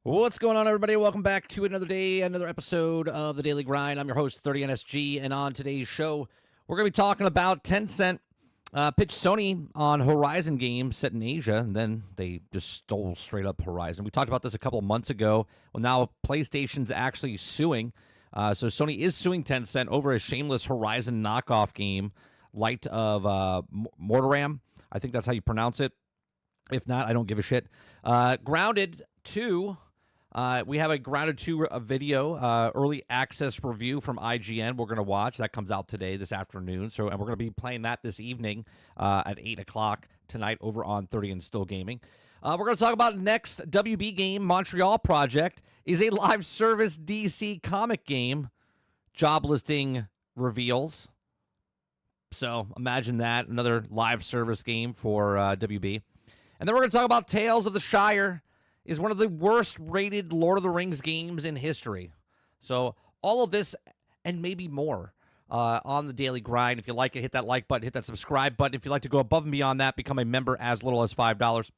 What's going on, everybody? Welcome back to another day, another episode of The Daily Grind. I'm your host, 30NSG, and on today's show, we're going to be talking about Tencent pitched Sony on Horizon games set in Asia, and then they just stole straight up Horizon. We talked about this a couple of months ago. Well, now PlayStation's actually suing. So Sony is suing Tencent over a shameless Horizon knockoff game, Light of Motiram. I think that's how you pronounce it. If not, I don't give a shit. Grounded 2. We have a Grounded 2 video, early access review from IGN we're going to watch. That comes out today, this afternoon. And we're going to be playing that this evening at 8 o'clock tonight over on 30 and Still Gaming. We're going to talk about next WB game, Montreal Project, is a live service DC comic game. Job listing reveals. So imagine that, another live service game for WB. And then we're going to talk about Tales of the Shire. Is one of the worst rated Lord of the Rings games in history. So all of this and maybe more on the Daily Grind. If you like it, hit that like button, hit that subscribe button. If you'd like to go above and beyond that, become a member as little as $5.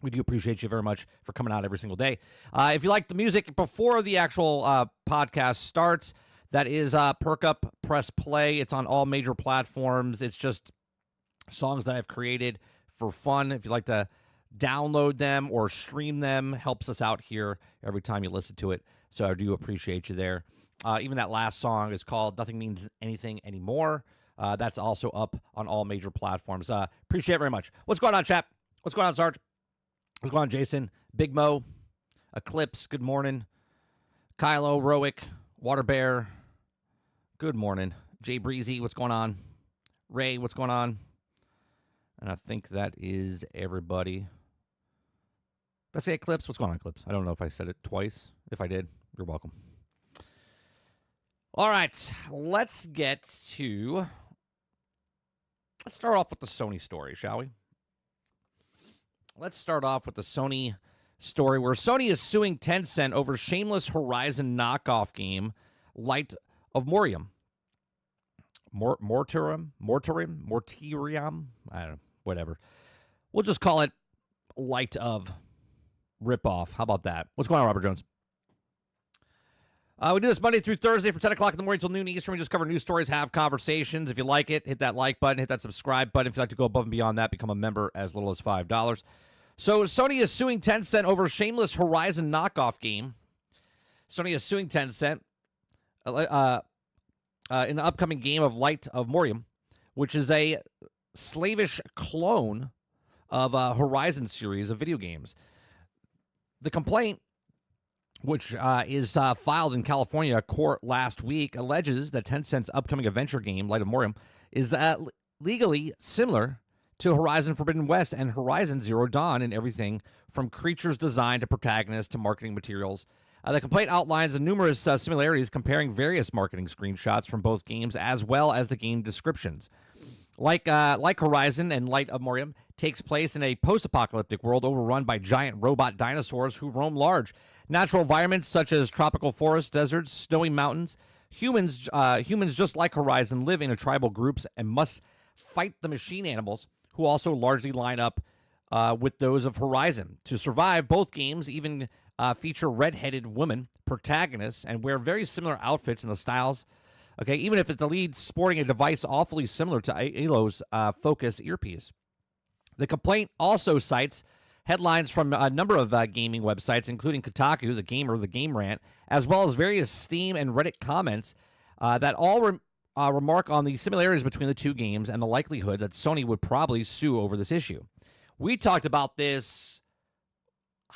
We do appreciate you very much for coming out every single day. If you like the music before the actual podcast starts, that is Perk Up, Press Play. It's on all major platforms. It's just songs that I've created for fun. If you'd like to download them or stream them, helps us out here every time you listen to it. So I do appreciate you there. Even that last song is called Nothing Means Anything Anymore. That's also up on all major platforms. Appreciate it very much. What's going on, chat? What's going on, Sarge? What's going on, Jason? Big Mo, Eclipse, good morning. Kylo, Roic, Water Bear, good morning. Jay Breezy, what's going on? Ray, what's going on? And I think that is everybody. Did I say Eclipse? What's going on, Eclipse? I don't know if I said it twice. If I did, you're welcome. All right, let's start off with the Sony story, shall we? Let's start off with the Sony story where Sony is suing Tencent over shameless Horizon knockoff game, Light of Motiram. Motiram? I don't know, whatever. We'll just call it Light of Ripoff. How about that? What's going on, Robert Jones? We do this Monday through Thursday from 10 o'clock in the morning till noon Eastern. We just cover news stories, have conversations. If you like it, hit that like button, hit that subscribe button. If you'd like to go above and beyond that, become a member as little as $5. So Sony is suing Tencent over a shameless Horizon knockoff game. Sony is suing Tencent in the upcoming game of Light of Motiram, which is a slavish clone of a Horizon series of video games. The complaint, which is filed in California court last week, alleges that Tencent's upcoming adventure game, Light of Motiram, is legally similar to Horizon Forbidden West and Horizon Zero Dawn in everything from creatures design to protagonists to marketing materials. The complaint outlines numerous similarities, comparing various marketing screenshots from both games as well as the game descriptions. Like Horizon and Light of Motiram takes place in a post-apocalyptic world overrun by giant robot dinosaurs who roam large. Natural environments such as tropical forests, deserts, snowy mountains. Humans just like Horizon live in tribal groups and must fight the machine animals, who also largely line up with those of Horizon. To survive, both games even feature red-headed women protagonists and wear very similar outfits in the styles. Okay, even if it's the lead sporting a device awfully similar to Alo's Focus earpiece. The complaint also cites headlines from a number of gaming websites, including Kotaku, The Gamer, The Game Rant, as well as various Steam and Reddit comments that all remark on the similarities between the two games and the likelihood that Sony would probably sue over this issue. We talked about this,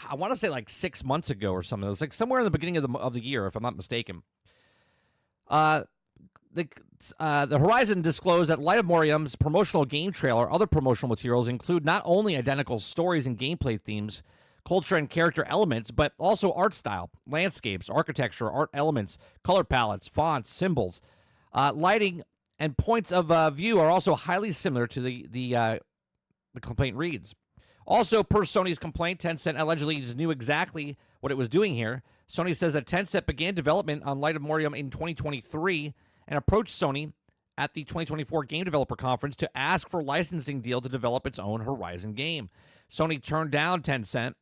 I want to say like 6 months ago or something. It was like somewhere in the beginning of the year, if I'm not mistaken. The Horizon disclosed that Light of Motiram's promotional game trailer, other promotional materials include not only identical stories and gameplay themes, culture and character elements, but also art style, landscapes, architecture, art elements, color palettes, fonts, symbols, lighting, and points of view are also highly similar to the complaint reads. Also, per Sony's complaint, Tencent allegedly knew exactly what it was doing here. Sony says that Tencent began development on Light of Motiram in 2023 and approached Sony at the 2024 Game Developer Conference to ask for a licensing deal to develop its own Horizon game. Sony turned down Tencent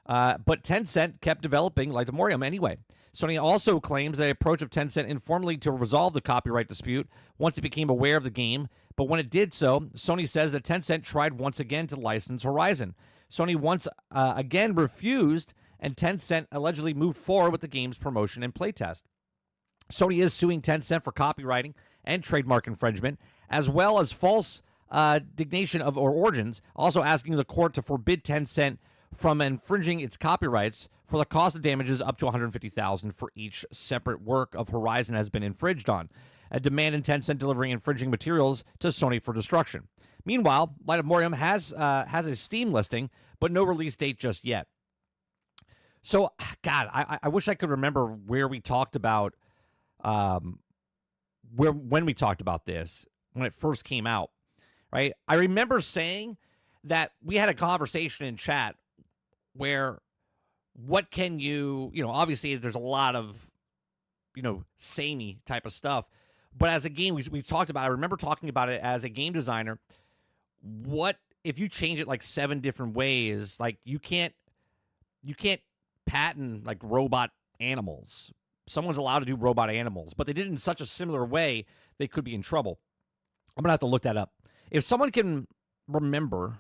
But Tencent kept developing Light of Motiram anyway. Sony also claims the approach of Tencent informally to resolve the copyright dispute once it became aware of the game. But when it did so, Sony says that Tencent tried once again to license Horizon. Sony once again refused, and Tencent allegedly moved forward with the game's promotion and playtest. Sony is suing Tencent for copywriting and trademark infringement, as well as false designation of origins, also asking the court to forbid Tencent from infringing its copyrights for the cost of damages up to $150,000 for each separate work of Horizon has been infringed on, a demand in Tencent delivering infringing materials to Sony for destruction. Meanwhile, Light of Motiram has a Steam listing, but no release date just yet. So, God, I wish I could remember where we talked about, when we talked about this, when it first came out, right? I remember saying that we had a conversation in chat where what can you obviously there's a lot of, samey type of stuff. But as a game, we talked about, I remember talking about it as a game designer. What if you change it like 7 different ways? Like you can't patent like robot animals. Someone's allowed to do robot animals, but they did it in such a similar way, they could be in trouble. I'm going to have to look that up. If someone can remember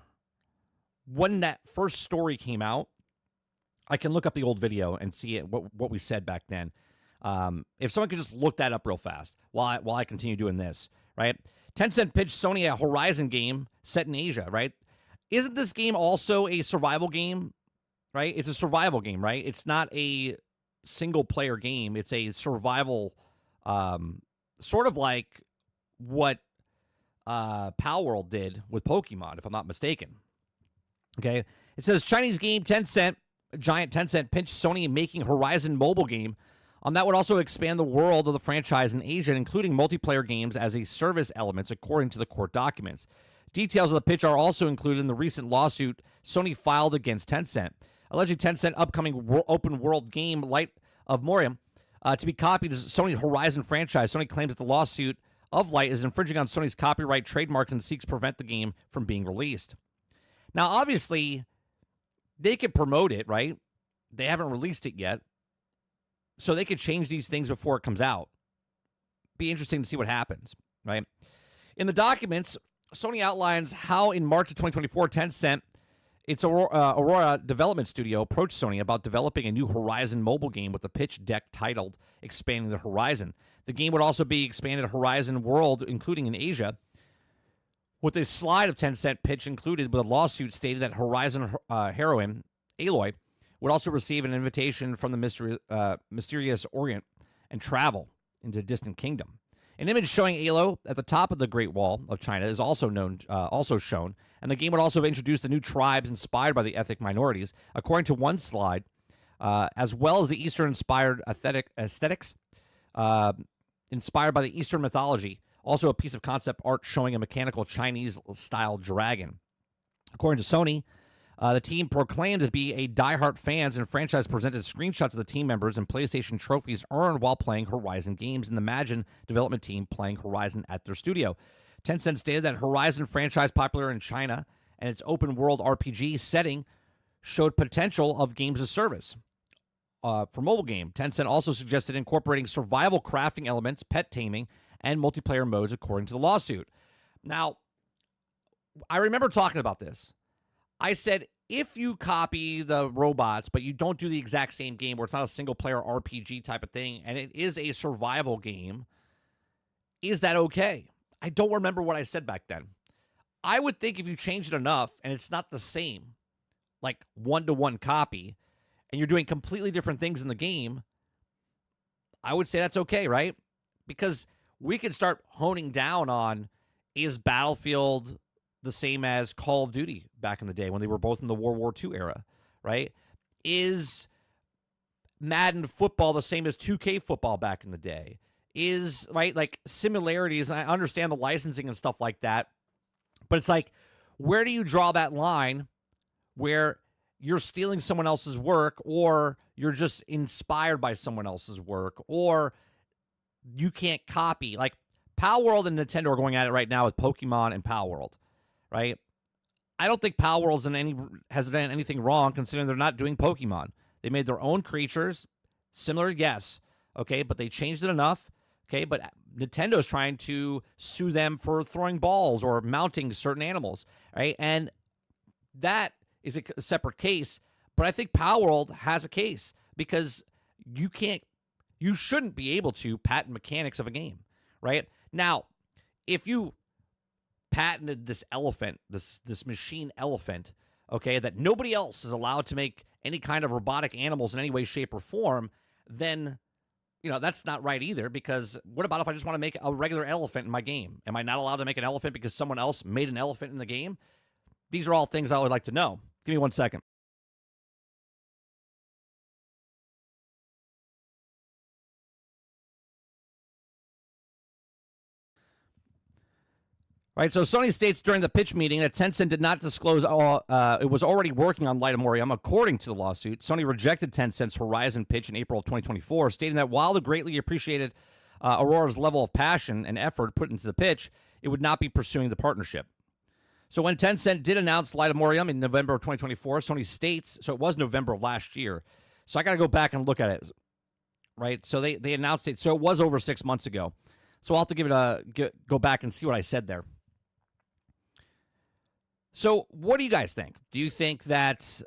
when that first story came out, I can look up the old video and see it, what we said back then. If someone could just look that up real fast while I continue doing this, right? Tencent pitched Sony a Horizon game set in Asia, right? Isn't this game also a survival game, right? It's a survival game, right? It's not a single-player game. It's a survival, sort of like what Pal World did with Pokemon, if I'm not mistaken. Okay? It says, Chinese game Tencent, giant Tencent, pinched Sony in making Horizon mobile game. That would also expand the world of the franchise in Asia, including multiplayer games as a service elements, according to the court documents. Details of the pitch are also included in the recent lawsuit Sony filed against Tencent, alleging Tencent upcoming open world game Light of Motiram to be copied as Sony's Horizon franchise. Sony claims that the lawsuit of Light is infringing on Sony's copyright trademarks and seeks to prevent the game from being released. Now, obviously, they could promote it, right? They haven't released it yet. So they could change these things before it comes out. Be interesting to see what happens, right? In the documents, Sony outlines how in March of 2024, Tencent, its Aurora development studio, approached Sony about developing a new Horizon mobile game with a pitch deck titled Expanding the Horizon. The game would also be expanded Horizon World, including in Asia, with a slide of Tencent pitch included with a lawsuit stated that Horizon heroine, Aloy, would also receive an invitation from the mysterious Orient and travel into a distant kingdom. An image showing Aloy at the top of the Great Wall of China is also shown, and the game would also introduce the new tribes inspired by the ethnic minorities, according to one slide, as well as the Eastern-inspired aesthetics inspired by the Eastern mythology. Also, a piece of concept art showing a mechanical Chinese-style dragon. According to Sony, the team proclaimed to be a diehard fans, and franchise presented screenshots of the team members and PlayStation trophies earned while playing Horizon games, and the Imagine development team playing Horizon at their studio. Tencent stated that Horizon franchise, popular in China, and its open-world RPG setting showed potential of games as service for mobile game. Tencent also suggested incorporating survival crafting elements, pet taming, and multiplayer modes, according to the lawsuit. Now, I remember talking about this. I said, if you copy the robots, but you don't do the exact same game where it's not a single-player RPG type of thing, and it is a survival game, is that okay? I don't remember what I said back then. I would think if you change it enough, and it's not the same, like one-to-one copy, and you're doing completely different things in the game, I would say that's okay, right? Because we can start honing down on, is Battlefield the same as Call of Duty back in the day when they were both in the World War II era, right? Is Madden football the same as 2K football back in the day? Is, right, like similarities, and I understand the licensing and stuff like that, but it's like, where do you draw that line where you're stealing someone else's work, or you're just inspired by someone else's work, or you can't copy? Like, Pal World and Nintendo are going at it right now with Pokemon and Pal World, right? I don't think Power Worlds has done anything wrong, considering they're not doing Pokemon. They made their own creatures, similar, yes, okay, but they changed it enough, okay, but Nintendo's trying to sue them for throwing balls or mounting certain animals, right? And that is a separate case, but I think Power World has a case because you shouldn't be able to patent mechanics of a game, right? Now, if you patented this elephant, this machine elephant, okay, that nobody else is allowed to make any kind of robotic animals in any way, shape, or form, then, that's not right either, because what about if I just want to make a regular elephant in my game? Am I not allowed to make an elephant because someone else made an elephant in the game? These are all things I would like to know. Give me 1 second. Right, so Sony states during the pitch meeting that Tencent did not disclose it was already working on Light of Motiram. According to the lawsuit, Sony rejected Tencent's Horizon pitch in April of 2024, stating that while the greatly appreciated Aurora's level of passion and effort put into the pitch, it would not be pursuing the partnership. So when Tencent did announce Light of Motiram in November of 2024, Sony states, so it was November of last year. So I got to go back and look at it, right? So they announced it, so it was over 6 months ago. So I'll have to go back and see what I said there. So what do you guys think? Do you think that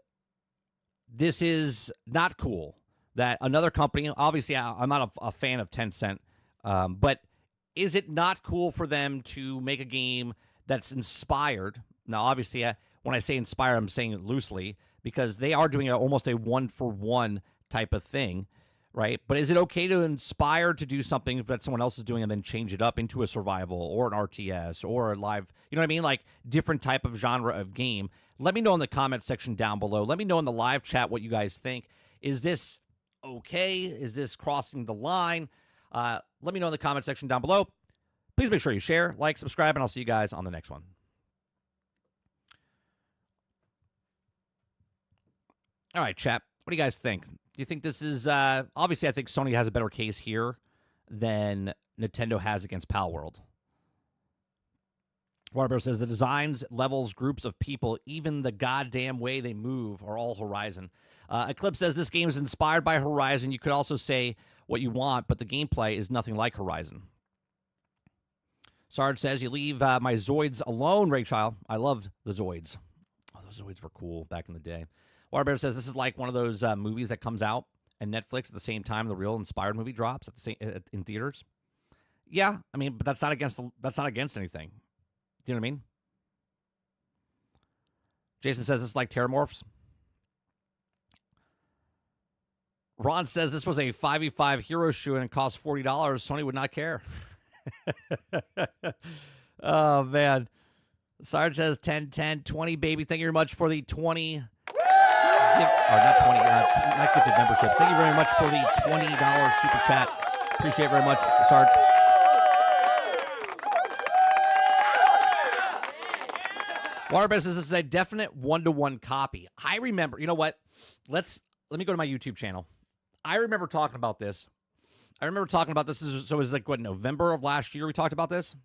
this is not cool? That another company, obviously I'm not a fan of Tencent, but is it not cool for them to make a game that's inspired? Now, obviously, when I say inspired, I'm saying it loosely, because they are doing almost a one-for-one type of thing, right? But is it okay to inspire to do something that someone else is doing and then change it up into a survival or an RTS or a live, you know what I mean? Like different type of genre of game. Let me know in the comment section down below. Let me know in the live chat what you guys think. Is this okay? Is this crossing the line? Let me know in the comment section down below. Please make sure you share, like, subscribe, and I'll see you guys on the next one. All right, chat. What do you guys think? Do you think this is obviously? I think Sony has a better case here than Nintendo has against Pal World. Warbear says the designs, levels, groups of people, even the goddamn way they move are all Horizon. Eclipse says this game is inspired by Horizon. You could also say what you want, but the gameplay is nothing like Horizon. Sarge says you leave my Zoids alone, Raychild. I loved the Zoids. Oh, those Zoids were cool back in the day. Waterbear says this is like one of those movies that comes out and Netflix at the same time the real inspired movie drops at the same in theaters. Yeah, I mean, but that's not against anything. Do you know what I mean? Jason says it's like Terramorphs. Ron says this was a 5v5 hero shoe and it cost $40. Sony would not care. Oh, man. Sarge says 10, 10, 20, baby. Thank you very much for the 20... not 20, not gifted membership. Thank you very much for the $20 super chat. Appreciate it very much, Sarge. Waterbed says this is a definite one-to-one copy. I remember, you know what? Let me go to my YouTube channel. I remember talking about this. So it was like, what, November of last year we talked about this?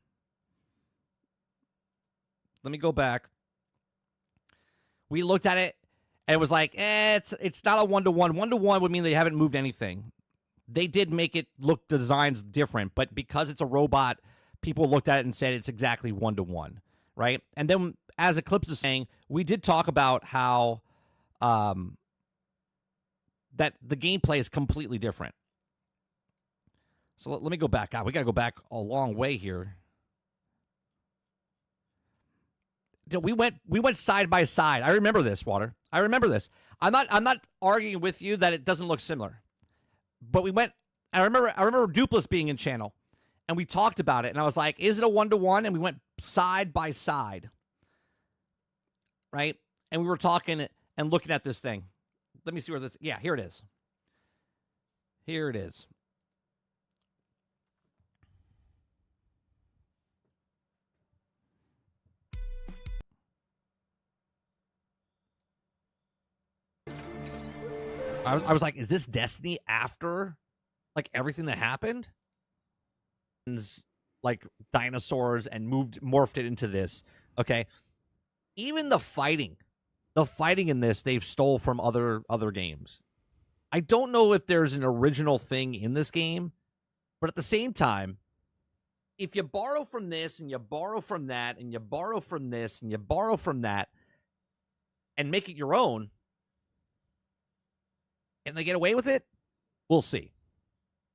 Let me go back. We looked at it, and it was like, it's not a one-to-one. One-to-one would mean they haven't moved anything. They did make it look designs different, but because it's a robot, people looked at it and said it's exactly one-to-one, right? And then, as Eclipse is saying, we did talk about how that the gameplay is completely different. So let me go back. God, we got to go back a long way here. We went side by side. I remember this, Water. I remember this. I'm not arguing with you that it doesn't look similar. But we went. I remember Dupless being in channel, and we talked about it. And I was like, "Is it a one-to-one?" And we went side by side, right? And we were talking and looking at this thing. Let me see where this. Yeah, here it is. Here it is. I was like, is this Destiny after, like, everything that happened? Like, dinosaurs and morphed it into this. Okay. even the fighting in this, they've stole from other games. I don't know if there's an original thing in this game, but at the same time, if you borrow from this and you borrow from that and you borrow from this and you borrow from that and make it your own, and they get away with it, we'll see.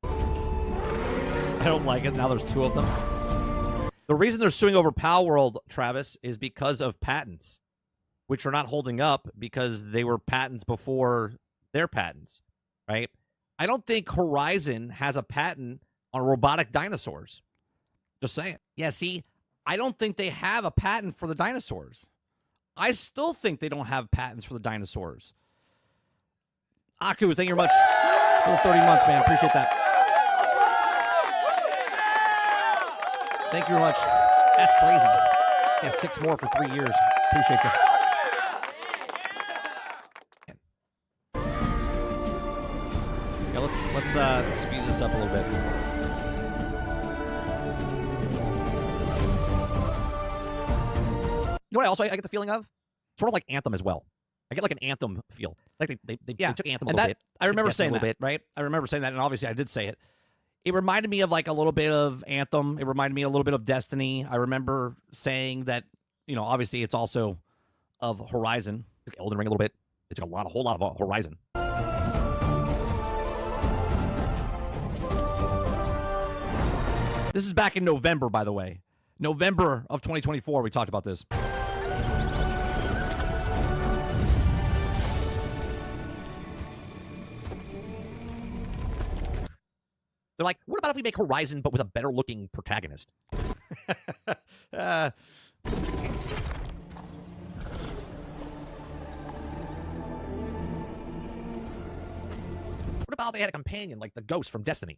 I don't like it. Now there's two of them. The reason they're suing over Palworld, Travis, is because of patents, which are not holding up because they were patents before their patents, right? I don't think Horizon has a patent on robotic dinosaurs. Just saying. Yeah, see, I don't think they have a patent for the dinosaurs. I still think they don't have patents for the dinosaurs. Aku, thank you very much for the 30 months, man. Appreciate that. Thank you very much. That's crazy. Yeah, 6 more for 3 years. Appreciate you. Yeah, let's speed this up a little bit. You know what I get the feeling of? Sort of like Anthem as well. I get like an Anthem feel. Like they took Anthem a little bit. I remember saying that, right? I remember saying that, and obviously I did say it. It reminded me of like a little bit of Anthem. It reminded me a little bit of Destiny. I remember saying that, you know, obviously it's also of Horizon. Took Elden Ring a little bit. It took a whole lot of Horizon. This is back in November, by the way. November of 2024, we talked about this. They're like, what about if we make Horizon but with a better looking protagonist? What about if they had a companion like the Ghost from Destiny?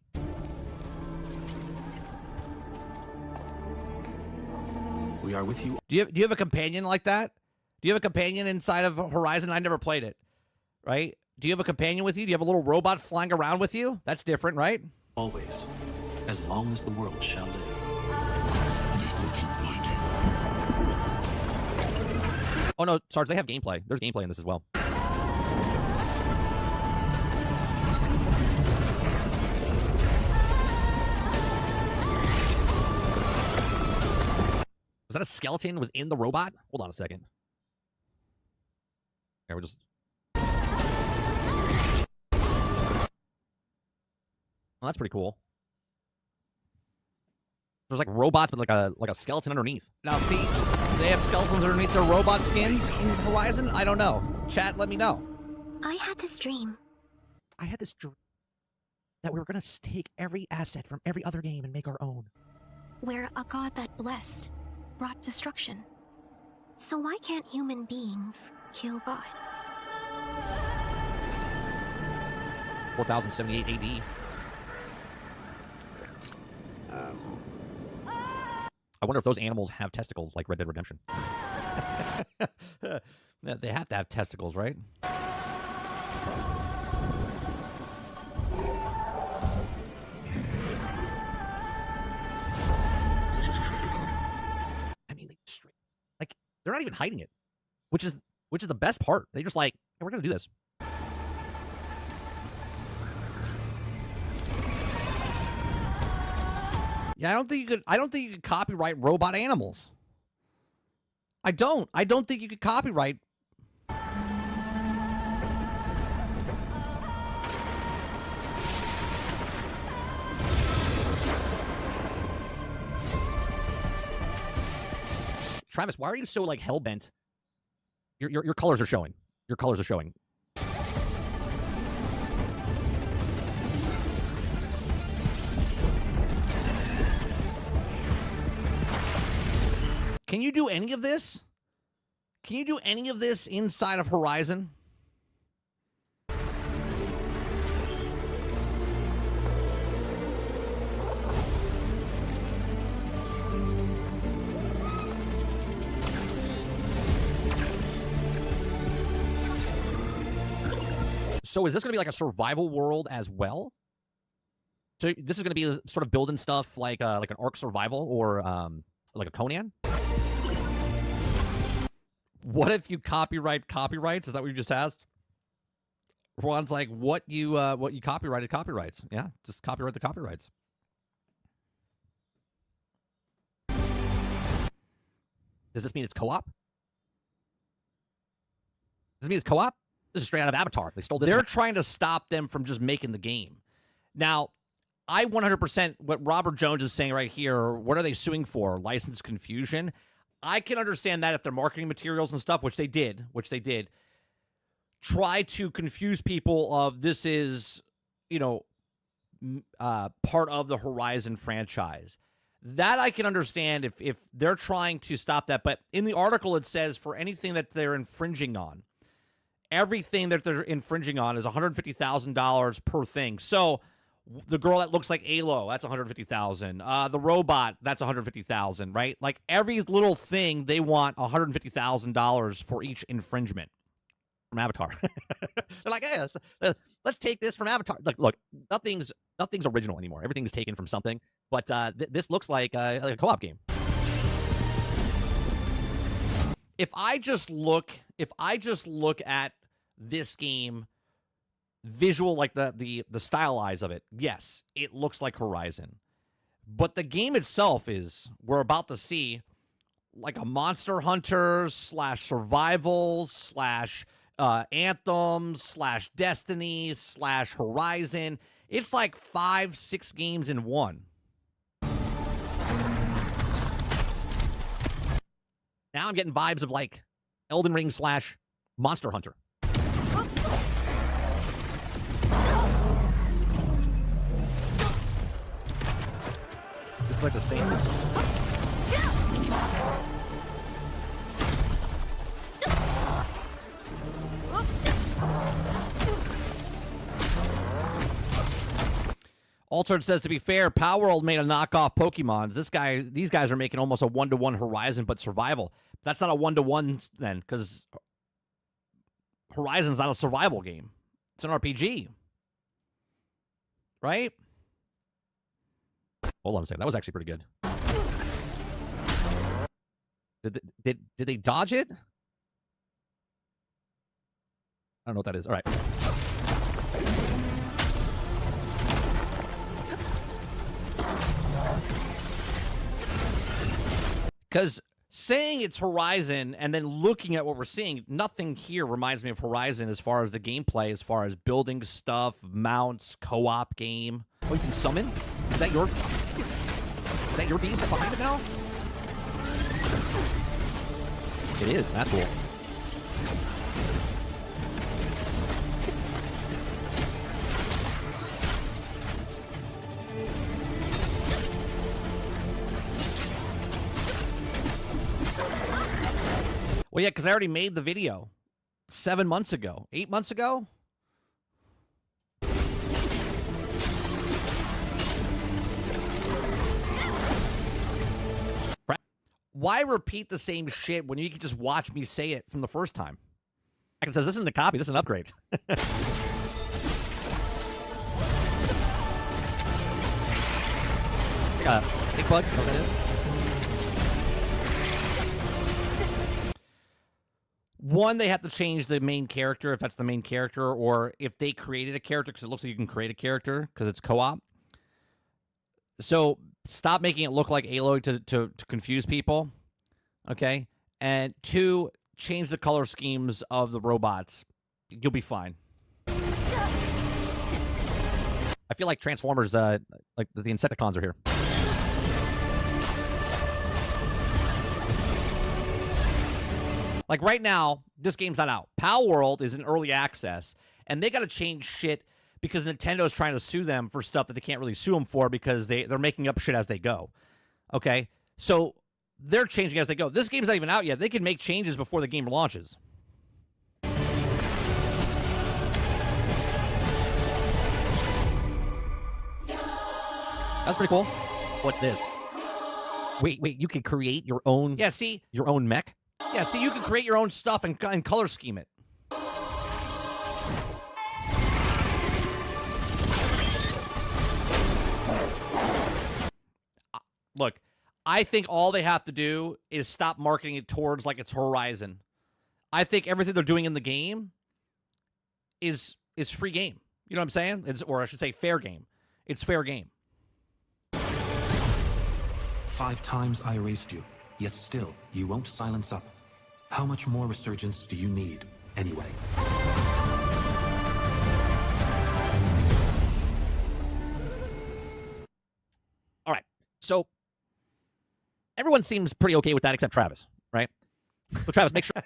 We are with you. Do you have a companion like that? Do you have a companion inside of Horizon? I never played it, right? Do you have a companion with you? Do you have a little robot flying around with you? That's different, right? Always, as long as the world shall live. Oh no, Sarge, they have gameplay. There's gameplay in this as well. Was that a skeleton within the robot? Hold on a second. Okay, we're just... Oh, that's pretty cool. There's like robots, but like a skeleton underneath. Now, see, they have skeletons underneath their robot skins in Horizon? I don't know. Chat, let me know. I had this dream That we were going to take every asset from every other game and make our own. where a god that blessed brought destruction. So why can't human beings kill God? 4078 AD. I wonder if those animals have testicles like Red Dead Redemption. They have to have testicles, right? I mean, they're not even hiding it, which is the best part. They just like, hey, we're gonna do this. Yeah, I don't think you could copyright robot animals. I don't think you could copyright. Travis, why are you so like hell-bent? Your colors are showing. Your colors are showing. Can you do any of this? Can you do any of this inside of Horizon? So is this going to be like a survival world as well? So this is going to be sort of building stuff like an Ark Survival or like a Conan? What if you copyright copyrights? Is that what you just asked? Juan's like, what you copyrighted copyrights. Yeah, just copyright the copyrights. Does this mean it's co-op? Does this mean it's co-op? This is straight out of Avatar. They stole this. They're trying to stop them from just making the game. Now, I 100%, what Robert Jones is saying right here, what are they suing for? License confusion? I can understand that if they're marketing materials and stuff, which they did, try to confuse people of this is, part of the Horizon franchise. That I can understand if they're trying to stop that. But in the article, it says for anything that they're infringing on, everything that they're infringing on is $150,000 per thing. So the girl that looks like Alo, that's $150,000. The robot, that's $150,000, right? Like every little thing, they want $150,000 for each infringement from Avatar. They're like, hey, let's take this from Avatar. Look, nothing's original anymore. Everything's taken from something. But this looks like a co-op game. If I just look at this game, visual, like the stylize of it, yes, it looks like Horizon. But the game itself we're about to see like a Monster Hunter / survival / Anthem / Destiny / Horizon. It's like 5-6 games in one. Now I'm getting vibes of like Elden Ring / Monster Hunter. This is like the same. Altered says, to be fair, Palworld made a knockoff Pokemon. These guys are making almost a 1-to-1 Horizon, but survival. That's not a 1-to-1 then, because Horizon's not a survival game. It's an RPG. Right? Hold on a second. That was actually pretty good. Did they dodge it? I don't know what that is. All right. Because saying it's Horizon and then looking at what we're seeing, nothing here reminds me of Horizon as far as the gameplay, as far as building stuff, mounts, co-op game. Oh, you can summon? Is that your beast behind it now? It is. That's cool. Well, yeah, because I already made the video 7 months ago. 8 months ago? Why repeat the same shit when you can just watch me say it from the first time? It says, this isn't a copy, this is an upgrade. Snake bug? What that is? One, they have to change the main character, if that's the main character, or if they created a character, because it looks like you can create a character, because it's co-op. So stop making it look like Aloy to confuse people, okay? And 2, change the color schemes of the robots. You'll be fine. I feel like Transformers, like the Insecticons are here. Like right now, this game's not out. Palworld is in early access, and they got to change shit because Nintendo's trying to sue them for stuff that they can't really sue them for because they're making up shit as they go. Okay? So they're changing as they go. This game's not even out yet. They can make changes before the game launches. That's pretty cool. What's this? Wait, you can create your own... Yeah, see? Your own mech? Yeah, see, you can create your own stuff and color scheme it. Look, I think all they have to do is stop marketing it towards like it's Horizon. I think everything they're doing in the game is free game. You know what I'm saying? Or I should say fair game. It's fair game. 5 times I erased you, yet still you won't silence up. How much more resurgence do you need, anyway? All right. So everyone seems pretty okay with that except Travis, right? So Travis, make sure.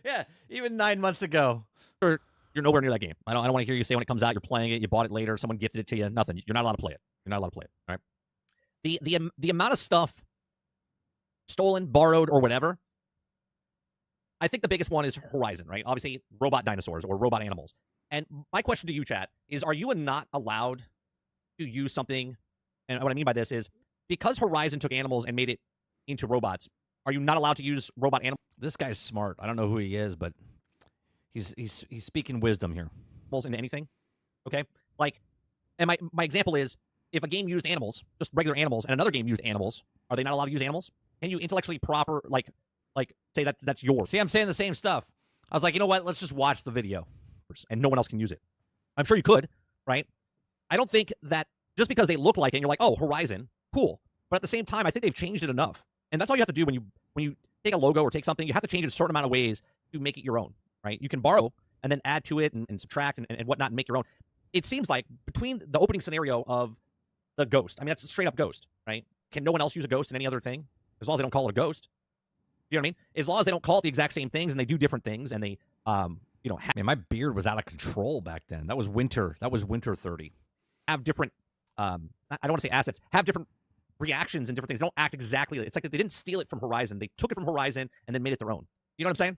Yeah, even 9 months ago, you're nowhere near that game. I don't want to hear you say when it comes out you're playing it, you bought it later, someone gifted it to you. Nothing. You're not allowed to play it. You're not allowed to play it. All right. The amount of stuff stolen, borrowed, or whatever. I think the biggest one is Horizon, right? Obviously, robot dinosaurs or robot animals. And my question to you, chat, is are you not allowed to use something? And what I mean by this is because Horizon took animals and made it into robots, are you not allowed to use robot animals? This guy's smart. I don't know who he is, but he's speaking wisdom here. Into anything, okay? Like, and my example is if a game used animals, just regular animals, and another game used animals, are they not allowed to use animals? Can you intellectually like say that that's yours? See, I'm saying the same stuff. I was like, you know what? Let's just watch the video, and no one else can use it. I'm sure you could, right? I don't think that just because they look like it, and you're like, oh, Horizon, cool. But at the same time, I think they've changed it enough, and that's all you have to do when you take a logo or take something. You have to change it a certain amount of ways to make it your own, right? You can borrow and then add to it and subtract and whatnot and make your own. It seems like between the opening scenario of the ghost, I mean, that's a straight up ghost, right? Can no one else use a ghost in any other thing? As long as they don't call it a ghost. You know what I mean? As long as they don't call it the exact same things and they do different things and they, man, my beard was out of control back then. That was winter 30. Have different, I don't want to say assets, have different reactions and different things. They don't act exactly. It's like they didn't steal it from Horizon. They took it from Horizon and then made it their own. You know what I'm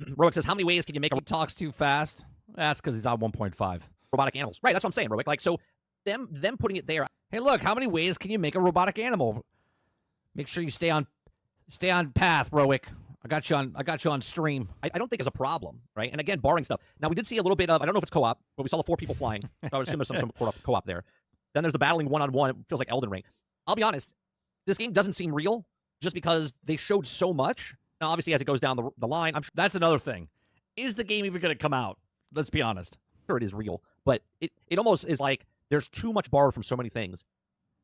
saying? Roic says, how many ways can you make He talks too fast. That's because he's on 1.5. robotic animals? Right, that's what I'm saying, Roic. Like, so them putting it there. Hey, look, how many ways can you make a robotic animal? Make sure you stay on path, Roic. I got you on stream. I don't think is a problem, right? And again, borrowing stuff. Now, we did see a little bit of, I don't know if it's co-op, but we saw the 4 people flying. So I would assume there's some co-op there. Then there's the battling one-on-one. It feels like Elden Ring. I'll be honest, this game doesn't seem real just because they showed so much. Now, obviously, as it goes down the line, I'm sure That's another thing. Is the game even going to come out? Let's be honest. it is real. But it almost is like there's too much borrowed from so many things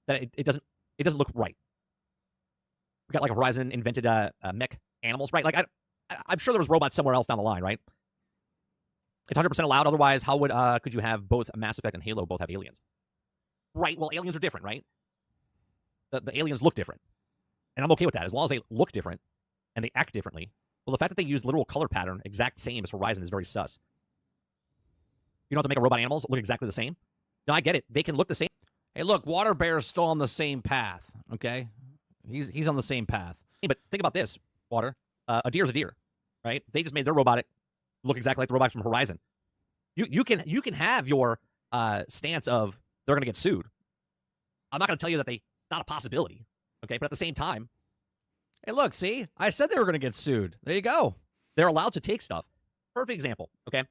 that it doesn't look right. We got like a Horizon invented mech animals, right? Like I'm sure there was robots somewhere else down the line, right? It's 100% allowed. Otherwise, how could you have both Mass Effect and Halo both have aliens? Right. Well, aliens are different, right? The aliens look different, and I'm okay with that as long as they look different and they act differently. Well, the fact that they use literal color pattern exact same as Horizon is very sus. You don't have to make a robot animals look exactly the same. No, I get it. They can look the same. Hey, look, Water Bear's still on the same path, okay? He's on the same path. But think about this, Water. A deer's a deer, right? They just made their robotic look exactly like the robots from Horizon. You can have your stance of they're going to get sued. I'm not going to tell you that not a possibility, okay? But at the same time, Hey, look, see? I said they were going to get sued. There you go. they're allowed to take stuff. Perfect example, okay?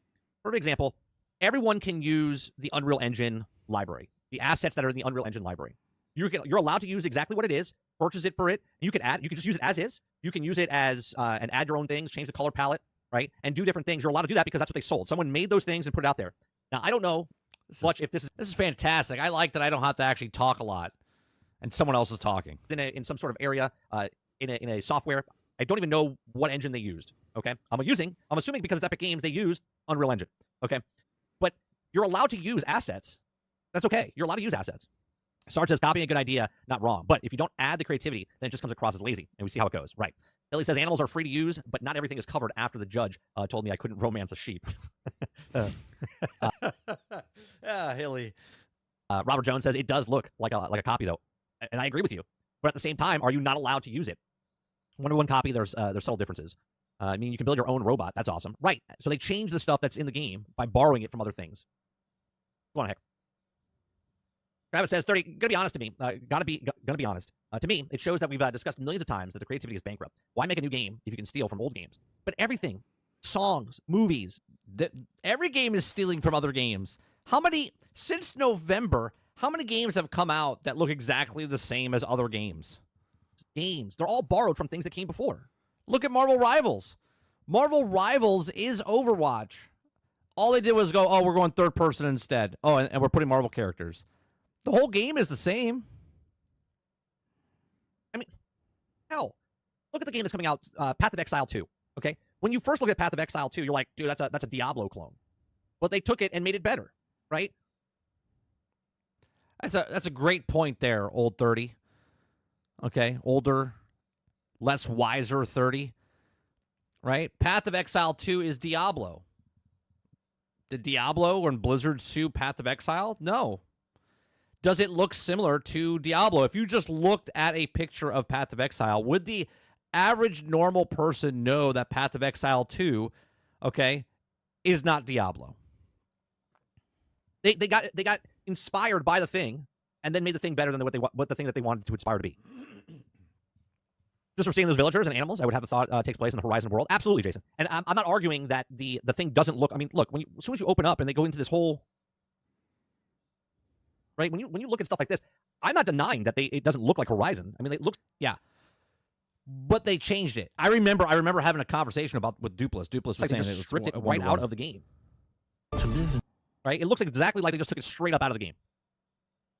Perfect example. Everyone can use the Unreal Engine library, the assets that are in the Unreal Engine library. You're allowed to use exactly what it is, purchase it for it. You can just use it as is. You can use it as and add your own things, change the color palette, right? And do different things. You're allowed to do that because that's what they sold. Someone made those things and put it out there. Now, I don't know much if this is fantastic. I like that I don't have to actually talk a lot, and someone else is talking. in some sort of area, in a software. I don't even know what engine they used, okay? I'm assuming because it's Epic Games, they used Unreal Engine, okay? But you're allowed to use assets. That's okay. You're allowed to use assets. Sarge says, copying a good idea, not wrong. But if you don't add the creativity, then it just comes across as lazy. And we see how it goes. Right. Billy says, animals are free to use, but not everything is covered after the judge told me I couldn't romance a sheep. Hilly. Robert Jones says, it does look like a copy, though. And I agree with you. But at the same time, are you not allowed to use it? One-to-one copy, there's subtle differences. I mean, you can build your own robot. That's awesome. Right. So they change the stuff that's in the game by borrowing it from other things. Go on, heck. Travis says, 30, gonna be honest to me. Gonna be honest. To me, it shows that we've discussed millions of times that the creativity is bankrupt. Why make a new game if you can steal from old games? But everything, songs, movies, Every game is stealing from other games. Since November, how many games have come out that look exactly the same as other games? they're all borrowed from things that came before. Look at Marvel Rivals. Marvel Rivals is Overwatch. All they did was go, oh, we're going third person instead. Oh, and we're putting Marvel characters. The whole game is the same. I mean, hell, look at the game that's coming out, Path of Exile 2. Okay, when you first look at Path of Exile 2, you're like, dude, that's a Diablo clone. But they took it and made it better, right? That's a great point there, old 30. Okay, older, less wiser 30. Right? Path of Exile 2 is Diablo. Did Diablo and Blizzard sue Path of Exile? No. Does it look similar to Diablo? If you just looked at a picture of Path of Exile, would the average normal person know that Path of Exile 2, okay, is not Diablo? They got inspired by the thing and then made the thing better than what the thing that they wanted to inspire to be. Just for seeing those villagers and animals, I would have a thought takes place in the Horizon world. Absolutely, Jason. And I'm not arguing that the thing doesn't look. I mean, look, as soon as you open up and they go into this whole, right? When you look at stuff like this, I'm not denying that it doesn't look like Horizon. I mean, it looks, yeah, but they changed it. I remember having a conversation with Dupless. Dupless was saying it was stripped it right out of the game. To live in Right? It looks exactly like they just took it straight up out of the game.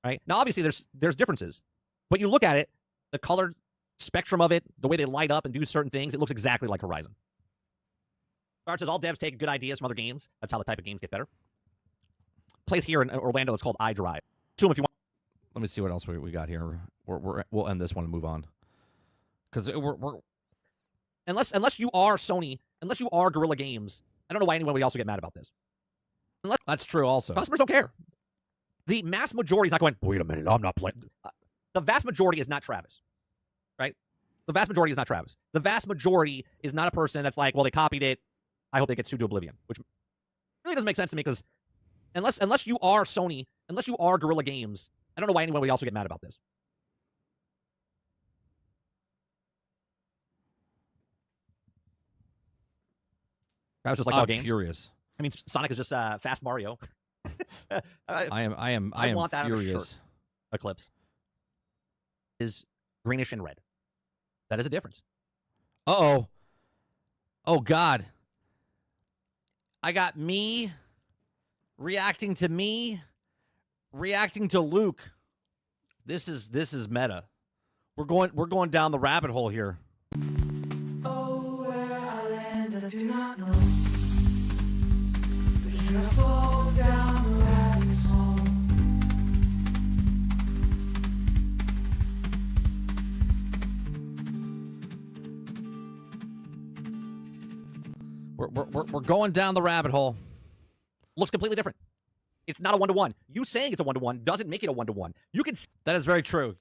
Right? Now, obviously, there's differences, but you look at it, the color spectrum of it, the way they light up and do certain things, it looks exactly like Horizon. Bart says all devs take good ideas from other games. That's how the type of games get better. Place here in Orlando is called iDrive. Assume if you want. Let me see what else we got here. We'll end this one and move on. Because we're unless you are Sony, unless you are Guerrilla Games, I don't know why anyone would also get mad about this. That's true also. Customers don't care. The mass majority is not going, wait a minute, I'm not playing. The vast majority is not Travis. Right? The vast majority is not Travis. The vast majority is not a person that's like, well, they copied it. I hope they get sued to oblivion. Which really doesn't make sense to me because unless you are Sony, unless you are Guerrilla Games, I don't know why anyone would also get mad about this. I was just like, I'm furious. I mean, Sonic is just fast Mario. I am want that furious. on a shirt. Eclipse is greenish and red. That is a difference. Uh-oh. Oh, God. I got me reacting to Luke. This is meta. We're going down the rabbit hole here. Oh, where I land, I do not know. But here I fall down the rabbit's hole. We're going down the rabbit hole. Looks completely different. It's not a one-to-one. You saying it's a one-to-one doesn't make it a one-to-one. You can. That is very true.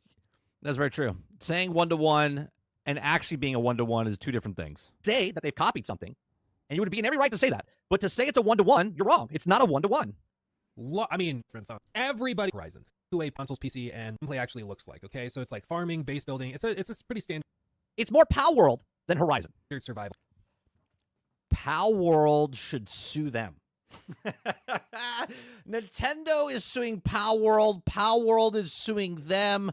That's very true. Saying one-to-one and actually being a one-to-one is two different things. Say that they've copied something, and you would be in every right to say that. But to say it's a one-to-one, you're wrong. It's not a one-to-one. I mean, for instance, everybody Horizon to a console's PC and play actually looks like. Okay, so it's like farming, base building. It's a pretty standard It's more Pal World than Horizon. survival. Pal World should sue them. Nintendo is suing Pal World. Pal World is suing them.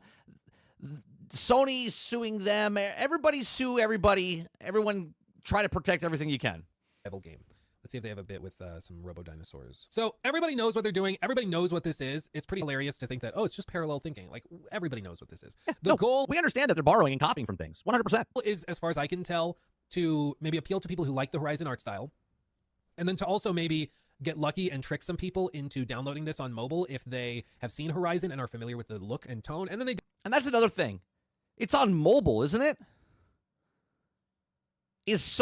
Sony's suing them. Everybody sue everybody. Everyone try to protect everything you can. Game. Let's see if they have a bit with some robo dinosaurs. So everybody knows what they're doing. Everybody knows what this is. It's pretty hilarious to think that, oh, it's just parallel thinking. Like, everybody knows what this is. The goal we understand that they're borrowing and copying from things. 100%. is, as far as I can tell, to maybe appeal to people who like the Horizon art style, and then to also maybe get lucky and trick some people into downloading this on mobile if they have seen Horizon and are familiar with the look and tone, and then they. And that's another thing. It's on mobile, isn't it? Is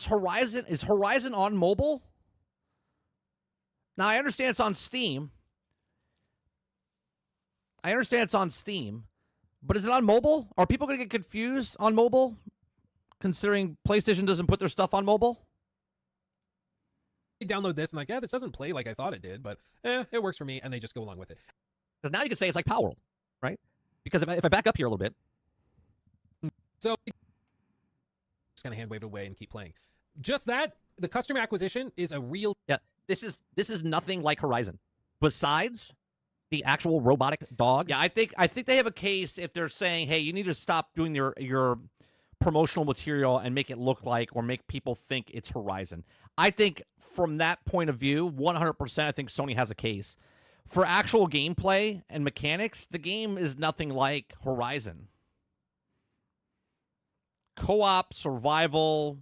Horizon on mobile? Now, I understand it's on Steam. But is it on mobile? Are people going to get confused on mobile, considering PlayStation doesn't put their stuff on mobile? They download this and like, yeah, this doesn't play like I thought it did, but it works for me, and they just go along with it. Because now you can say it's like Pal World, right? Because if I back up here a little bit. So just kind of hand wave it away and keep playing. Just that, the customer acquisition is a real. Yeah, this is nothing like Horizon. Besides the actual robotic dog. Yeah, I think they have a case if they're saying, hey, you need to stop doing your promotional material and make it look like or make people think it's Horizon. I think from that point of view, 100%, I think Sony has a case. For actual gameplay and mechanics, the game is nothing like Horizon. Co-op, survival,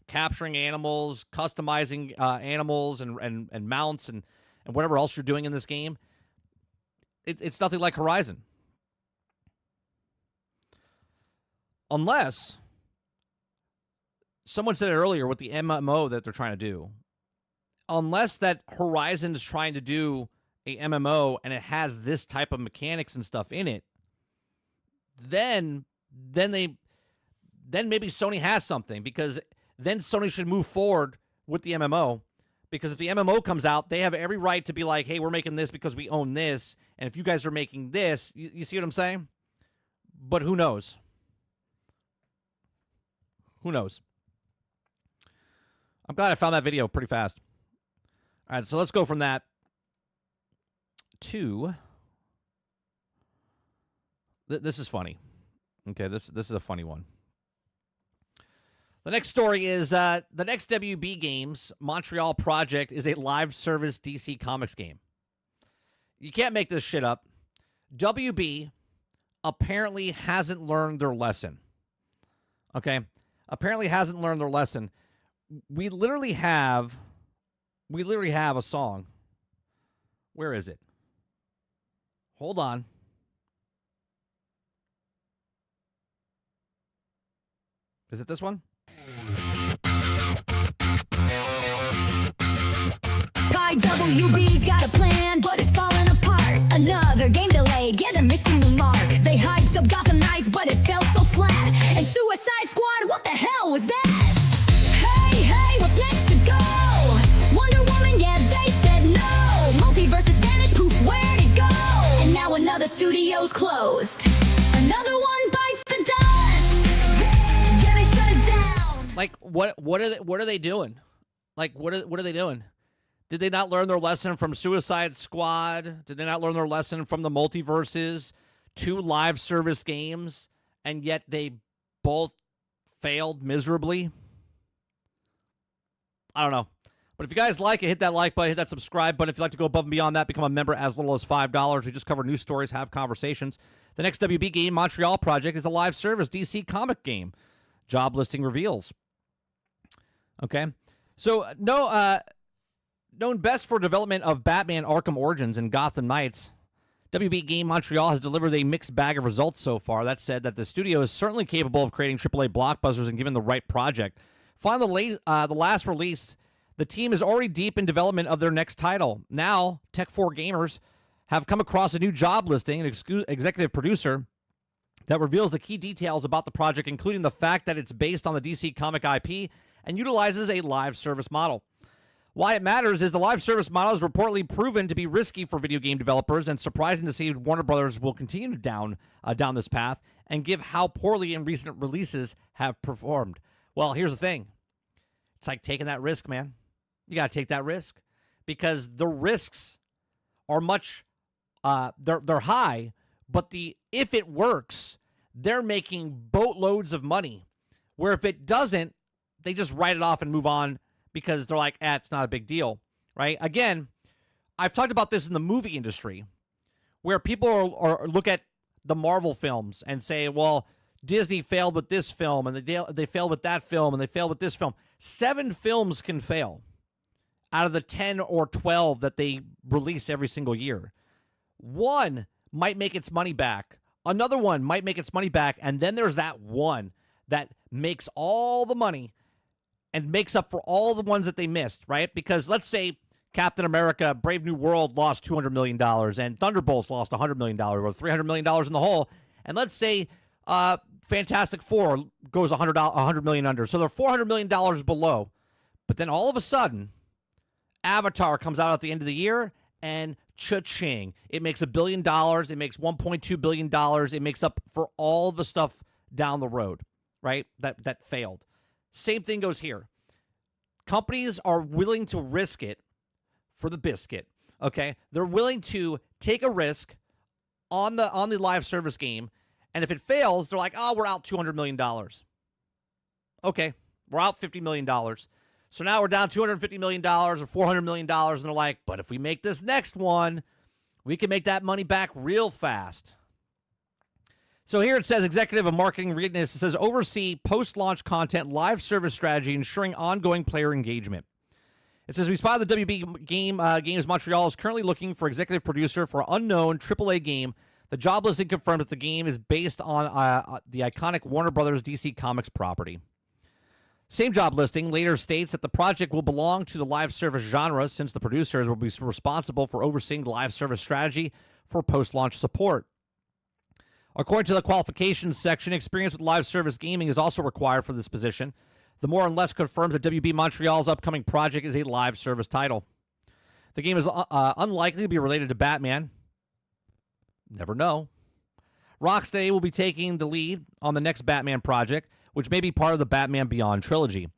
capturing animals, customizing animals and mounts and whatever else you're doing in this game, it's nothing like Horizon. Unless, someone said it earlier with the MMO that they're trying to do, unless that Horizon is trying to do a MMO and it has this type of mechanics and stuff in it, then maybe Sony has something, because then Sony should move forward with the MMO, because if the MMO comes out, they have every right to be like, hey, we're making this because we own this, and if you guys are making this, you see what I'm saying? But who knows? Who knows? I'm glad I found that video pretty fast. All right, so let's go from that to... This is funny. Okay, this is a funny one. The next story is the next WB Games Montreal project is a live service DC Comics game. You can't make this shit up. WB apparently hasn't learned their lesson. Okay? Apparently hasn't learned their lesson. We literally have a song. Where is it? Hold on. Is it this one? WB's got a plan, but it's falling apart. Another game delayed, yeah, they're missing the mark. They hyped up Gotham Knights, but it fell so flat. And Suicide Squad, what the hell was that? Hey, what's next to go? Wonder Woman, yeah, they said no. Multiverse is vanished, poof, where'd it go? And now another studio's closed. Another one bites the dust. Yeah, they shut it down. Like, what are they doing? Like, what are they doing? Did they not learn their lesson from Suicide Squad? Did they not learn their lesson from the multiverses? 2 live service games, and yet they both failed miserably? I don't know. But if you guys like it, hit that like button, hit that subscribe button. If you'd like to go above and beyond that, become a member as little as $5. We just cover news stories, have conversations. The next WB Game Montreal project is a live service DC comic game. Job listing reveals. Okay. So, known best for development of Batman Arkham Origins and Gotham Knights, WB Game Montreal has delivered a mixed bag of results so far. That said, that the studio is certainly capable of creating AAA blockbusters and given the right project. Finally, the last release, the team is already deep in development of their next title. Now, Tech4 Gamers have come across a new job listing, an executive producer, that reveals the key details about the project, including the fact that it's based on the DC comic IP and utilizes a live service model. Why it matters is the live service model is reportedly proven to be risky for video game developers, and surprising to see Warner Brothers will continue down this path and give how poorly in recent releases have performed. Well, here's the thing. It's like taking that risk, man. You got to take that risk, because the risks are much they're high, but if it works, they're making boatloads of money. Where if it doesn't, they just write it off and move on, because they're like, it's not a big deal, right? Again, I've talked about this in the movie industry, where people are look at the Marvel films and say, well, Disney failed with this film, and they failed with that film, and they failed with this film. 7 films can fail out of the 10 or 12 that they release every single year. One might make its money back. Another one might make its money back, and then there's that one that makes all the money and makes up for all the ones that they missed, right? Because let's say Captain America, Brave New World lost $200 million, and Thunderbolts lost $100 million, or $300 million in the hole. And let's say Fantastic Four goes $100 million under. So they're $400 million below. But then all of a sudden, Avatar comes out at the end of the year, and cha-ching. It makes $1 billion. It makes $1.2 billion. It makes up for all the stuff down the road, right? That failed. Same thing goes here. Companies are willing to risk it for the biscuit, okay? They're willing to take a risk on the live service game, and if it fails, they're like, we're out $200 million. Okay, we're out $50 million. So now we're down $250 million or $400 million, and they're like, but if we make this next one, we can make that money back real fast. So here it says, Executive of Marketing Readiness, it says, oversee post-launch content, live service strategy, ensuring ongoing player engagement. It says, we spotted the WB Games Montreal is currently looking for executive producer for unknown AAA game. The job listing confirms that the game is based on the iconic Warner Brothers DC Comics property. Same job listing later states that the project will belong to the live service genre since the producers will be responsible for overseeing the live service strategy for post-launch support. According to the qualifications section, experience with live service gaming is also required for this position. The more and less confirms that WB Montreal's upcoming project is a live service title. The game is unlikely to be related to Batman. Never know. Rocksteady will be taking the lead on the next Batman project, which may be part of the Batman Beyond trilogy.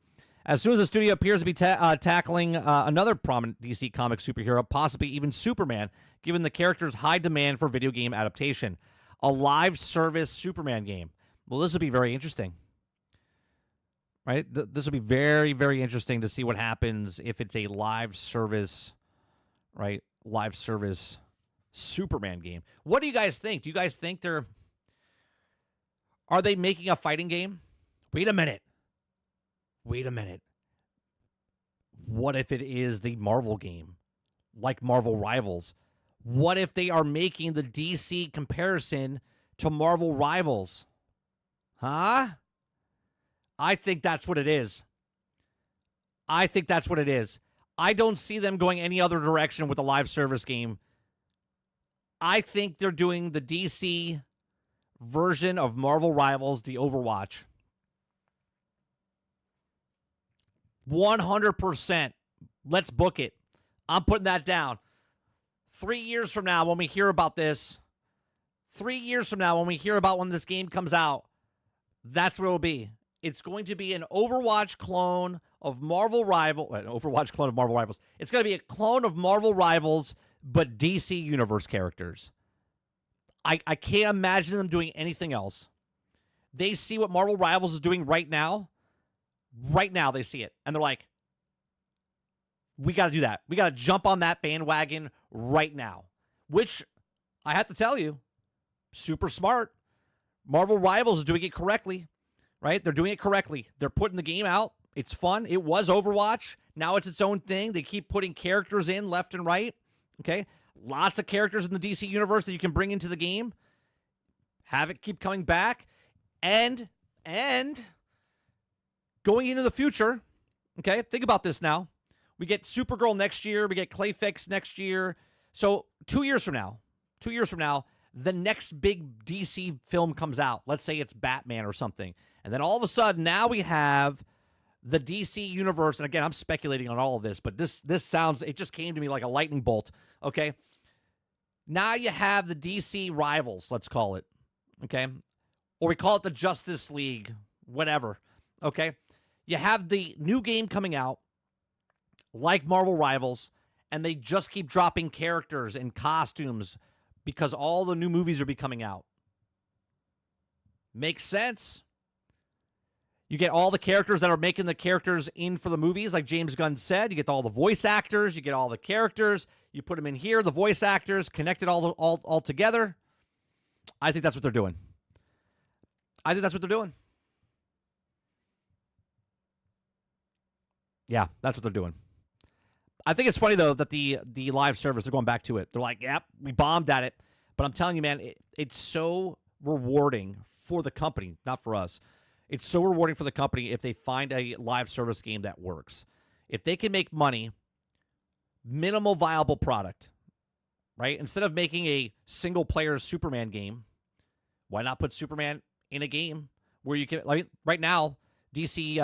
As soon as the studio appears to be tackling another prominent DC comic superhero, possibly even Superman, given the character's high demand for video game adaptation. A live service Superman game. Well, this will be very interesting. Right? This will be very, very interesting to see what happens if it's a live service, right? Live service Superman game. What do you guys think? Do you guys think are they making a fighting game? Wait a minute. Wait a minute. What if it is the Marvel game? Like Marvel Rivals? What if they are making the DC comparison to Marvel Rivals? Huh? I think that's what it is. I think that's what it is. I don't see them going any other direction with a live service game. I think they're doing the DC version of Marvel Rivals, the Overwatch. 100%. Let's book it. I'm putting that down. 3 years from now, when we hear about this, 3 years from now, when we hear about when this game comes out, that's what it'll be. It's going to be an Overwatch clone of Marvel Rivals. An Overwatch clone of Marvel Rivals. It's going to be a clone of Marvel Rivals, but DC Universe characters. I can't imagine them doing anything else. They see what Marvel Rivals is doing right now. Right now, they see it. And they're like, we got to do that. We got to jump on that bandwagon right now. Which, I have to tell you, super smart. Marvel Rivals is doing it correctly, right? They're doing it correctly. They're putting the game out. It's fun. It was Overwatch. Now it's its own thing. They keep putting characters in left and right, okay? Lots of characters in the DC universe that you can bring into the game. Have it keep coming back. And going into the future, okay? Think about this now. We get Supergirl next year. We get Clayfix next year. So 2 years from now, the next big DC film comes out. Let's say it's Batman or something. And then all of a sudden, now we have the DC universe. And again, I'm speculating on all of this, but this sounds, it just came to me like a lightning bolt. Okay. Now you have the DC rivals, let's call it. Okay. Or we call it the Justice League, whatever. Okay. You have the new game coming out, like Marvel Rivals, and they just keep dropping characters and costumes because all the new movies are coming out. Makes sense. You get all the characters that are making the characters in for the movies, like James Gunn said. You get all the voice actors. You get all the characters. You put them in here, the voice actors, connect it all together. I think that's what they're doing. Yeah, that's what they're doing. I think it's funny, though, that the live service, they're going back to it. They're like, yep, we bombed at it. But I'm telling you, man, it's so rewarding for the company, not for us. It's so rewarding for the company if they find a live service game that works. If they can make money, minimal viable product, right? Instead of making a single-player Superman game, why not put Superman in a game where you can, like, right now, DC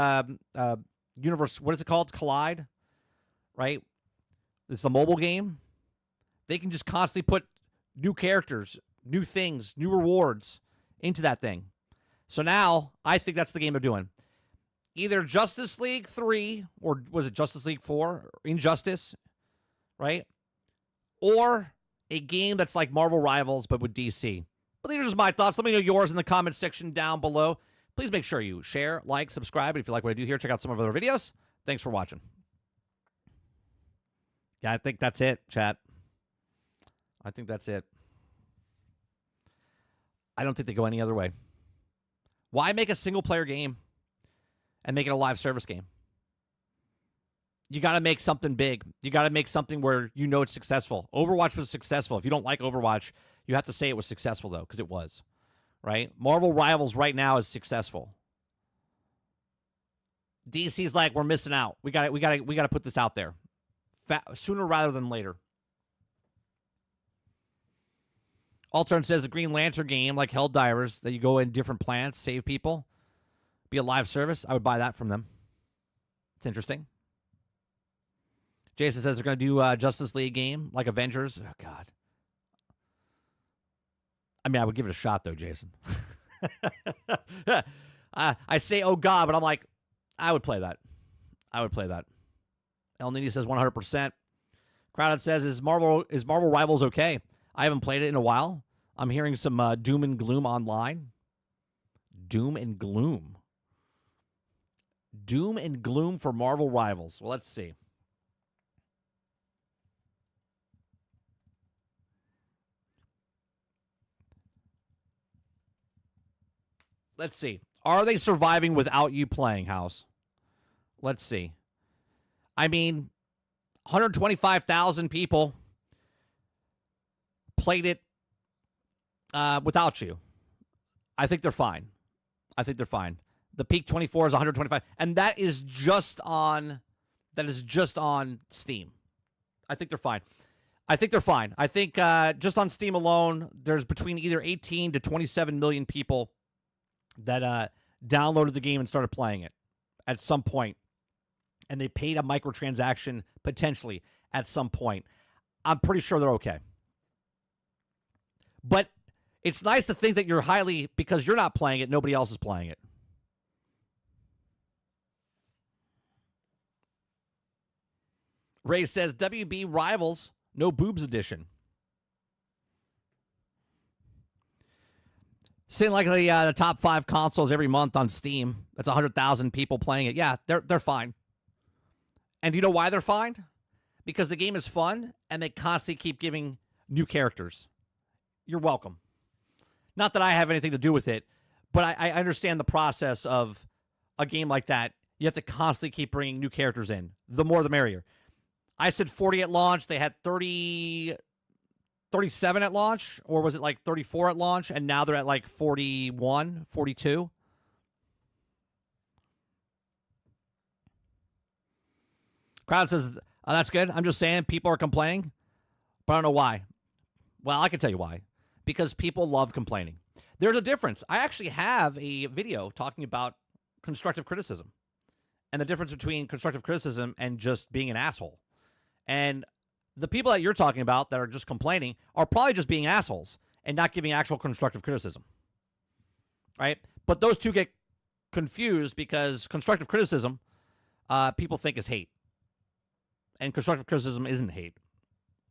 Universe, what is it called? Collide, right? It's the mobile game. They can just constantly put new characters, new things, new rewards into that thing. So now, I think that's the game they're doing. Either Justice League 3, or was it Justice League 4? Injustice, right? Or a game that's like Marvel Rivals, but with DC. But these are just my thoughts. Let me know yours in the comment section down below. Please make sure you share, like, subscribe. And if you like what I do here, check out some of our other videos. Thanks for watching. Yeah, I think that's it, chat. I think that's it. I don't think they go any other way. Why make a single-player game and make it a live service game? You got to make something big. You got to make something where you know it's successful. Overwatch was successful. If you don't like Overwatch, you have to say it was successful, though, because it was. Right? Marvel Rivals right now is successful. DC's like, we're missing out. We got to put this out there sooner rather than later. Altern says the Green Lantern game, like Helldivers, that you go in different planets, save people, be a live service. I would buy that from them. It's interesting. Jason says they're going to do a Justice League game like Avengers. Oh, God. I mean, I would give it a shot, though, Jason. I say, oh, God, but I'm like, I would play that. I would play that. El Nini says 100%. Crowded says, is Marvel Rivals okay? I haven't played it in a while. I'm hearing some doom and gloom online. Doom and gloom. Doom and gloom for Marvel Rivals. Well, let's see. Let's see. Are they surviving without you playing, House? Let's see. I mean, 125,000 people played it without you. I think they're fine. I think they're fine. The peak 24 is 125, and that is just on Steam. I think they're fine. I think they're fine. I think just on Steam alone, there's between either 18 to 27 million people that downloaded the game and started playing it at some point, and they paid a microtransaction potentially at some point. I'm pretty sure they're okay. But it's nice to think that you're highly, because you're not playing it, nobody else is playing it. Ray says, WB Rivals, no boobs edition. Seeing like the top 5 consoles every month on Steam. That's 100,000 people playing it. Yeah, they're fine. And do you know why they're fine? Because the game is fun, and they constantly keep giving new characters. You're welcome. Not that I have anything to do with it, but I understand the process of a game like that. You have to constantly keep bringing new characters in. The more, the merrier. I said 40 at launch. They had 37 at launch, or was it like 34 at launch? And now they're at like 41, 42. Crowd says, oh, that's good. I'm just saying people are complaining, but I don't know why. Well, I can tell you why. Because people love complaining. There's a difference. I actually have a video talking about constructive criticism and the difference between constructive criticism and just being an asshole. And the people that you're talking about that are just complaining are probably just being assholes and not giving actual constructive criticism. Right? But those two get confused because constructive criticism, people think is hate. And constructive criticism isn't hate.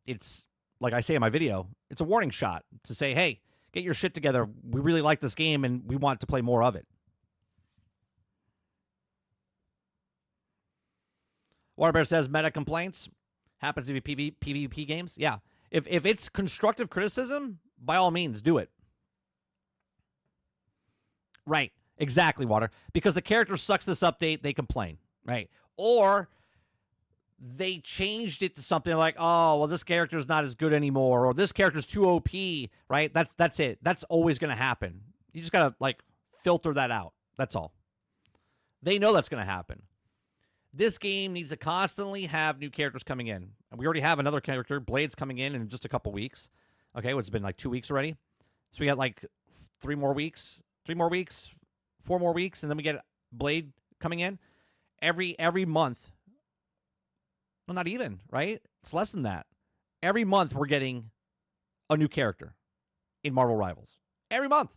It's, like I say in my video, it's a warning shot to say, hey, get your shit together. We really like this game, and we want to play more of it. Waterbear says, meta complaints. Happens to be PvP games. Yeah. If it's constructive criticism, by all means, do it. Right. Exactly, Water. Because the character sucks this update, they complain. Right. Or they changed it to something like, oh, well, this character's not as good anymore, or this character's too OP, right? That's it. That's always going to happen. You just got to, like, filter that out. That's all. They know that's going to happen. This game needs to constantly have new characters coming in. And we already have another character, Blade's coming in just a couple weeks. Okay, it's been like 2 weeks already. So we got like 4 more weeks, and then we get Blade coming in every month. Well, not even, right? It's less than that. Every month we're getting a new character in Marvel Rivals. Every month.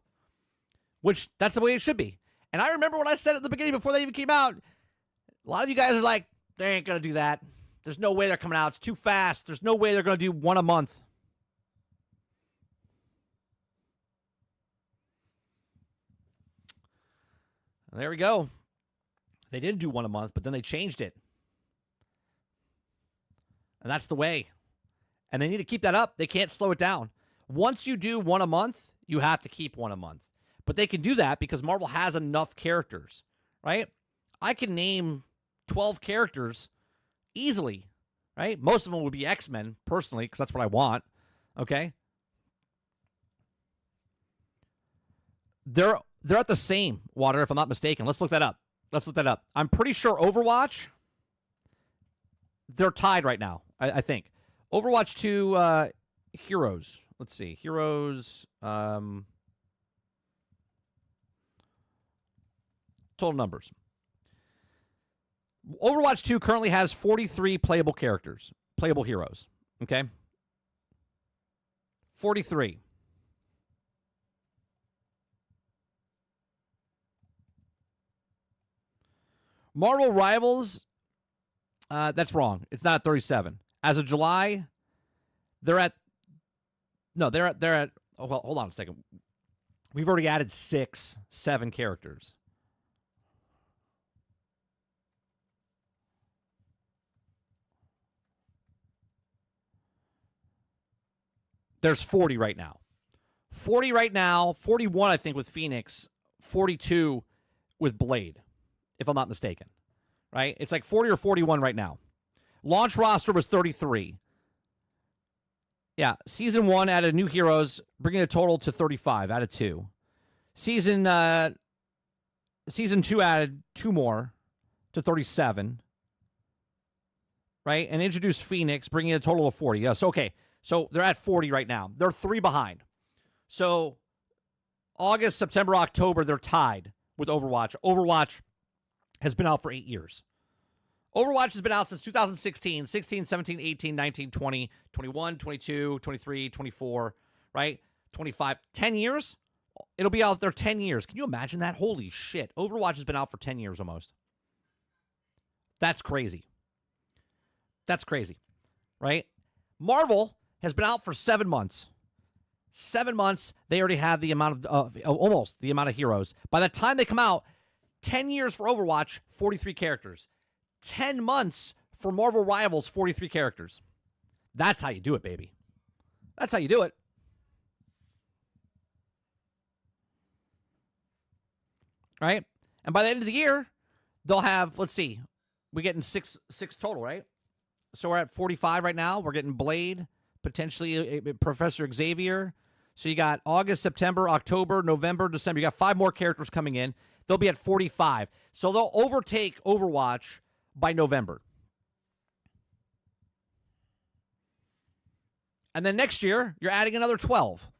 Which, that's the way it should be. And I remember when I said at the beginning before they even came out, a lot of you guys are like, they ain't going to do that. There's no way they're coming out. It's too fast. There's no way they're going to do one a month. There we go. They did do one a month, but then they changed it. And that's the way. And they need to keep that up. They can't slow it down. Once you do one a month, you have to keep one a month. But they can do that because Marvel has enough characters, right? I can name 12 characters easily, right? Most of them would be X-Men, personally, because that's what I want, okay? They're at the same, Water, if I'm not mistaken. Let's look that up. I'm pretty sure Overwatch, they're tied right now, I think. Overwatch 2 Heroes. Let's see. Heroes. Total numbers. Overwatch 2 currently has 43 playable characters. Playable heroes. Okay? 43. Marvel Rivals, that's wrong. It's not 37. As of July, they're at, oh, well, hold on a second. We've already added 7 characters. There's 40 right now. 40 right now, 41, I think, with Phoenix, 42 with Blade, if I'm not mistaken. Right? It's like 40 or 41 right now. Launch roster was 33. Yeah, Season 1 added new heroes, bringing the total to 35, added 2. Season 2 added 2 more to 37. Right? And introduced Phoenix, bringing a total of 40. Yes, okay. So they're at 40 right now. They're 3 behind. So August, September, October, they're tied with Overwatch. Overwatch has been out for 8 years. Overwatch has been out since 2016, 16, 17, 18, 19, 20, 21, 22, 23, 24, right? 25, 10 years? It'll be out there 10 years. Can you imagine that? Holy shit. Overwatch has been out for 10 years almost. That's crazy. That's crazy, right? Marvel has been out for 7 months. 7 months, they already have the amount of, almost the amount of heroes. By the time they come out, 10 years for Overwatch, 43 characters. 10 months for Marvel Rivals, 43 characters. That's how you do it, baby. That's how you do it. Right? And by the end of the year, they'll have, let's see, we're getting six total, right? So we're at 45 right now. We're getting Blade, potentially Professor Xavier. So you got August, September, October, November, December. You got 5 more characters coming in. They'll be at 45. So they'll overtake Overwatch by November. And then next year, you're adding another 12.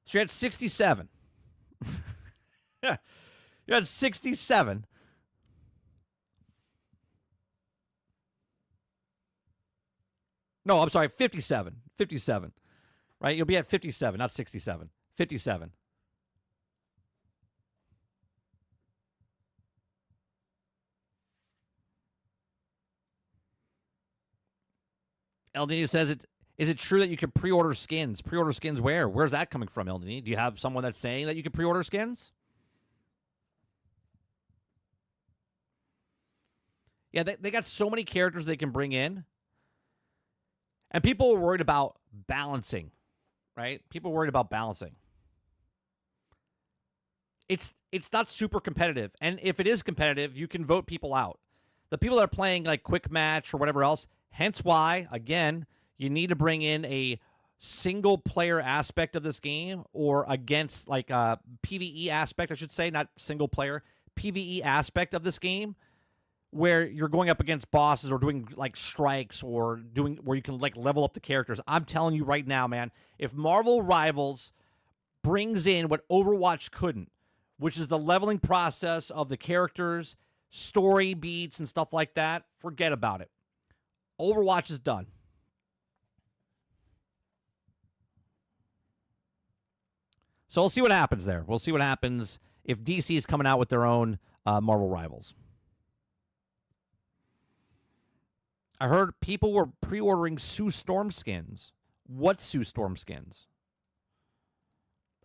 So you're at 67. You're at 67. No, I'm sorry, 57. 57. Right? You'll be at 57, not 67. 57. Eldini says, is it true that you can pre-order skins? Pre-order skins where? Where's that coming from, Eldini? Do you have someone that's saying that you can pre-order skins? Yeah, they got so many characters they can bring in. And people are worried about balancing, right? People are worried about balancing. It's not super competitive. And if it is competitive, you can vote people out. The people that are playing like quick match or whatever else, hence why, again, you need to bring in a single player aspect of this game or against like a PvE aspect, I should say, not single player, PvE aspect of this game where you're going up against bosses or doing like strikes or doing where you can like level up the characters. I'm telling you right now, man, if Marvel Rivals brings in what Overwatch couldn't, which is the leveling process of the characters, story beats and stuff like that, forget about it. Overwatch is done. So we'll see what happens there. We'll see what happens if DC is coming out with their own Marvel Rivals. I heard people were pre-ordering Sue Storm skins. What Sue Storm skins?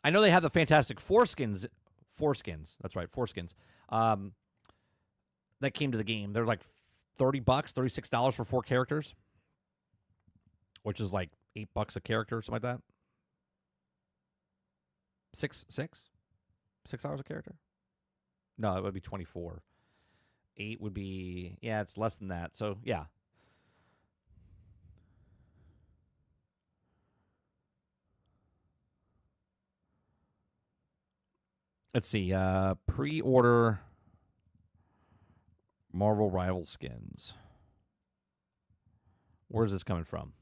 I know they have the Fantastic Four skins 4 skins. That's right, 4 skins. That came to the game. They're like $30, $36 for 4 characters, which is like $8 a character, something like that. $6 a character? No, it would be 24. 8 would be, yeah, it's less than that. So yeah. Let's see. Pre-order Marvel Rival skins. Where's this coming from?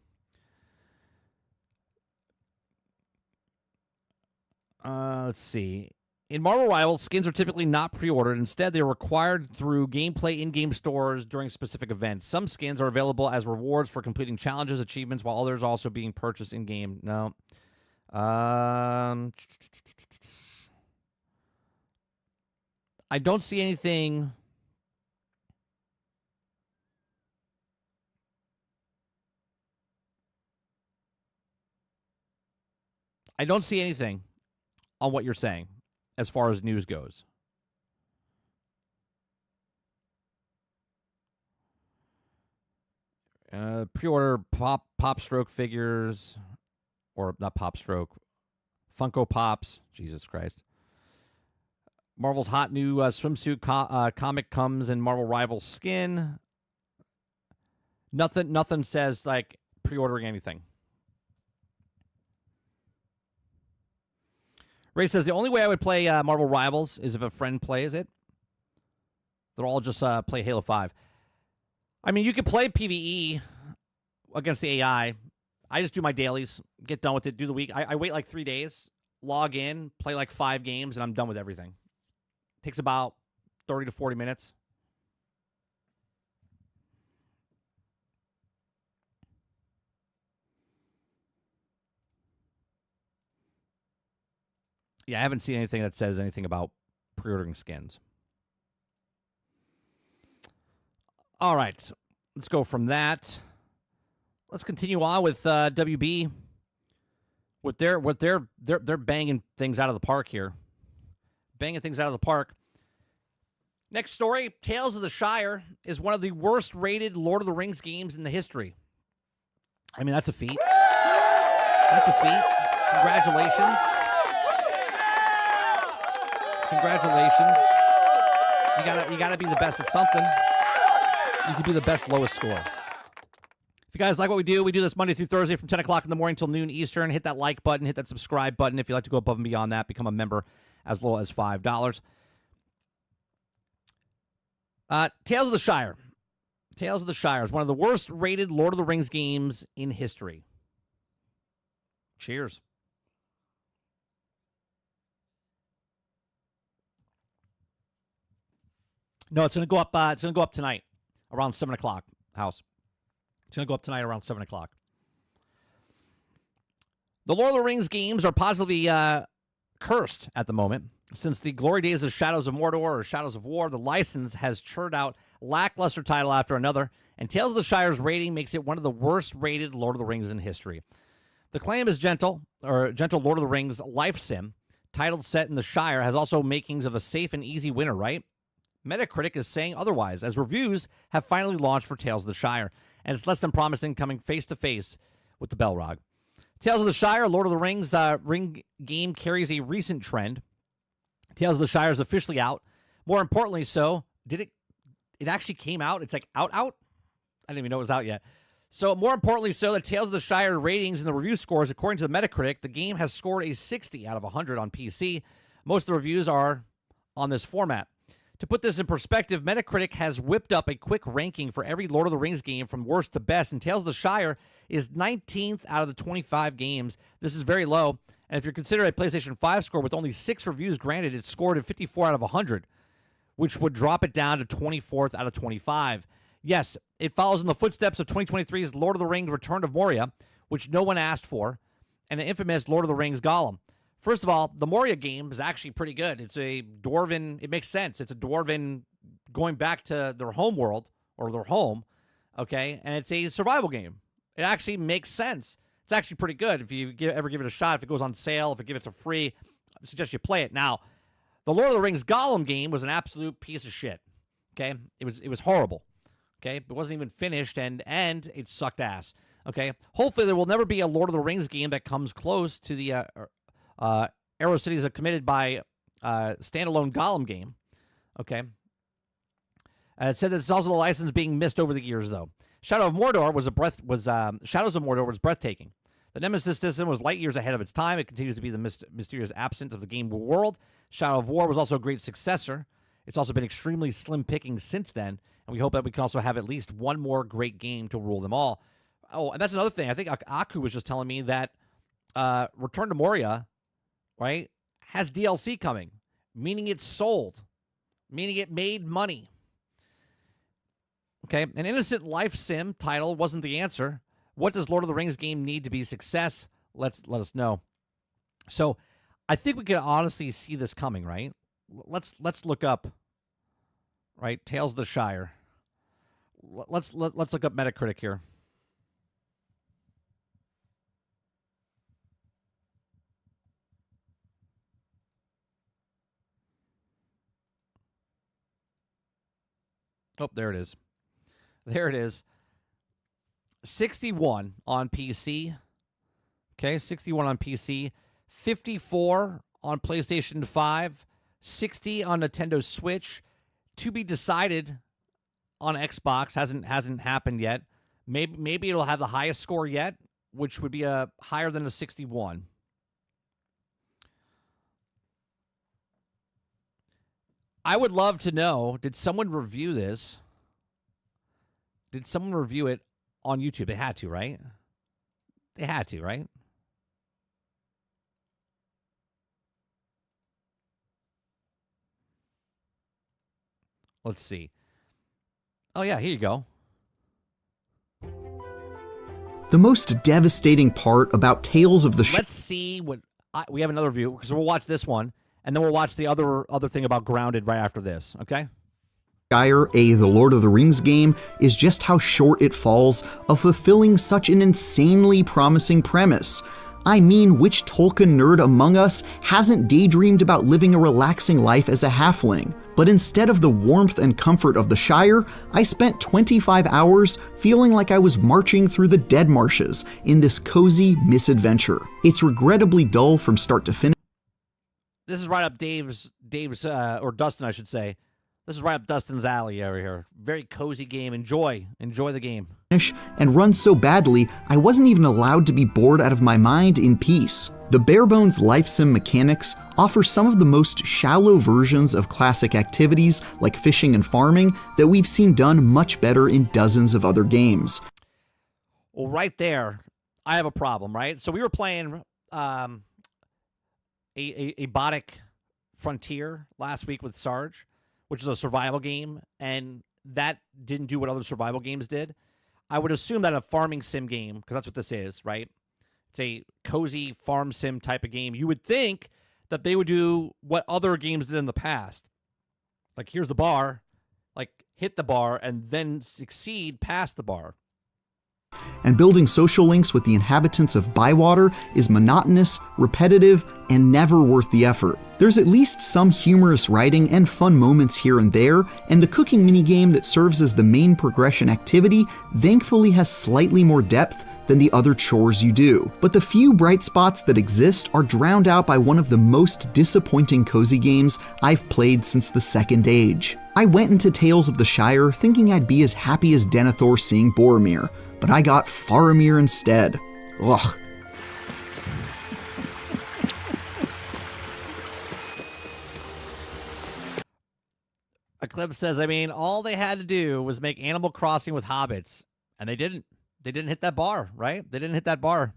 Let's see. In Marvel Rivals, skins are typically not pre-ordered. Instead, they are required through gameplay in-game stores during specific events. Some skins are available as rewards for completing challenges, achievements, while others are also being purchased in-game. No. I don't see anything. I don't see anything on what you're saying as far as news goes. Pre-order pop stroke figures, or not pop stroke, Funko Pops. Jesus Christ. Marvel's hot new swimsuit comic comes in Marvel Rival skin. Nothing says like pre-ordering anything. Ray says, the only way I would play Marvel Rivals is if a friend plays it. They'll all just play Halo 5. I mean, you could play PvE against the AI. I just do my dailies, get done with it, do the week. I wait like 3 days, log in, play like 5 games, and I'm done with everything. Takes about 30 to 40 minutes. Yeah, I haven't seen anything that says anything about pre-ordering skins. All right, let's go from that. Let's continue on with WB. With they're banging things out of the park here. Banging things out of the park. Next story, Tales of the Shire is one of the worst rated Lord of the Rings games in the history. I mean, that's a feat. That's a feat. Congratulations. Congratulations. You gotta be the best at something. You could be the best lowest score. If you guys like what we do this Monday through Thursday from 10 o'clock in the morning till noon Eastern. Hit that like button, hit that subscribe button. If you'd like to go above and beyond that, become a member as low as $5. Tales of the Shire. Tales of the Shire is one of the worst rated Lord of the Rings games in history. Cheers. No, it's gonna go up. It's gonna go up tonight, around 7 o'clock. House. It's gonna go up tonight around 7 o'clock. The Lord of the Rings games are positively cursed at the moment. Since the glory days of Shadows of Mordor or Shadows of War, the license has churned out lackluster title after another, and Tales of the Shire's rating makes it one of the worst rated Lord of the Rings in history. The claim is gentle Lord of the Rings life sim, titled set in the Shire, has also makings of a safe and easy winner, right? Metacritic is saying otherwise, as reviews have finally launched for Tales of the Shire, and it's less than promising coming face-to-face with the Balrog. Tales of the Shire, Lord of the Rings ring game carries a recent trend. Tales of the Shire is officially out. More importantly so, it actually came out? It's like out? I didn't even know it was out yet. So more importantly so, the Tales of the Shire ratings and the review scores, according to the Metacritic, the game has scored a 60 out of 100 on PC. Most of the reviews are on this format. To put this in perspective, Metacritic has whipped up a quick ranking for every Lord of the Rings game from worst to best, and Tales of the Shire is 19th out of the 25 games. This is very low, and if you're considering a PlayStation 5 score with only 6 reviews granted, it's scored at 54 out of 100, which would drop it down to 24th out of 25. Yes, it follows in the footsteps of 2023's Lord of the Rings Return of Moria, which no one asked for, and the infamous Lord of the Rings Gollum. First of all, the Moria game is actually pretty good. It's a dwarven, it makes sense. It's a dwarven going back to their home world, or their home, okay? And it's a survival game. It actually makes sense. It's actually pretty good if you ever give it a shot. If it goes on sale, if you give it to free, I suggest you play it. Now, The Lord of the Rings Gollum game was an absolute piece of shit. Okay, it was horrible. Okay, it wasn't even finished, and it sucked ass. Okay, hopefully there will never be a Lord of the Rings game that comes close to the Arrow Cities committed by standalone Gollum game. Okay, it said that it's also the license being missed over the years, though. Shadows of Mordor was breathtaking. The Nemesis system was light years ahead of its time. It continues to be the mysterious absence of the game world. Shadow of War was also a great successor. It's also been extremely slim picking since then, and we hope that we can also have at least one more great game to rule them all. Oh, and that's another thing. I think Aku was just telling me that Return to Moria, right, has DLC coming, meaning it's sold, meaning it made money. Okay, an innocent life sim title wasn't the answer. What does Lord of the Rings game need to be a success? Let us know. So, I think we can honestly see this coming, right? Let's look up, right? Tales of the Shire. Let's look up Metacritic here. Oh, there it is. There it is. 61 on PC. Okay, 61 on PC. 54 on PlayStation 5. 60 on Nintendo Switch. To be decided on Xbox. Hasn't happened yet. Maybe it'll have the highest score yet, which would be higher than a 61. I would love to know, did someone review this? Did someone review it on YouTube? They had to, right? They had to, right? Let's see. Oh, yeah, here you go. The most devastating part about Tales of the Let's see what... we have another review, because we'll watch this one, and then we'll watch the other thing about Grounded right after this, okay? Shire, The Lord of the Rings game, is just how short it falls of fulfilling such an insanely promising premise. I mean, which Tolkien nerd among us hasn't daydreamed about living a relaxing life as a halfling? But instead of the warmth and comfort of the Shire, I spent 25 hours feeling like I was marching through the Dead Marshes in this cozy misadventure. It's regrettably dull from start to finish. This is right up Dave's, or Dustin, I should say. This is right up Dustin's alley over here. Very cozy game. Enjoy the game. And runs so badly, I wasn't even allowed to be bored out of my mind in peace. The bare-bones life sim mechanics offer some of the most shallow versions of classic activities like fishing and farming that we've seen done much better in dozens of other games. Well, right there, I have a problem, right? So we were playing a Biotic Frontier last week with Sarge, which is a survival game, and that didn't do what other survival games did. I would assume that a farming sim game, because that's what this is, right? It's a cozy farm sim type of game. You would think that they would do what other games did in the past. Like, here's the bar, like, hit the bar, and then succeed past the bar. And building social links with the inhabitants of Bywater is monotonous, repetitive, and never worth the effort. There's at least some humorous writing and fun moments here and there, and the cooking minigame that serves as the main progression activity thankfully has slightly more depth than the other chores you do. But the few bright spots that exist are drowned out by one of the most disappointing cozy games I've played since the Second Age. I went into Tales of the Shire thinking I'd be as happy as Denethor seeing Boromir, but I got Faramir instead. Ugh. A clip says, I mean, all they had to do was make Animal Crossing with hobbits, and they didn't. They didn't hit that bar, right? They didn't hit that bar.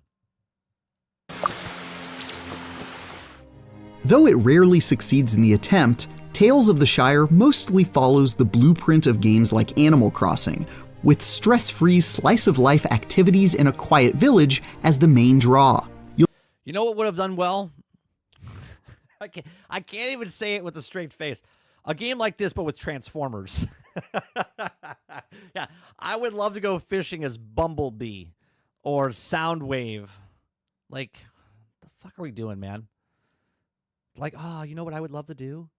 Though it rarely succeeds in the attempt, Tales of the Shire mostly follows the blueprint of games like Animal Crossing, with stress-free slice-of-life activities in a quiet village as the main draw. You know what would have done well? I can't even say it with a straight face. A game like this, but with Transformers. Yeah, I would love to go fishing as Bumblebee or Soundwave. Like, the fuck are we doing, man? Like, you know what I would love to do?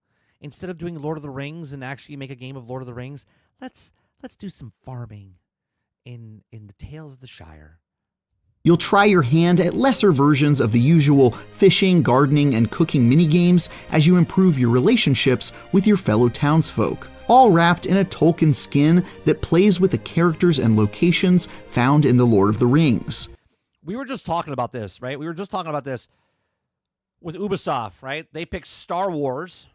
instead of doing Lord of the Rings and actually make a game of Lord of the Rings, let's do some farming in the Tales of the Shire. You'll try your hand at lesser versions of the usual fishing, gardening, and cooking minigames as you improve your relationships with your fellow townsfolk, all wrapped in a Tolkien skin that plays with the characters and locations found in The Lord of the Rings. We were just talking about this, right? We were just talking about this with Ubisoft, right? They picked Star Wars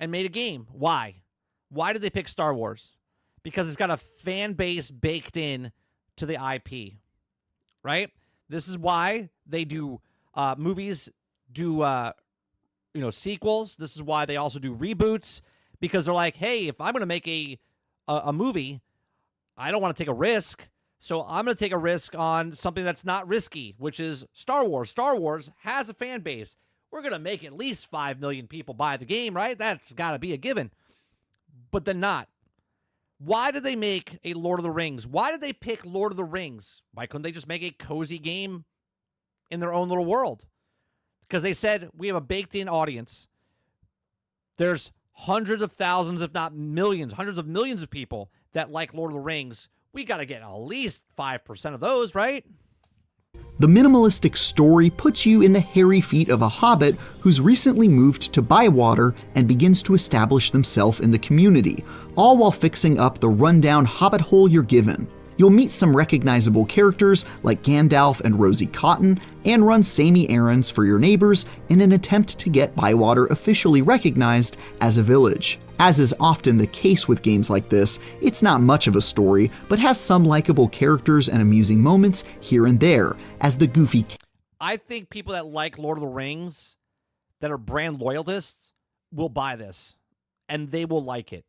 and made a game. Why? Why did they pick Star Wars? Because it's got a fan base baked in to the IP. Right? This is why they do movies, do sequels. This is why they also do reboots, because they're like, hey, if I'm going to make a movie, I don't want to take a risk, so I'm going to take a risk on something that's not risky, which is Star Wars. Star Wars has a fan base. We're going to make at least 5 million people buy the game, right? That's got to be a given. But then not. Why did they make a Lord of the Rings? Why did they pick Lord of the Rings? Why couldn't they just make a cozy game in their own little world? Because they said, we have a baked-in audience. There's hundreds of thousands, if not millions, hundreds of millions of people that like Lord of the Rings. We got to get at least 5% of those, right? The minimalistic story puts you in the hairy feet of a hobbit who's recently moved to Bywater and begins to establish themselves in the community, all while fixing up the rundown hobbit hole you're given. You'll meet some recognizable characters like Gandalf and Rosie Cotton, and run samey errands for your neighbors in an attempt to get Bywater officially recognized as a village. As is often the case with games like this, it's not much of a story, but has some likable characters and amusing moments here and there, as the goofy... I think people that like Lord of the Rings, that are brand loyalists, will buy this, and they will like it.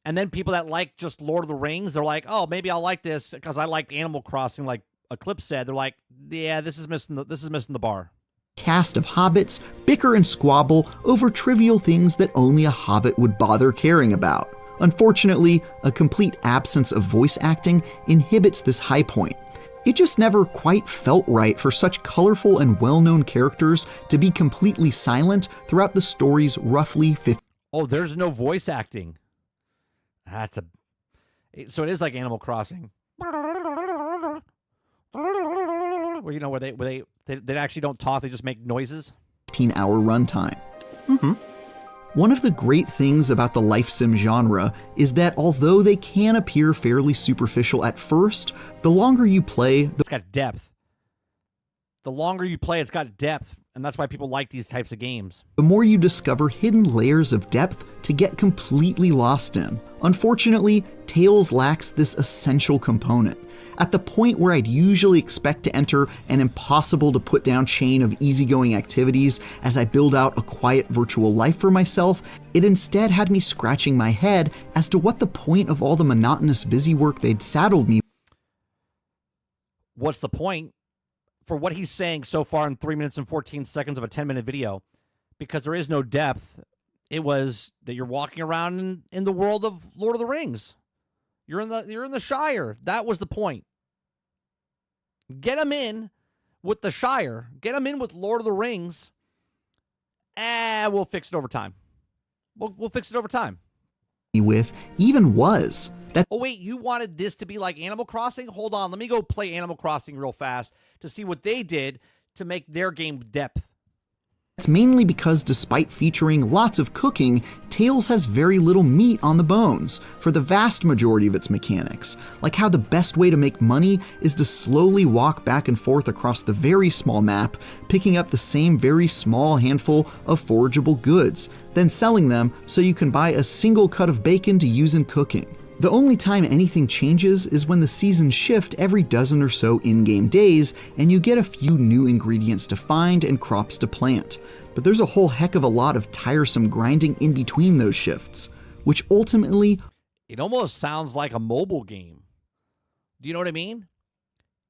And then people that like just Lord of the Rings, they're like, oh, maybe I'll like this because I liked Animal Crossing, like Eclipse said. They're like, yeah, this is missing the bar. Cast of hobbits bicker and squabble over trivial things that only a hobbit would bother caring about. Unfortunately, a complete absence of voice acting inhibits this high point. It just never quite felt right for such colorful and well-known characters to be completely silent throughout the story's roughly 50. Oh, there's no voice acting. So it is like Animal Crossing. Where where they actually don't talk, they just make noises. 15-hour runtime. One of the great things about the life sim genre is that although they can appear fairly superficial at first, the longer you play, it's got depth. The longer you play, it's got depth, and that's why people like these types of games. The more you discover hidden layers of depth to get completely lost in. Unfortunately, Tales lacks this essential component. At the point where I'd usually expect to enter an impossible-to-put-down chain of easygoing activities as I build out a quiet virtual life for myself, it instead had me scratching my head as to what the point of all the monotonous busy work they'd saddled me. What's the point? For what he's saying so far in 3 minutes and 14 seconds of a 10-minute video, because there is no depth, it was that you're walking around in the world of Lord of the Rings. You're in the Shire. That was the point. Get them in with the Shire. Get them in with Lord of the Rings. We'll fix it over time. We'll fix it over time. With even was that. Oh wait, you wanted this to be like Animal Crossing? Hold on, let me go play Animal Crossing real fast to see what they did to make their game depth. It's mainly because despite featuring lots of cooking, Tales has very little meat on the bones for the vast majority of its mechanics, like how the best way to make money is to slowly walk back and forth across the very small map, picking up the same very small handful of forageable goods, then selling them so you can buy a single cut of bacon to use in cooking. The only time anything changes is when the seasons shift every dozen or so in-game days and you get a few new ingredients to find and crops to plant. But there's a whole heck of a lot of tiresome grinding in between those shifts, which ultimately... It almost sounds like a mobile game. Do you know what I mean?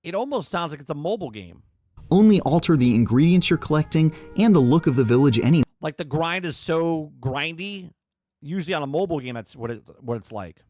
It almost sounds like it's a mobile game. Only alter the ingredients you're collecting and the look of the village anyway. Like the grind is so grindy. Usually on a mobile game, that's what it's like.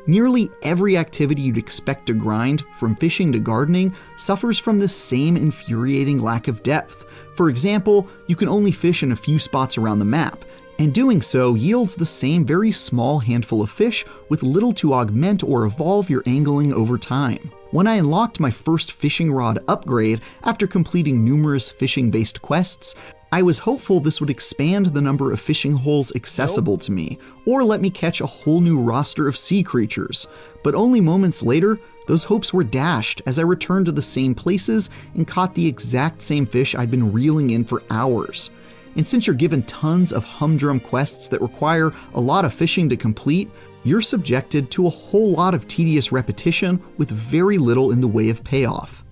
Nearly every activity you'd expect to grind, from fishing to gardening, suffers from this same infuriating lack of depth. For example, you can only fish in a few spots around the map, and doing so yields the same very small handful of fish with little to augment or evolve your angling over time. When I unlocked my first fishing rod upgrade after completing numerous fishing-based quests, I was hopeful this would expand the number of fishing holes accessible to me, or let me catch a whole new roster of sea creatures. But only moments later, those hopes were dashed as I returned to the same places and caught the exact same fish I'd been reeling in for hours. And since you're given tons of humdrum quests that require a lot of fishing to complete, you're subjected to a whole lot of tedious repetition with very little in the way of payoff.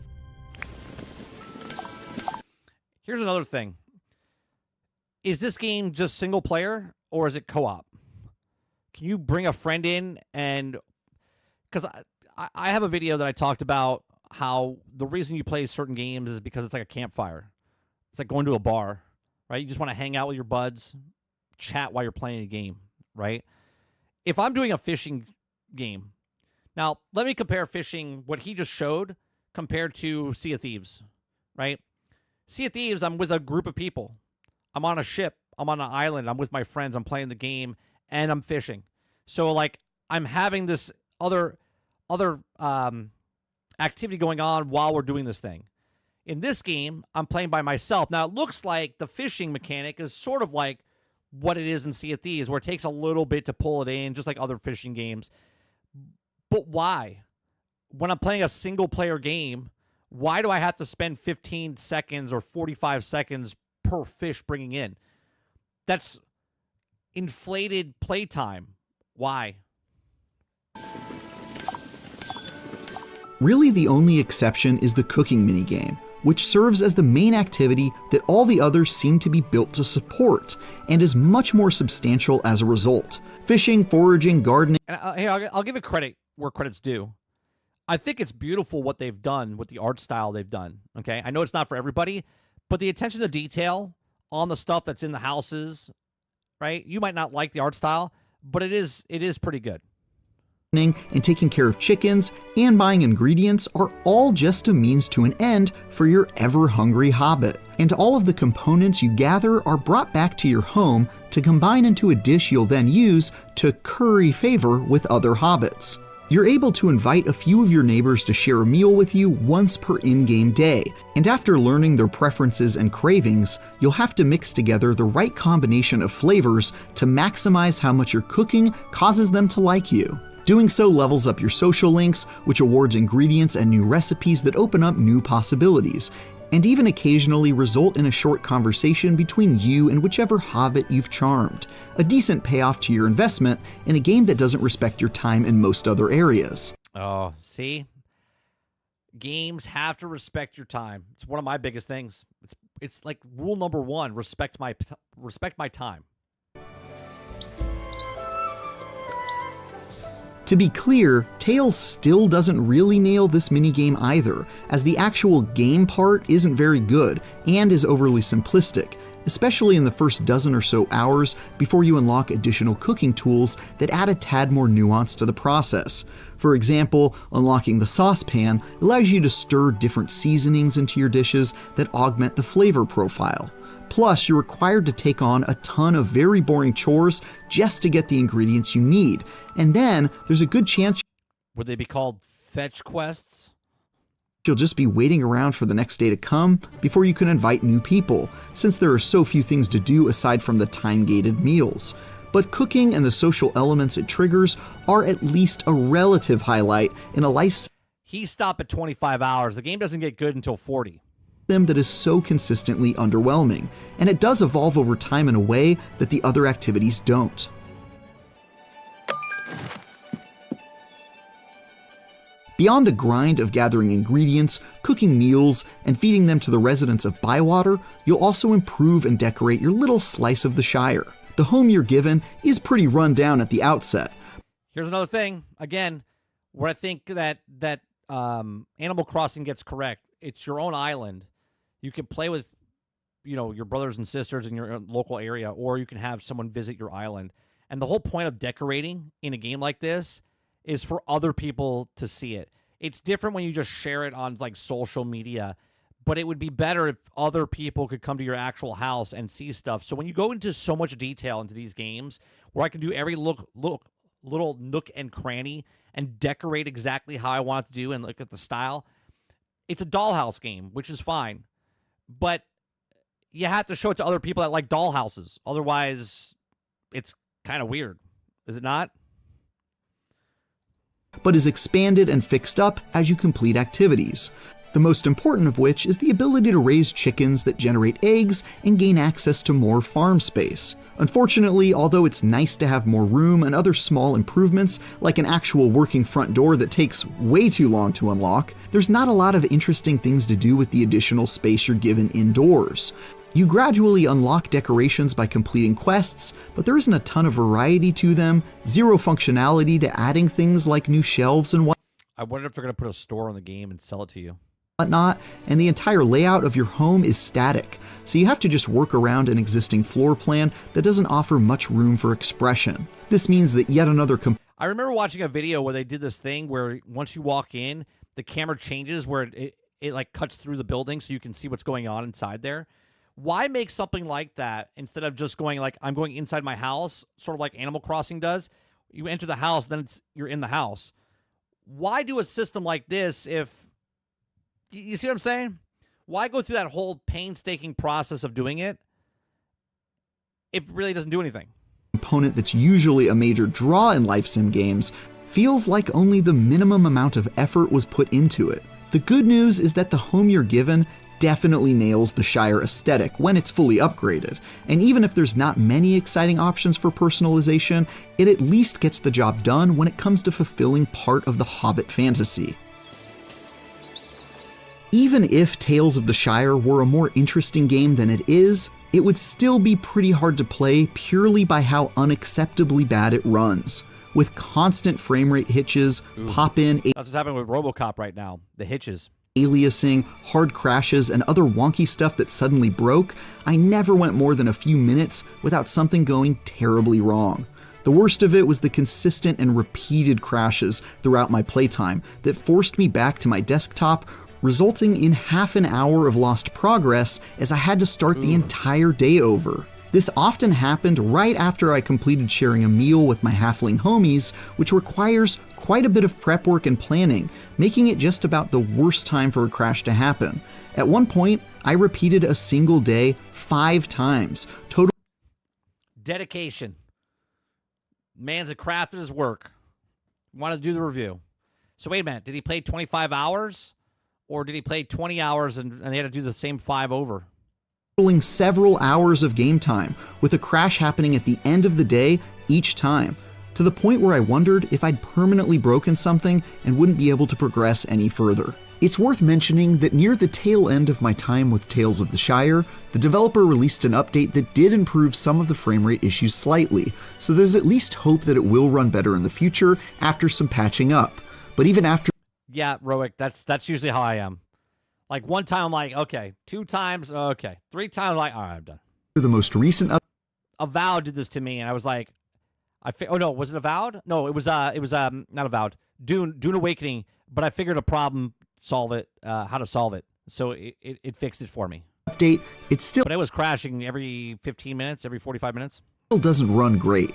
Here's another thing. Is this game just single player or is it co-op? Can you bring a friend in? And because I have a video that I talked about how the reason you play certain games is because it's like a campfire. It's like going to a bar, right? You just want to hang out with your buds, chat while you're playing a game, right? If I'm doing a fishing game, now let me compare fishing, what he just showed, compared to Sea of Thieves, right? Sea of Thieves, I'm with a group of people. I'm on a ship. I'm on an island. I'm with my friends. I'm playing the game, and I'm fishing. So, like, I'm having this other activity going on while we're doing this thing. In this game, I'm playing by myself. Now, it looks like the fishing mechanic is sort of like what it is in Sea of Thieves, where it takes a little bit to pull it in, just like other fishing games. But why? When I'm playing a single-player game, why do I have to spend 15 seconds or 45 seconds per fish bringing in? That's inflated playtime. Why? Really, the only exception is the cooking minigame, which serves as the main activity that all the others seem to be built to support, and is much more substantial as a result. Fishing, foraging, gardening... Here, I'll give it credit where credit's due. I think it's beautiful what they've done with the art style they've done, okay? I know it's not for everybody, but the attention to detail on the stuff that's in the houses, right? You might not like the art style, but it is pretty good. And taking care of chickens and buying ingredients are all just a means to an end for your ever-hungry hobbit. And all of the components you gather are brought back to your home to combine into a dish you'll then use to curry favor with other hobbits. You're able to invite a few of your neighbors to share a meal with you once per in-game day, and after learning their preferences and cravings, you'll have to mix together the right combination of flavors to maximize how much your cooking causes them to like you. Doing so levels up your social links, which awards ingredients and new recipes that open up new possibilities, and even occasionally result in a short conversation between you and whichever hobbit you've charmed. A decent payoff to your investment in a game that doesn't respect your time in most other areas. Oh, see? Games have to respect your time. It's one of my biggest things. It's like rule number one, respect my time. To be clear, Tales still doesn't really nail this minigame either, as the actual game part isn't very good and is overly simplistic, especially in the first dozen or so hours before you unlock additional cooking tools that add a tad more nuance to the process. For example, unlocking the saucepan allows you to stir different seasonings into your dishes that augment the flavor profile. Plus, you're required to take on a ton of very boring chores just to get the ingredients you need. And then, there's a good chance Would they be called fetch quests? you'll just be waiting around for the next day to come before you can invite new people, since there are so few things to do aside from the time-gated meals. But cooking and the social elements it triggers are at least a relative highlight in a life He stopped at 25 hours. The game doesn't get good until 40. them that is so consistently underwhelming, and it does evolve over time in a way that the other activities don't. Beyond the grind of gathering ingredients, cooking meals, and feeding them to the residents of Bywater, you'll also improve and decorate your little slice of the Shire. The home you're given is pretty run down at the outset. Here's another thing, again, where I think that Animal Crossing gets correct. It's your own island. You can play with, your brothers and sisters in your local area, or you can have someone visit your island. And the whole point of decorating in a game like this is for other people to see it. It's different when you just share it on like social media, but it would be better if other people could come to your actual house and see stuff. So when you go into so much detail into these games where I can do every little nook and cranny and decorate exactly how I want it to do and look at the style, it's a dollhouse game, which is fine. But you have to show it to other people that like dollhouses. Otherwise, it's kind of weird. Is it not? But is expanded and fixed up as you complete activities. The most important of which is the ability to raise chickens that generate eggs and gain access to more farm space. Unfortunately, although it's nice to have more room and other small improvements, like an actual working front door that takes way too long to unlock, there's not a lot of interesting things to do with the additional space you're given indoors. You gradually unlock decorations by completing quests, but there isn't a ton of variety to them, zero functionality to adding things like new shelves and I wonder if they're going to put a store on the game and sell it to you. whatnot, and the entire layout of your home is static, so you have to just work around an existing floor plan that doesn't offer much room for expression. This means that yet another I remember watching a video where they did this thing where once you walk in, the camera changes where it like cuts through the building so you can see what's going on inside there. Why make something like that instead of just going like, I'm going inside my house, sort of like Animal Crossing does? You enter the house, then you're in the house. Why do a system like this if... You see what I'm saying? Why go through that whole painstaking process of doing it if it really doesn't do anything? Component that's usually a major draw in life sim games feels like only the minimum amount of effort was put into it. The good news is that the home you're given definitely nails the Shire aesthetic when it's fully upgraded, and even if there's not many exciting options for personalization, it at least gets the job done when it comes to fulfilling part of the Hobbit fantasy. Even if Tales of the Shire were a more interesting game than it is, it would still be pretty hard to play purely by how unacceptably bad it runs. With constant frame rate hitches, pop-in That's what's happening with RoboCop right now. The hitches. aliasing, hard crashes, and other wonky stuff that suddenly broke, I never went more than a few minutes without something going terribly wrong. The worst of it was the consistent and repeated crashes throughout my playtime that forced me back to my desktop, resulting in half an hour of lost progress as I had to start the entire day over. This often happened right after I completed sharing a meal with my halfling homies, which requires quite a bit of prep work and planning, making it just about the worst time for a crash to happen. At one point, I repeated a single day 5 times. Total Dedication. Man's a craft at his work. Wanted to do the review. So wait a minute. Did he play 25 hours? Or did he play 20 hours and they had to do the same 5 over? totaling several hours of game time, with a crash happening at the end of the day each time, to the point where I wondered if I'd permanently broken something and wouldn't be able to progress any further. It's worth mentioning that near the tail end of my time with Tales of the Shire, the developer released an update that did improve some of the frame rate issues slightly, so there's at least hope that it will run better in the future after some patching up. But even after... Yeah, Roic, that's usually how I am. Like, one time I'm like, okay. 2 times, okay. 3 times, I'm like, all right, I'm done. The most recent Avowed did this to me, and I was like, oh no, was it Avowed? No, it was not Avowed. Dune Awakening, but I figured a problem, how to solve it. So it fixed it for me. update, it still But it was crashing every 15 minutes, every 45 minutes. doesn't run great.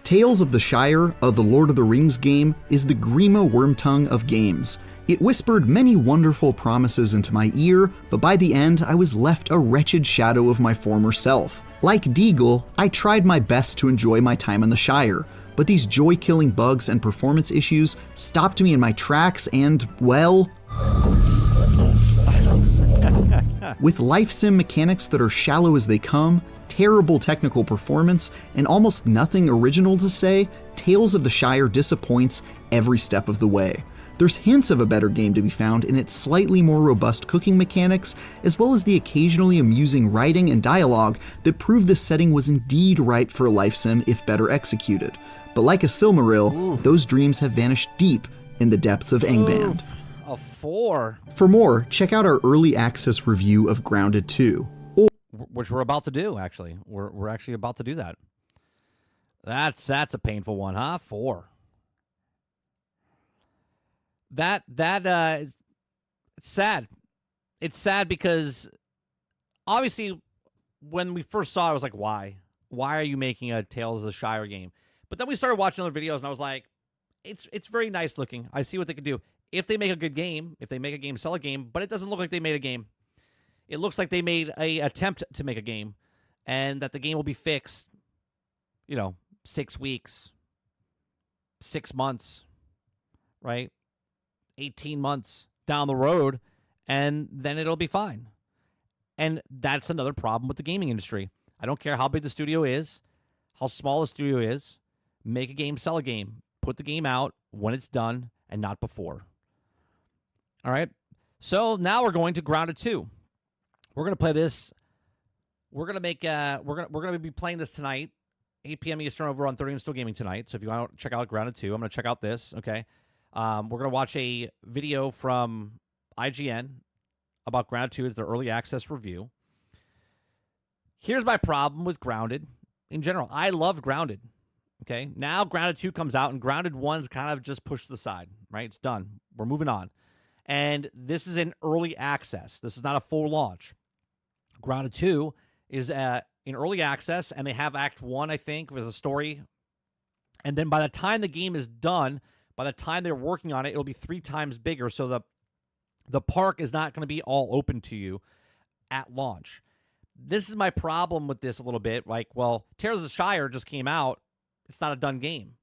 Tales of the Shire, a The Lord of the Rings game, is the Grima Wormtongue of games. It whispered many wonderful promises into my ear, but by the end I was left a wretched shadow of my former self. Like Deagle, I tried my best to enjoy my time in the Shire, but these joy-killing bugs and performance issues stopped me in my tracks and, well... With life sim mechanics that are shallow as they come, terrible technical performance, and almost nothing original to say, Tales of the Shire disappoints every step of the way. There's hints of a better game to be found in its slightly more robust cooking mechanics, as well as the occasionally amusing writing and dialogue that prove this setting was indeed ripe for a life sim if better executed. But like a Silmaril, those dreams have vanished deep in the depths of Angband. A 4. For more, check out our early access review of Grounded 2. Which we're about to do, actually. We're actually about to do that. That's a painful one, huh? 4. It's sad. It's sad because obviously when we first saw it, I was like, why? Why are you making a Tales of the Shire game? But then we started watching other videos, and I was like, it's very nice looking. I see what they can do. If they make a good game, if they make a game, sell a game, but it doesn't look like they made a game. It looks like they made a attempt to make a game, and that the game will be fixed, 6 weeks, 6 months, right? 18 months down the road, and then it'll be fine. And that's another problem with the gaming industry. I don't care how big the studio is, how small the studio is. Make a game, sell a game. Put the game out when it's done and not before. All right? So now we're going to Grounded 2. We're going to play this. We're going to make we're going to be playing this tonight, 8 p.m. Eastern over on 30 and Still Gaming tonight. So if you want to check out Grounded 2, I'm going to check out this, okay? We're going to watch a video from IGN about Grounded 2. It's their early access review. Here's my problem with Grounded in general. I loved Grounded. Okay, now Grounded 2 comes out, and Grounded 1's kind of just pushed to the side, right? It's done. We're moving on. And this is in early access. This is not a full launch. Grounded 2 is in early access, and they have Act 1, I think, with a story. And then by the time the game is done, by the time they're working on it, it'll be 3 times bigger, so the park is not going to be all open to you at launch. This is my problem with this a little bit. Like, well, Tears of the Shire just came out. It's not a done game,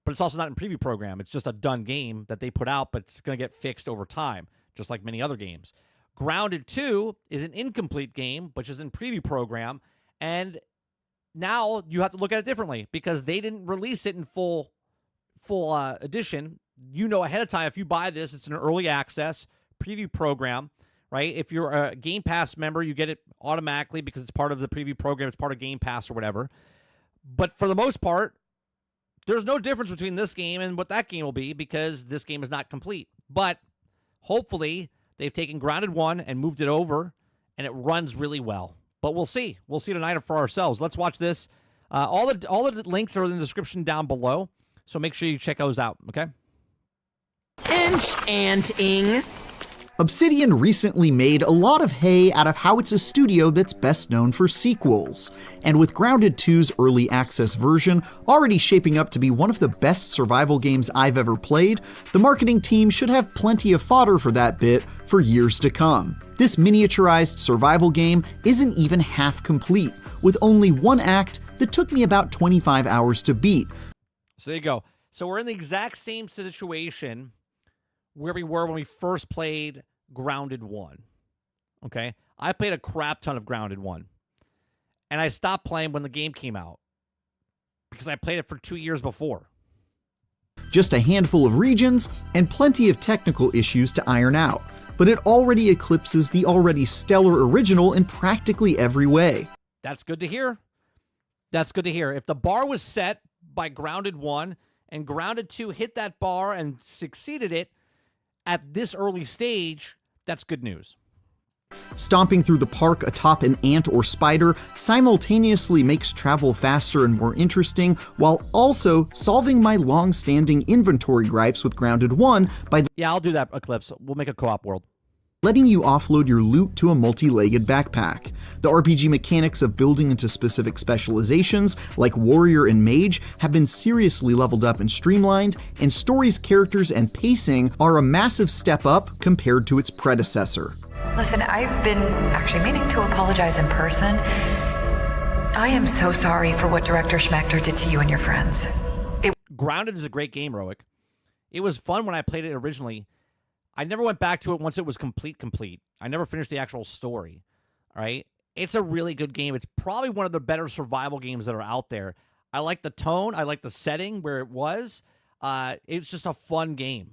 but it's also not in preview program. It's just a done game that they put out, but it's going to get fixed over time, just like many other games. Grounded 2 is an incomplete game, which is in preview program, and now you have to look at it differently because they didn't release it in full edition. Ahead of time, if you buy this, it's an early access preview program, right? If you're a Game Pass member, you get it automatically because it's part of the preview program. It's part of Game Pass or whatever. But for the most part, there's no difference between this game and what that game will be because this game is not complete. But hopefully they've taken Grounded 1 and moved it over, and it runs really well. But we'll see. We'll see tonight for ourselves. Let's watch this. All the links are in the description down below, so make sure you check those out, okay? Enchanting. Obsidian recently made a lot of hay out of how it's a studio that's best known for sequels. And with Grounded 2's early access version already shaping up to be one of the best survival games I've ever played, the marketing team should have plenty of fodder for that bit for years to come. This miniaturized survival game isn't even half complete, with only one act that took me about 25 hours to beat. So there you go. So we're in the exact same situation where we were when we first played Grounded 1. Okay? I played a crap ton of Grounded 1. And I stopped playing when the game came out because I played it for 2 years before. Just a handful of regions and plenty of technical issues to iron out, but it already eclipses the already stellar original in practically every way. That's good to hear. That's good to hear. If the bar was set by Grounded 1 and Grounded 2 hit that bar and succeeded it at this early stage, that's good news. Stomping through the park atop an ant or spider simultaneously makes travel faster and more interesting, while also solving my long-standing inventory gripes with Grounded 1 by Yeah, I'll do that, Eclipse. We'll make a co-op world. letting you offload your loot to a multi-legged backpack. The RPG mechanics of building into specific specializations, like Warrior and Mage, have been seriously leveled up and streamlined, and story's characters and pacing are a massive step up compared to its predecessor. Listen, I've been actually meaning to apologize in person. I am so sorry for what Director Schmechter did to you and your friends. Grounded is a great game, Roic. It was fun when I played it originally. I never went back to it once it was complete. I never finished the actual story, all right? It's a really good game. It's probably one of the better survival games that are out there. I like the tone. I like the setting where it was. It's just a fun game.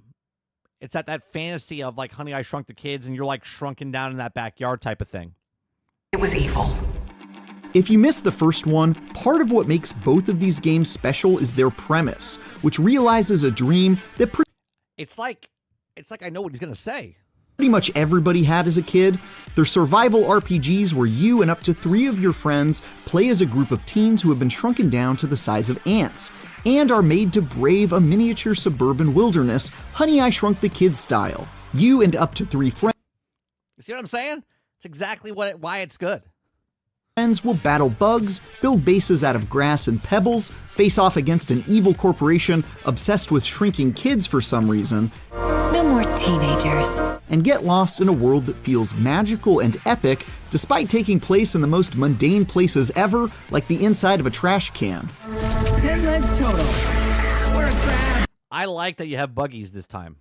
It's at that fantasy of like Honey, I Shrunk the Kids, and you're like shrunken down in that backyard type of thing. It was evil. If you missed the first one, part of what makes both of these games special is their premise, which realizes a dream that It's like I know what he's going to say. pretty much everybody had as a kid. They're survival RPGs where you and up to 3 of your friends play as a group of teens who have been shrunken down to the size of ants, and are made to brave a miniature suburban wilderness, Honey, I Shrunk the Kids style. You and up to 3 friends. You see what I'm saying? It's exactly why it's good. Friends will battle bugs, build bases out of grass and pebbles, face off against an evil corporation obsessed with shrinking kids for some reason, No more teenagers. and get lost in a world that feels magical and epic despite taking place in the most mundane places ever, like the inside of a trash can. 10 legs total. We're a crab. I like that you have buggies this time.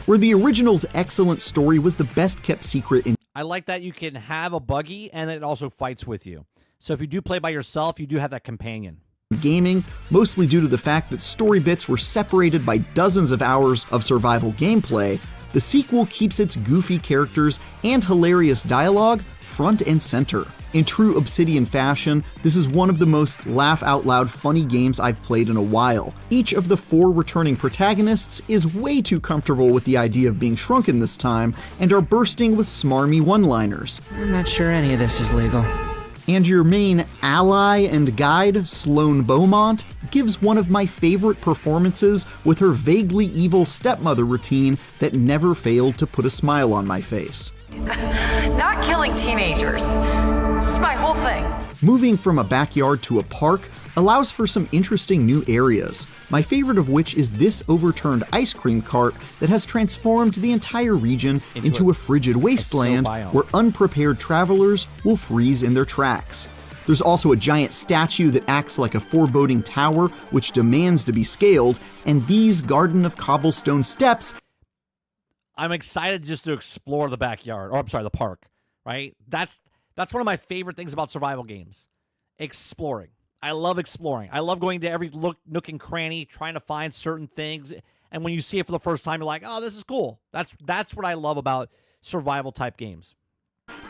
Where the original's excellent story was the best kept secret in I like that you can have a buggy and it also fights with you. So if you do play by yourself, you do have that companion. gaming, mostly due to the fact that story bits were separated by dozens of hours of survival gameplay. The sequel keeps its goofy characters and hilarious dialogue front and center. In true Obsidian fashion, this is one of the most laugh-out-loud funny games I've played in a while. Each of the 4 returning protagonists is way too comfortable with the idea of being shrunken this time, and are bursting with smarmy one-liners. I'm not sure any of this is legal. And your main ally and guide, Sloane Beaumont, gives one of my favorite performances with her vaguely evil stepmother routine that never failed to put a smile on my face. Not killing teenagers. It's my whole thing. Moving from a backyard to a park allows for some interesting new areas, my favorite of which is this overturned ice cream cart that has transformed the entire region into a frigid wasteland where unprepared travelers will freeze in their tracks. There's also a giant statue that acts like a foreboding tower which demands to be scaled, and these garden of cobblestone steps. I'm excited just to explore the backyard, or I'm sorry, the park, right? That's one of my favorite things about survival games. Exploring. I love exploring. I love going to every nook and cranny, trying to find certain things. And when you see it for the first time, you're like, oh, this is cool. That's what I love about survival type games.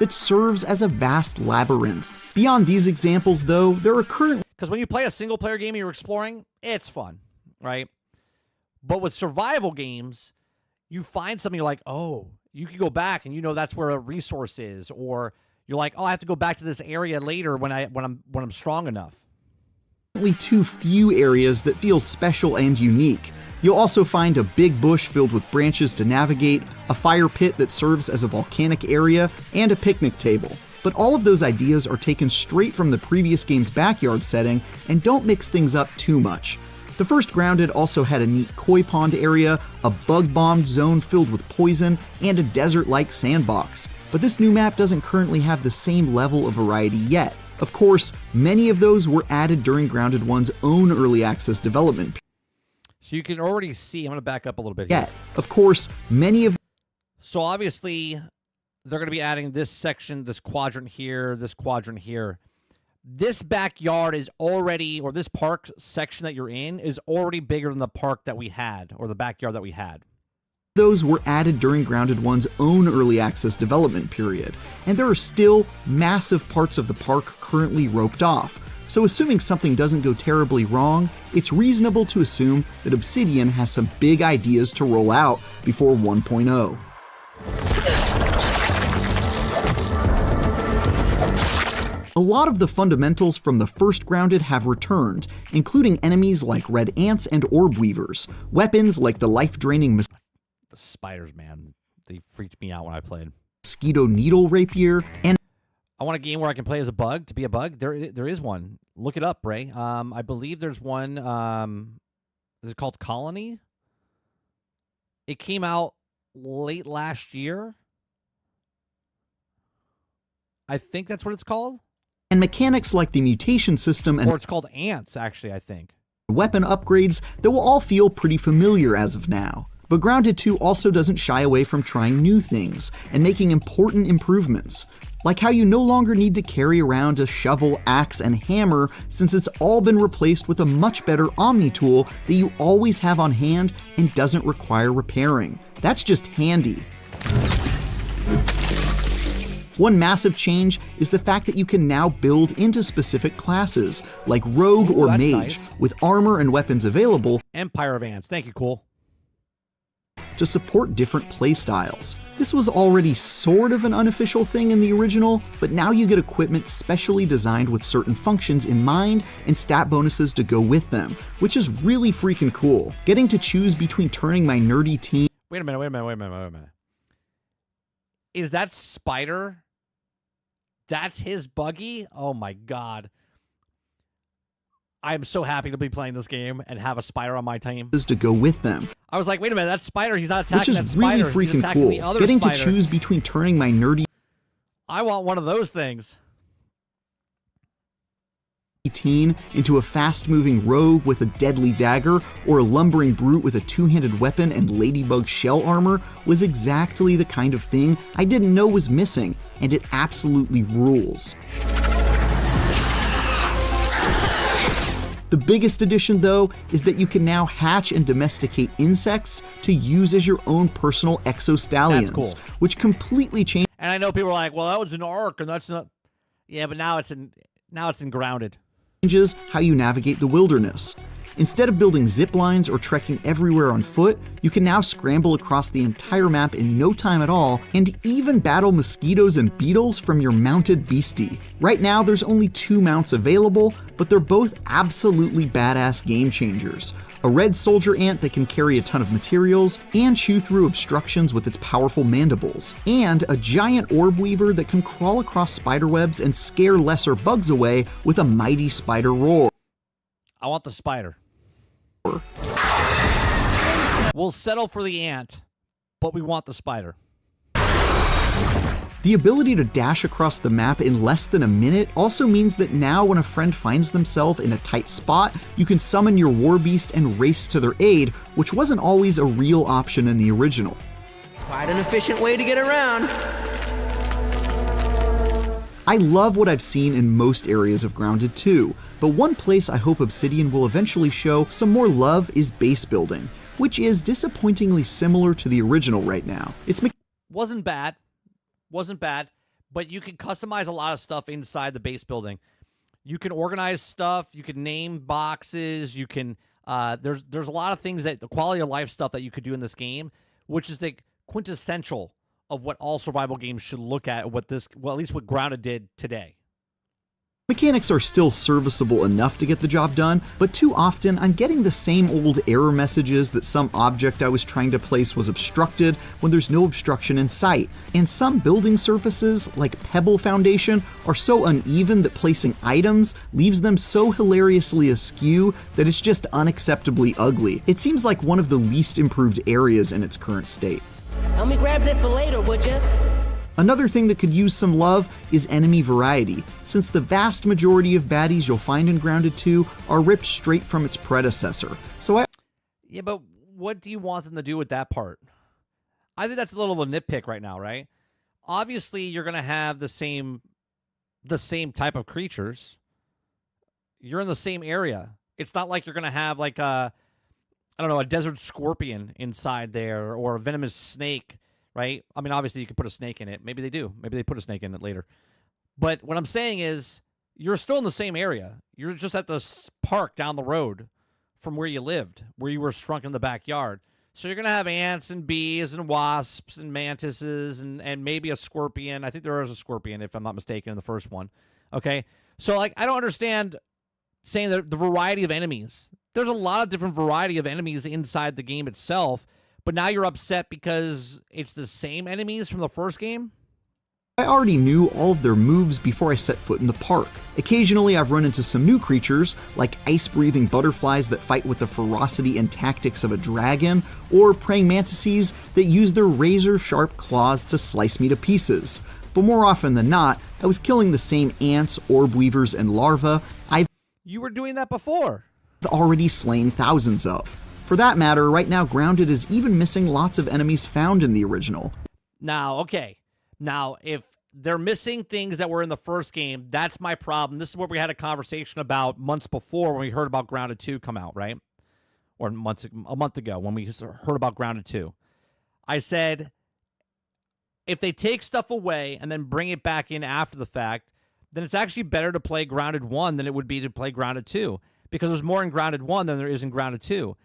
That serves as a vast labyrinth. Beyond these examples, though, there are currently... Because when you play a single player game and you're exploring, it's fun, right? But with survival games, you find something you're like, oh, you can go back and you know that's where a resource is, or you're like, oh, I have to go back to this area later when I'm strong enough. Too few areas that feel special and unique. You'll also find a big bush filled with branches to navigate, a fire pit that serves as a volcanic area, and a picnic table. But all of those ideas are taken straight from the previous game's backyard setting and don't mix things up too much. The first Grounded also had a neat koi pond area, a bug-bombed zone filled with poison, and a desert-like sandbox. But this new map doesn't currently have the same level of variety yet. Of course, many of those were added during Grounded 1's own early access development. So you can already see, I'm going to back up a little bit here. Yet, of course, many of... So obviously, they're going to be adding this section, this quadrant here, this quadrant here. This backyard is already, or this park section that you're in, is already bigger than the park that we had, or the backyard that we had. Those were added during Grounded 1's own early access development period, and there are still massive parts of the park currently roped off. So assuming something doesn't go terribly wrong, it's reasonable to assume that Obsidian has some big ideas to roll out before 1.0. A lot of the fundamentals from the first Grounded have returned, including enemies like red ants and orb weavers, weapons like the life-draining The spiders, man, they freaked me out when I played. mosquito needle rapier, and I want a game where I can play as a bug, to be a bug. There is one. Look it up, Ray. I believe there's one. Is it called Colony? It came out late last year. I think that's what it's called. and mechanics like the mutation system and Or it's called Ants, actually, I think. weapon upgrades that will all feel pretty familiar as of now. But Grounded 2 also doesn't shy away from trying new things and making important improvements, like how you no longer need to carry around a shovel, axe, and hammer since it's all been replaced with a much better Omni tool that you always have on hand and doesn't require repairing. That's just handy. One massive change is the fact that you can now build into specific classes, like Rogue or that's Mage, nice. with armor and weapons available, Empire of Ants. Thank you, cool. to support different playstyles. This was already sort of an unofficial thing in the original, but now you get equipment specially designed with certain functions in mind and stat bonuses to go with them, which is really freaking cool. Getting to choose between turning my nerdy team... Wait a minute. Is that Spider? That's his buggy? Oh my god. I'm so happy to be playing this game and have a Spider on my team. ...to go with them. I was like, wait a minute, that's Spider. He's not attacking which is that Spider. really freaking cool. Getting to choose between turning my nerdy I want one of those things. teen into a fast-moving rogue with a deadly dagger or a lumbering brute with a two-handed weapon and ladybug shell armor was exactly the kind of thing I didn't know was missing, and it absolutely rules. The biggest addition, though, is that you can now hatch and domesticate insects to use as your own personal exostallions, cool. which completely changes. And I know people are like, well, that was an arc, and that's not... Yeah, but now it's in Grounded. How you navigate the wilderness. Instead of building zip lines or trekking everywhere on foot, you can now scramble across the entire map in no time at all, and even battle mosquitoes and beetles from your mounted beastie. Right now, there's only 2 mounts available, but they're both absolutely badass game changers. A red soldier ant that can carry a ton of materials and chew through obstructions with its powerful mandibles, and a giant orb weaver that can crawl across spiderwebs and scare lesser bugs away with a mighty spider roar. I want the spider. We'll settle for the ant, but we want the spider. The ability to dash across the map in less than a minute also means that now when a friend finds themselves in a tight spot, you can summon your war beast and race to their aid, which wasn't always a real option in the original. Quite an efficient way to get around. I love what I've seen in most areas of Grounded 2, but one place I hope Obsidian will eventually show some more love is base building, which is disappointingly similar to the original right now. Wasn't bad, but you can customize a lot of stuff inside the base building. You can organize stuff, you can name boxes, you can, there's a lot of things that, the quality of life stuff that you could do in this game, which is the quintessential of what all survival games should look at, what this, well, at least what Grounded did today. Mechanics are still serviceable enough to get the job done, but too often I'm getting the same old error messages that some object I was trying to place was obstructed when there's no obstruction in sight, and some building surfaces, like Pebble Foundation, are so uneven that placing items leaves them so hilariously askew that it's just unacceptably ugly. It seems like one of the least improved areas in its current state. Help me grab this for later, would ya? Another thing that could use some love is enemy variety, since the vast majority of baddies you'll find in Grounded 2 are ripped straight from its predecessor. Yeah, but what do you want them to do with that part? I think that's a little of a nitpick right now, right? Obviously, you're going to have the same type of creatures. You're in the same area. It's not like you're going to have like a desert scorpion inside there or a venomous snake, right? I mean, obviously you could put a snake in it. Maybe they do. Maybe they put a snake in it later. But what I'm saying is you're still in the same area. You're just at the park down the road from where you lived, where you were shrunk in the backyard. So you're going to have ants and bees and wasps and mantises and maybe a scorpion. I think there is a scorpion, if I'm not mistaken, in the first one. Okay? So, like, I don't understand saying that the variety of enemies. There's a lot of different variety of enemies inside the game itself, but now you're upset because it's the same enemies from the first game? I already knew all of their moves before I set foot in the park. Occasionally I've run into some new creatures, like ice-breathing butterflies that fight with the ferocity and tactics of a dragon, or praying mantises that use their razor-sharp claws to slice me to pieces. But more often than not, I was killing the same ants, orb weavers, and larvae You were doing that before. Already slain thousands of. For that matter, right now Grounded is even missing lots of enemies found in the original. Now, okay. Now, if they're missing things that were in the first game, that's my problem. This is what we had a conversation about months before when we heard about Grounded 2 come out, right? Or a month ago when we heard about Grounded 2. I said, if they take stuff away and then bring it back in after the fact, then it's actually better to play Grounded 1 than it would be to play Grounded 2. Because there's more in Grounded 1 than there is in Grounded 2.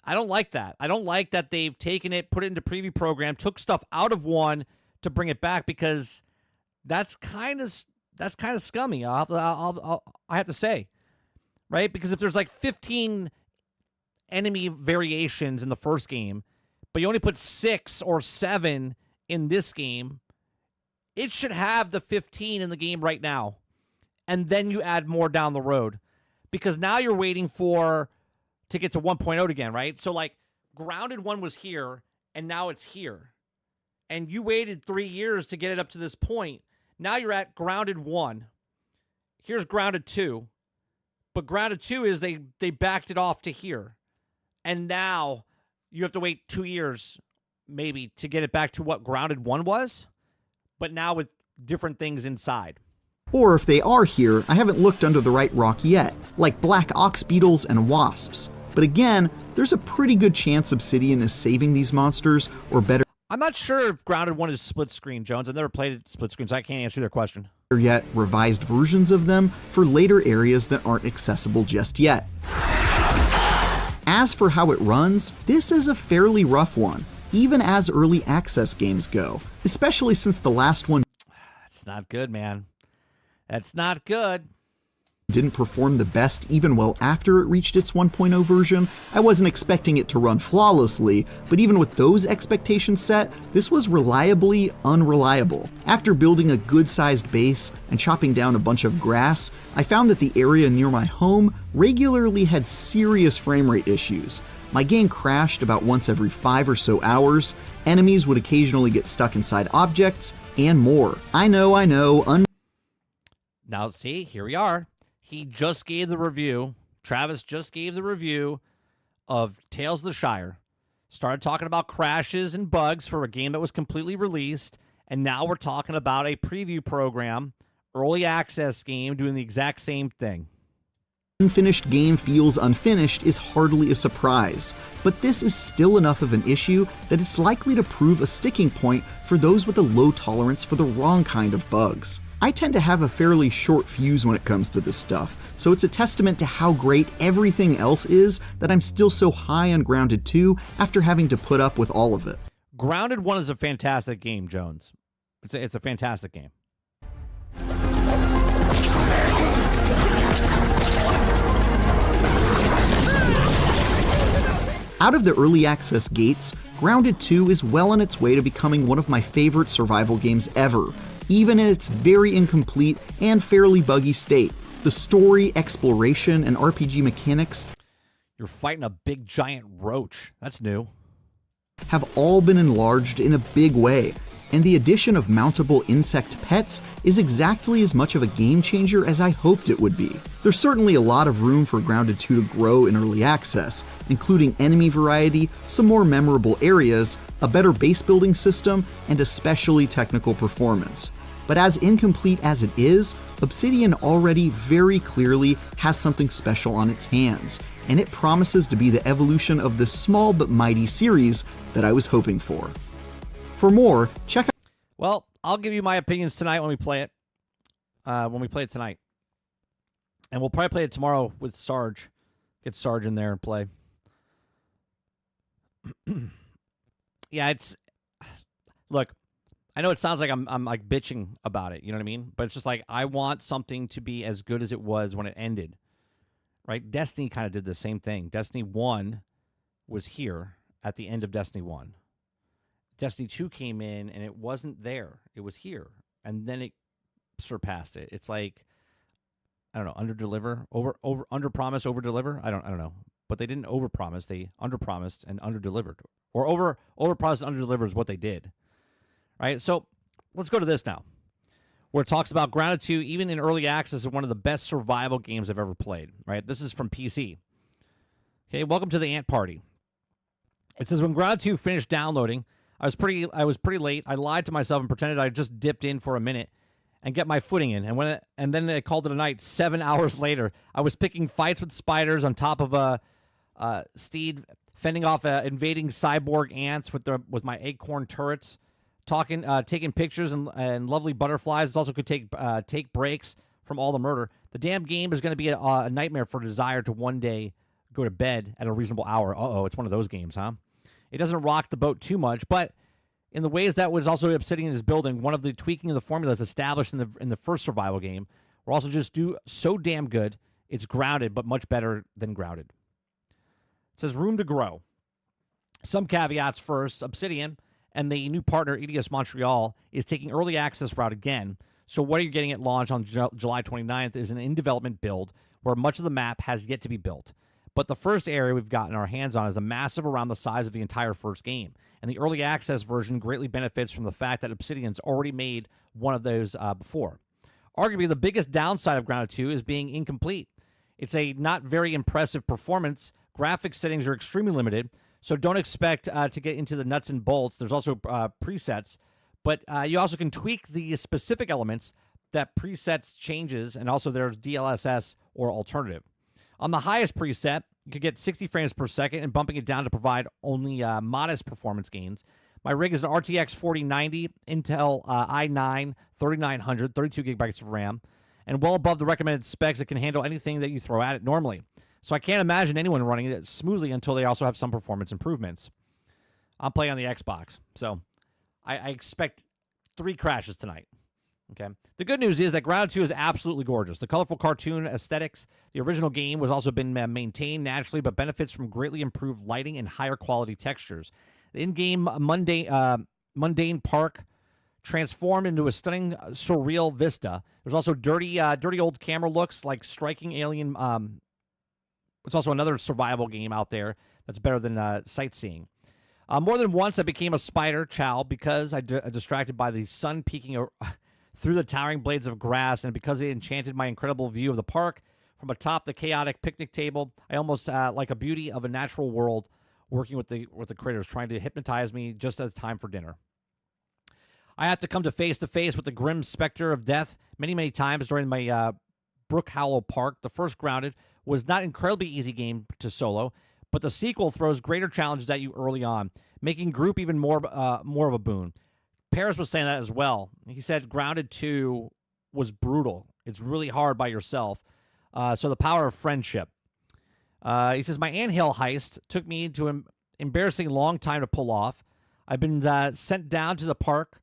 I don't like that. I don't like that they've taken it, put it into preview program, took stuff out of 1 to bring it back, because that's kind of scummy. I have to say, right? Because if there's like 15 enemy variations in the first game, but you only put 6 or 7 in this game, it should have the 15 in the game right now. And then you add more down the road, because now you're waiting to get to 1.0 again, right? So like Grounded 1 was here and now it's here. And you waited 3 years to get it up to this point. Now you're at Grounded 1. Here's Grounded 2. But Grounded 2 is they backed it off to here. And now you have to wait 2 years maybe to get it back to what Grounded 1 was, but now with different things inside. Or if they are here, I haven't looked under the right rock yet, like black ox beetles and wasps. But again, there's a pretty good chance Obsidian is saving these monsters, or better I'm not sure if Grounded 1 is split screen, Jones. I've never played it split screen, so I can't answer their question. yet, revised versions of them for later areas that aren't accessible just yet. As for how it runs, this is a fairly rough one, even as early access games go, especially since the last one That's not good, man. That's not good. Didn't perform the best even well after it reached its 1.0 version. I wasn't expecting it to run flawlessly, but even with those expectations set, this was reliably unreliable. After building a good-sized base and chopping down a bunch of grass, I found that the area near my home regularly had serious frame rate issues. My game crashed about once every 5 or so hours, enemies would occasionally get stuck inside objects, and more. I know, Now, see, here we are. He just gave the review. Travis just gave the review of Tales of the Shire. Started talking about crashes and bugs for a game that was completely released, and now we're talking about a preview program, early access game, doing the exact same thing. Unfinished game feels unfinished is hardly a surprise, but this is still enough of an issue that it's likely to prove a sticking point for those with a low tolerance for the wrong kind of bugs. I tend to have a fairly short fuse when it comes to this stuff, so it's a testament to how great everything else is that I'm still so high on Grounded 2 after having to put up with all of it. Grounded 1 is a fantastic game, Jones. It's a fantastic game. Out of the early access gates, Grounded 2 is well on its way to becoming one of my favorite survival games ever, even in its very incomplete and fairly buggy state. The story, exploration, and RPG mechanics You're fighting a big giant roach. That's new. have all been enlarged in a big way, and the addition of mountable insect pets is exactly as much of a game changer as I hoped it would be. There's certainly a lot of room for Grounded 2 to grow in early access, including enemy variety, some more memorable areas, a better base building system, and especially technical performance. But as incomplete as it is, Obsidian already very clearly has something special on its hands, and it promises to be the evolution of the small but mighty series that I was hoping for. For more, check out Well, I'll give you my opinions tonight when we play it. Tonight. And we'll probably play it tomorrow with Sarge. Get Sarge in there and play. Yeah, look, I know it sounds like I'm like bitching about it, you know what I mean? But it's just like I want something to be as good as it was when it ended. Right? Destiny kind of did the same thing. Destiny 1 was here at the end of Destiny 1. Destiny 2 came in and it wasn't there. It was here. And then it surpassed it. It's like, I don't know, under-deliver, under-promise, over-deliver? I don't know. But they didn't over-promise. They under-promised and under-delivered. Or over-promised and under-delivered is what they did. Right? So let's go to this now, where it talks about Grounded 2, even in early access, is one of the best survival games I've ever played. Right? This is from PC. Okay, welcome to the Ant Party. It says, when Grounded 2 finished downloading, I was pretty late. I lied to myself and pretended I just dipped in for a minute and get my footing in. And then I called it a night. 7 hours later, I was picking fights with spiders on top of a steed, fending off invading cyborg ants with my acorn turrets, taking pictures and lovely butterflies. It also could take breaks from all the murder. The damn game is going to be a nightmare for Desire to one day go to bed at a reasonable hour. Uh-oh, it's one of those games, huh? It doesn't rock the boat too much, but in the ways that was also Obsidian is building, one of the tweaking of the formulas established in the first survival game, will also just do so damn good. It's grounded, but much better than grounded. It says room to grow. Some caveats first. Obsidian and the new partner, Games Montreal, is taking early access route again. So what you're getting at launch on July 29th is an in-development build where much of the map has yet to be built. But the first area we've gotten our hands on is a massive around the size of the entire first game. And the early access version greatly benefits from the fact that Obsidian's already made one of those before. Arguably, the biggest downside of Grounded 2 is being incomplete. It's a not very impressive performance. Graphics settings are extremely limited, so don't expect to get into the nuts and bolts. There's also presets, but you also can tweak the specific elements that presets changes, and also there's DLSS or alternative. On the highest preset, you could get 60 frames per second, and bumping it down to provide only modest performance gains. My rig is an RTX 4090, Intel i9, 3900, 32 gigabytes of RAM, and well above the recommended specs. It can handle anything that you throw at it normally. So I can't imagine anyone running it smoothly until they also have some performance improvements. I'm playing on the Xbox, so I expect 3 crashes tonight. Okay. The good news is that Grounded 2 is absolutely gorgeous. The colorful cartoon aesthetics, the original game was also been maintained naturally, but benefits from greatly improved lighting and higher quality textures. The in-game mundane park transformed into a stunning, surreal vista. There's also dirty old camera looks like striking alien. It's also another survival game out there that's better than sightseeing. More than once, I became a spider chow because I distracted by the sun peeking through the towering blades of grass, and because it enchanted my incredible view of the park from atop the chaotic picnic table. I almost like a beauty of a natural world, working with the critters, trying to hypnotize me just as time for dinner. I had to come to face with the grim specter of death many times during my Brook Hollow Park. The first Grounded was not an incredibly easy game to solo, but the sequel throws greater challenges at you early on, making group even more of a boon. Paris was saying that as well. He said Grounded 2 was brutal. It's really hard by yourself. So the power of friendship. He says, my anthill heist took me into an embarrassing long time to pull off. I've been sent down to the park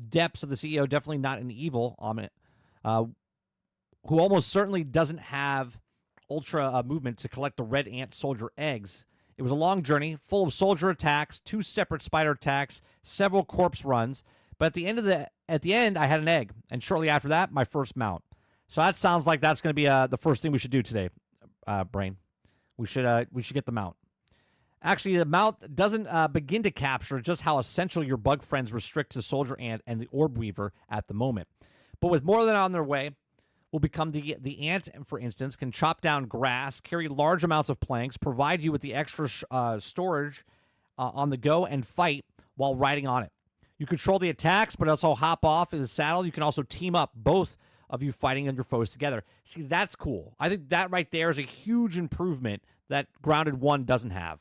depths of the CEO, definitely not an evil on it, who almost certainly doesn't have ultra movement to collect the red ant soldier eggs. It was a long journey, full of soldier attacks, 2 separate spider attacks, several corpse runs. But at the end, I had an egg, and shortly after that, my first mount. So that sounds like that's going to be the first thing we should do today, Brain. We should get the mount. Actually, the mount doesn't begin to capture just how essential your bug friends restrict to Soldier Ant and the Orb Weaver at the moment. But with more than on their way, will become the ant, for instance, can chop down grass, carry large amounts of planks, provide you with the extra storage on the go, and fight while riding on it. You control the attacks, but also hop off in the saddle. You can also team up, both of you fighting your foes together. See, that's cool. I think that right there is a huge improvement that Grounded 1 doesn't have.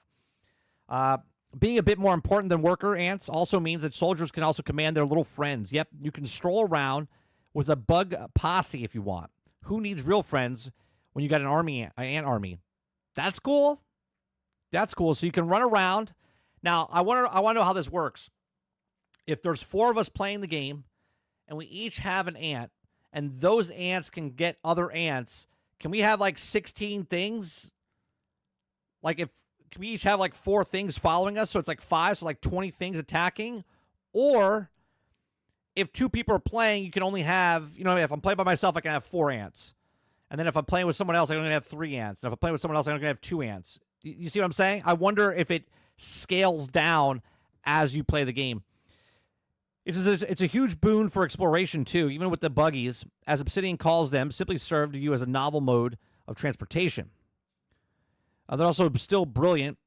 Being a bit more important than worker ants also means that soldiers can also command their little friends. Yep, you can stroll around with a bug posse if you want. Who needs real friends when you got an ant army? That's cool. That's cool. So you can run around. Now, I want to know how this works. If there's 4 of us playing the game, and we each have an ant, and those ants can get other ants, can we have like 16 things? Like can we each have like 4 things following us? So it's like 5, so like 20 things attacking? Or if 2 people are playing, you can only have, if I'm playing by myself, I can have 4 ants. And then if I'm playing with someone else, I can only have 3 ants. And if I'm playing with someone else, I can only have 2 ants. You see what I'm saying? I wonder if it scales down as you play the game. It's a huge boon for exploration, too, even with the buggies, as Obsidian calls them, simply serve to you as a novel mode of transportation. They're also still brilliant.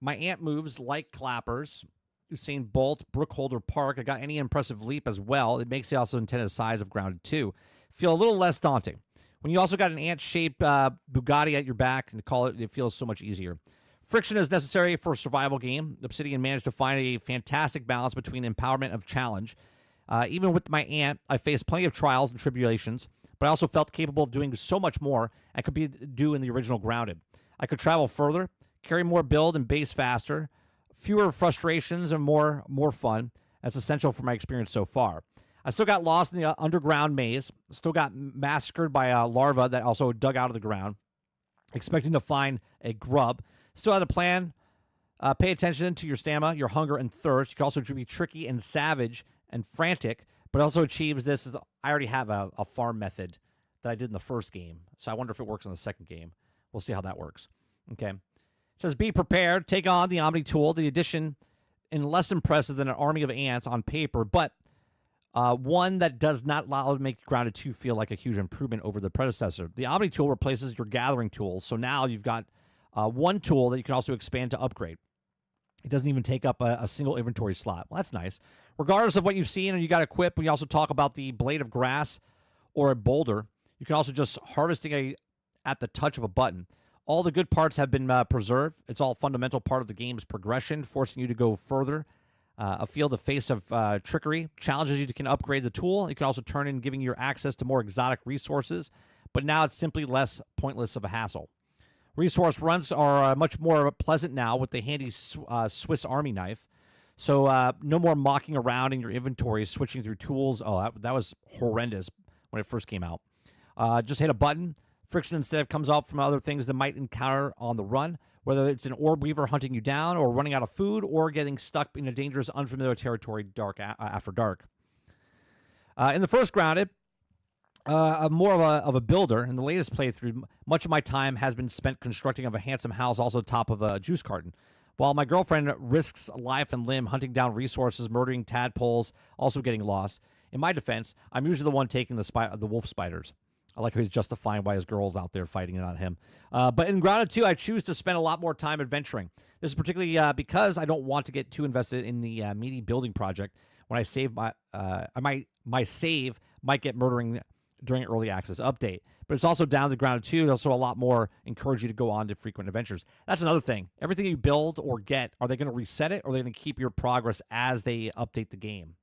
My ant moves like clappers. Usain Bolt, Brookholder Park. I got any impressive leap as well. It makes the also intended size of Grounded 2 feel a little less daunting. When you also got an ant-shaped Bugatti at your back, and it feels so much easier. Friction is necessary for a survival game. Obsidian managed to find a fantastic balance between empowerment and challenge. Even with my ant, I faced plenty of trials and tribulations, but I also felt capable of doing so much more I could do in the original Grounded. I could travel further, carry more build and base faster, fewer frustrations and more fun. That's essential for my experience so far. I still got lost in the underground maze, still got massacred by a larva that also dug out of the ground, expecting to find a grub. Still had a plan. Pay attention to your stamina, your hunger, and thirst. You can also be tricky and savage and frantic, but also achieves this. I already have a farm method that I did in the first game, so I wonder if it works in the second game. We'll see how that works. Okay. It says, be prepared. Take on the Omni tool. The addition is less impressive than an army of ants on paper, but one that does not allow to make Grounded 2 feel like a huge improvement over the predecessor. The Omni tool replaces your gathering tools, so now you've got one tool that you can also expand to upgrade. It doesn't even take up a single inventory slot. Well, that's nice. Regardless of what you've seen and you got equipped, we also talk about the blade of grass or a boulder. You can also just harvesting at the touch of a button. All the good parts have been preserved. It's all fundamental part of the game's progression, forcing you to go further. A field of face of trickery challenges you to can upgrade the tool. You can also turn in giving you access to more exotic resources, but now it's simply less pointless of a hassle. Resource runs are much more pleasant now with the handy Swiss Army knife. So no more mocking around in your inventory, switching through tools. Oh, that was horrendous when it first came out. Just hit a button. Friction instead comes off from other things that might encounter on the run, whether it's an orb weaver hunting you down or running out of food or getting stuck in a dangerous, unfamiliar territory after dark. In the first Grounded, more of a builder. In the latest playthrough, much of my time has been spent constructing of a handsome house, also top of a juice carton. While my girlfriend risks life and limb hunting down resources, murdering tadpoles, also getting lost. In my defense, I'm usually the one taking the wolf spiders. I like how he's justifying why his girl's out there fighting, not him. But in Grounded 2, I choose to spend a lot more time adventuring. This is particularly because I don't want to get too invested in the meaty building project. When I save my save might get murdering during early access update. But it's also down to Grounded 2. There's also a lot more encourage you to go on to frequent adventures. That's another thing. Everything you build or get, are they going to reset it or are they going to keep your progress as they update the game?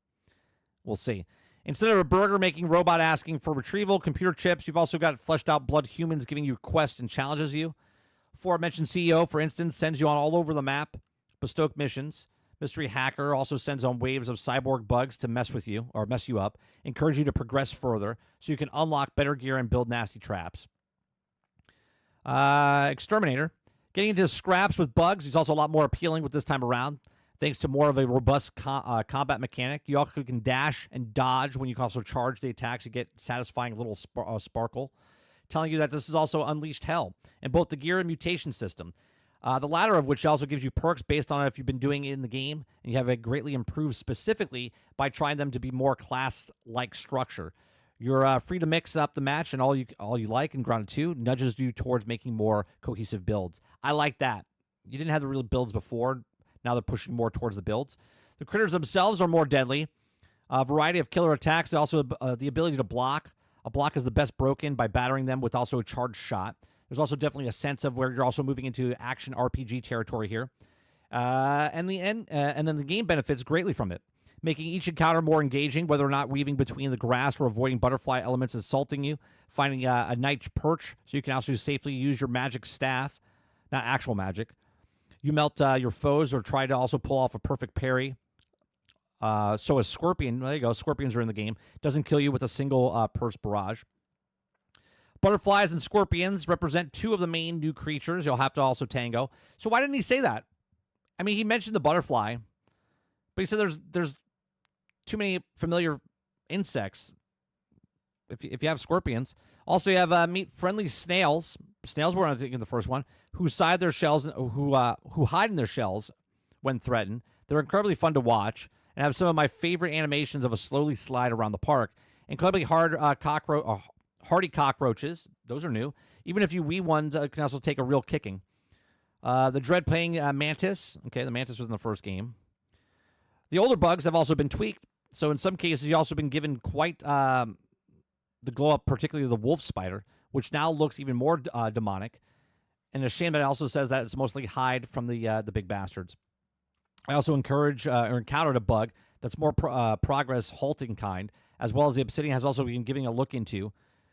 We'll see. Instead of a burger making robot asking for retrieval, computer chips, you've also got fleshed out blood humans giving you quests and challenges you. Aforementioned CEO, for instance, sends you on all over the map, bestoke missions. Mystery hacker also sends on waves of cyborg bugs to mess with you or mess you up, encourage you to progress further so you can unlock better gear and build nasty traps. Exterminator, getting into scraps with bugs is also a lot more appealing with this time around. Thanks to more of a robust combat mechanic. You also can dash and dodge when you can also charge the attacks. You get satisfying little sparkle, telling you that this is also unleashed hell in both the gear and mutation system. The latter of which also gives you perks based on if you've been doing it in the game, and you have it greatly improved specifically by trying them to be more class-like structure. You're free to mix up the match and all you like in Grounded 2 nudges you towards making more cohesive builds. I like that. You didn't have the real builds before. Now they're pushing more towards the builds. The critters themselves are more deadly. A variety of killer attacks. Also the ability to block. A block is the best broken by battering them with also a charged shot. There's also definitely a sense of where you're also moving into action RPG territory here. And then the game benefits greatly from it, making each encounter more engaging, whether or not weaving between the grass or avoiding butterfly elements assaulting you, finding a night perch so you can also safely use your magic staff, not actual magic. You melt your foes or try to also pull off a perfect parry. So a scorpion, there you go, scorpions are in the game, doesn't kill you with a single purse barrage. Butterflies and scorpions represent two of the main new creatures you'll have to also tango. So why didn't he say that? I mean, he mentioned the butterfly, but he said there's too many familiar insects. If you have scorpions, also you have meet friendly snails. Snails were in the first one, who hide their shells, who hide in their shells when threatened. They're incredibly fun to watch and have some of my favorite animations of a slowly slide around the park. Incredibly hardy cockroaches. Those are new. Even if you wee ones can also take a real kicking. The dread-playing mantis. Okay, the mantis was in the first game. The older bugs have also been tweaked. So in some cases, you've also been given quite the glow-up, particularly the wolf spider, which now looks even more demonic. And a shame that it also says that it's mostly hide from the big bastards. I also encountered a bug that's more progress halting kind, as well as the Obsidian has also been giving a look into.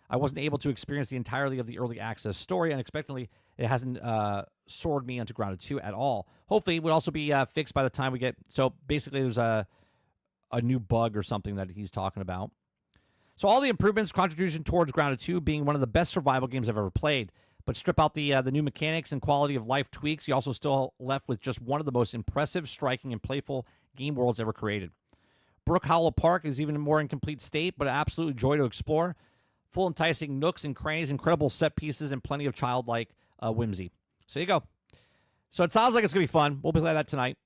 I wasn't able to experience the entirety of the early access story. Unexpectedly, it hasn't soared me onto Grounded 2 at all. Hopefully, it would also be fixed by the time we get... So basically, there's a new bug or something that he's talking about. So all the improvements, contribution towards Grounded 2 being one of the best survival games I've ever played. But strip out the new mechanics and quality of life tweaks, you also still left with just one of the most impressive, striking, and playful game worlds ever created. Brook Hollow Park is even in more incomplete state, but an absolute joy to explore. Full enticing nooks and crannies, incredible set pieces, and plenty of childlike whimsy. So there you go. So it sounds like it's going to be fun. We'll be playing that tonight.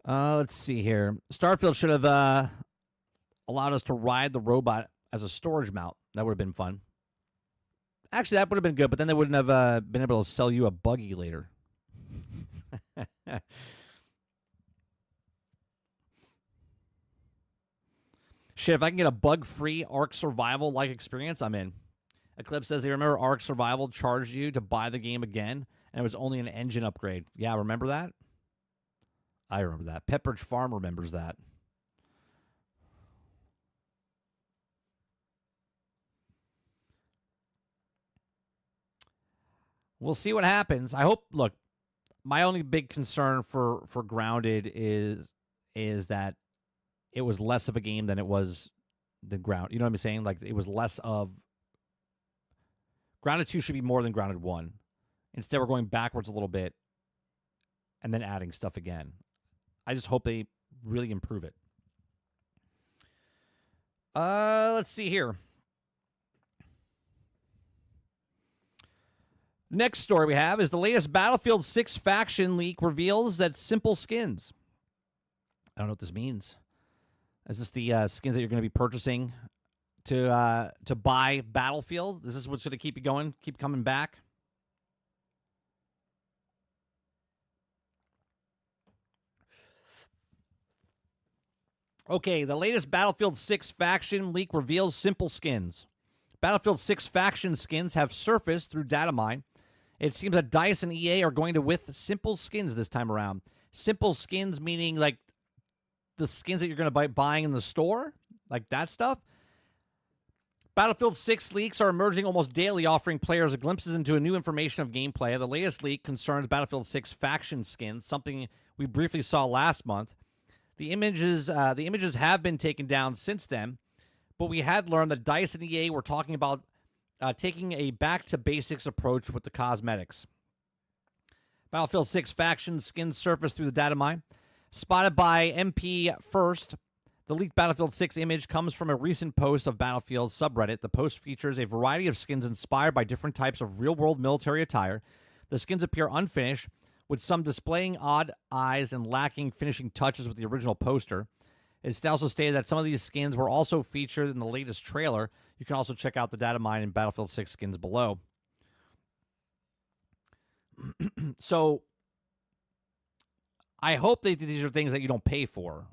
Let's see here. Starfield should have allowed us to ride the robot as a storage mount. That would have been fun. Actually, that would have been good, but then they wouldn't have been able to sell you a buggy later. Shit, if I can get a bug-free Ark Survival-like experience, I'm in. Eclipse says they remember Ark Survival charged you to buy the game again, and it was only an engine upgrade. Yeah, remember that? I remember that. Pepperidge Farm remembers that. We'll see what happens. I hope. Look, my only big concern for Grounded is that it was less of a game than it was the Ground. You know what I'm saying? Like it was less of. Grounded 2 should be more than Grounded 1. Instead, we're going backwards a little bit, and then adding stuff again. I just hope they really improve it. Let's see here. Next story we have is the latest Battlefield 6 faction leak reveals that simple skins. I don't know what this means. Is this the skins that you're going to be purchasing to buy Battlefield? Is this what's going to keep you going, keep coming back? Okay, the latest Battlefield 6 faction leak reveals simple skins. Battlefield 6 faction skins have surfaced through data mine. It seems that DICE and EA are going to with simple skins this time around. Simple skins meaning like the skins that you're going to be buying in the store, like that stuff. Battlefield 6 leaks are emerging almost daily, offering players glimpses into a new information of gameplay. The latest leak concerns Battlefield 6 faction skins, something we briefly saw last month. The images have been taken down since then, but we had learned that DICE and EA were talking about taking a back-to-basics approach with the cosmetics. Battlefield 6 faction skins surfaced through the data mine. Spotted by MP First, the leaked Battlefield 6 image comes from a recent post of Battlefield subreddit. The post features a variety of skins inspired by different types of real-world military attire. The skins appear unfinished, with some displaying odd eyes and lacking finishing touches with the original poster. It's also stated that some of these skins were also featured in the latest trailer. You can also check out the data mine in Battlefield 6 skins below. So, I hope that these are things that you don't pay for.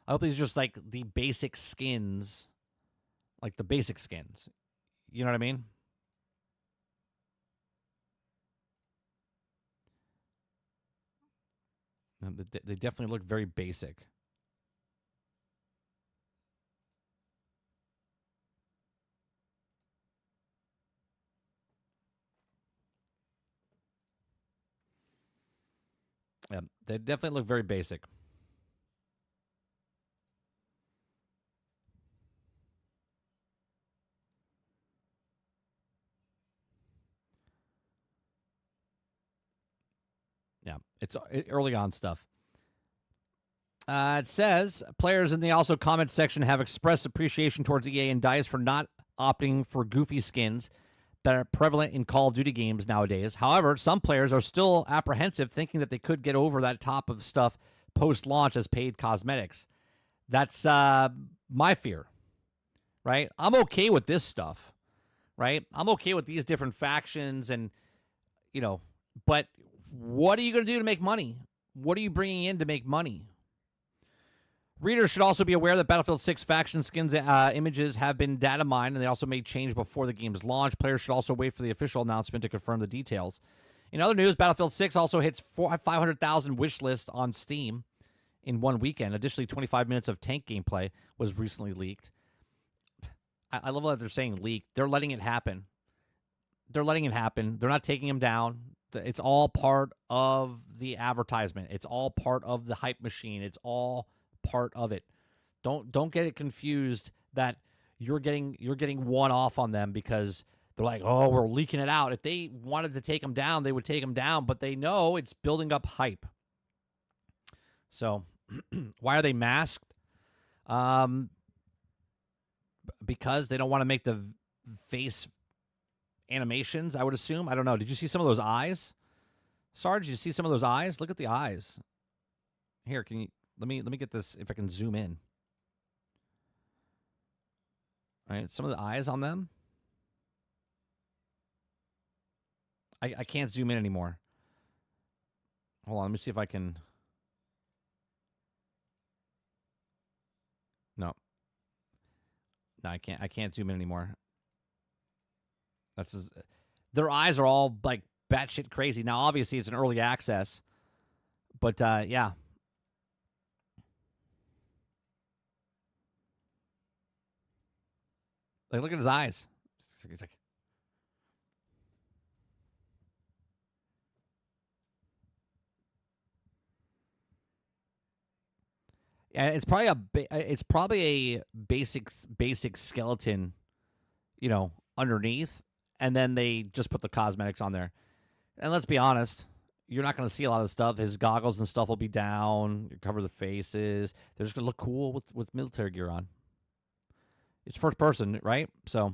I hope these are just like the basic skins. Like the basic skins. You know what I mean? They definitely look very basic. Yeah, they definitely look very basic. Yeah, it's early on stuff. It says, players in the also comment section have expressed appreciation towards EA and DICE for not opting for goofy skins that are prevalent in Call of Duty games nowadays. However, some players are still apprehensive, thinking that they could get over that top of stuff post-launch as paid cosmetics. That's my fear, right? I'm okay with this stuff, right? I'm okay with these different factions and, you know, but what are you going to do to make money? What are you bringing in to make money? Readers should also be aware that Battlefield 6 faction skins images have been data mined, and they also may change before the game's launch. Players should also wait for the official announcement to confirm the details. In other news, Battlefield 6 also hits 500,000 wish list on Steam in one weekend. Additionally, 25 minutes of tank gameplay was recently leaked. I love that they're saying leaked. They're letting it happen. They're letting it happen. They're not taking him down. It's all part of the advertisement. It's all part of the hype machine. It's all part of it. Don't get it confused that you're getting one off on them because they're like, oh, we're leaking it out. If they wanted to take him down, they would take him down, but they know it's building up hype. So why are they masked? Because they don't want to make the face animations, I would assume. I don't know. Did you see some of those eyes? Sarge, did you see some of those eyes? Look at the eyes. Here, can you let me get this if I can zoom in. All right, some of the eyes on them. I can't zoom in anymore. Hold on, let me see if I can. No, I can't zoom in anymore. Their eyes are all like batshit crazy. Now, obviously, it's an early access, but yeah. Like, look at his eyes. It's like, yeah, it's probably a basic skeleton, underneath, and then they just put the cosmetics on there. And let's be honest, you're not going to see a lot of stuff. His goggles and stuff will be down. You cover the faces. They're just going to look cool with military gear on. It's first person, right? So,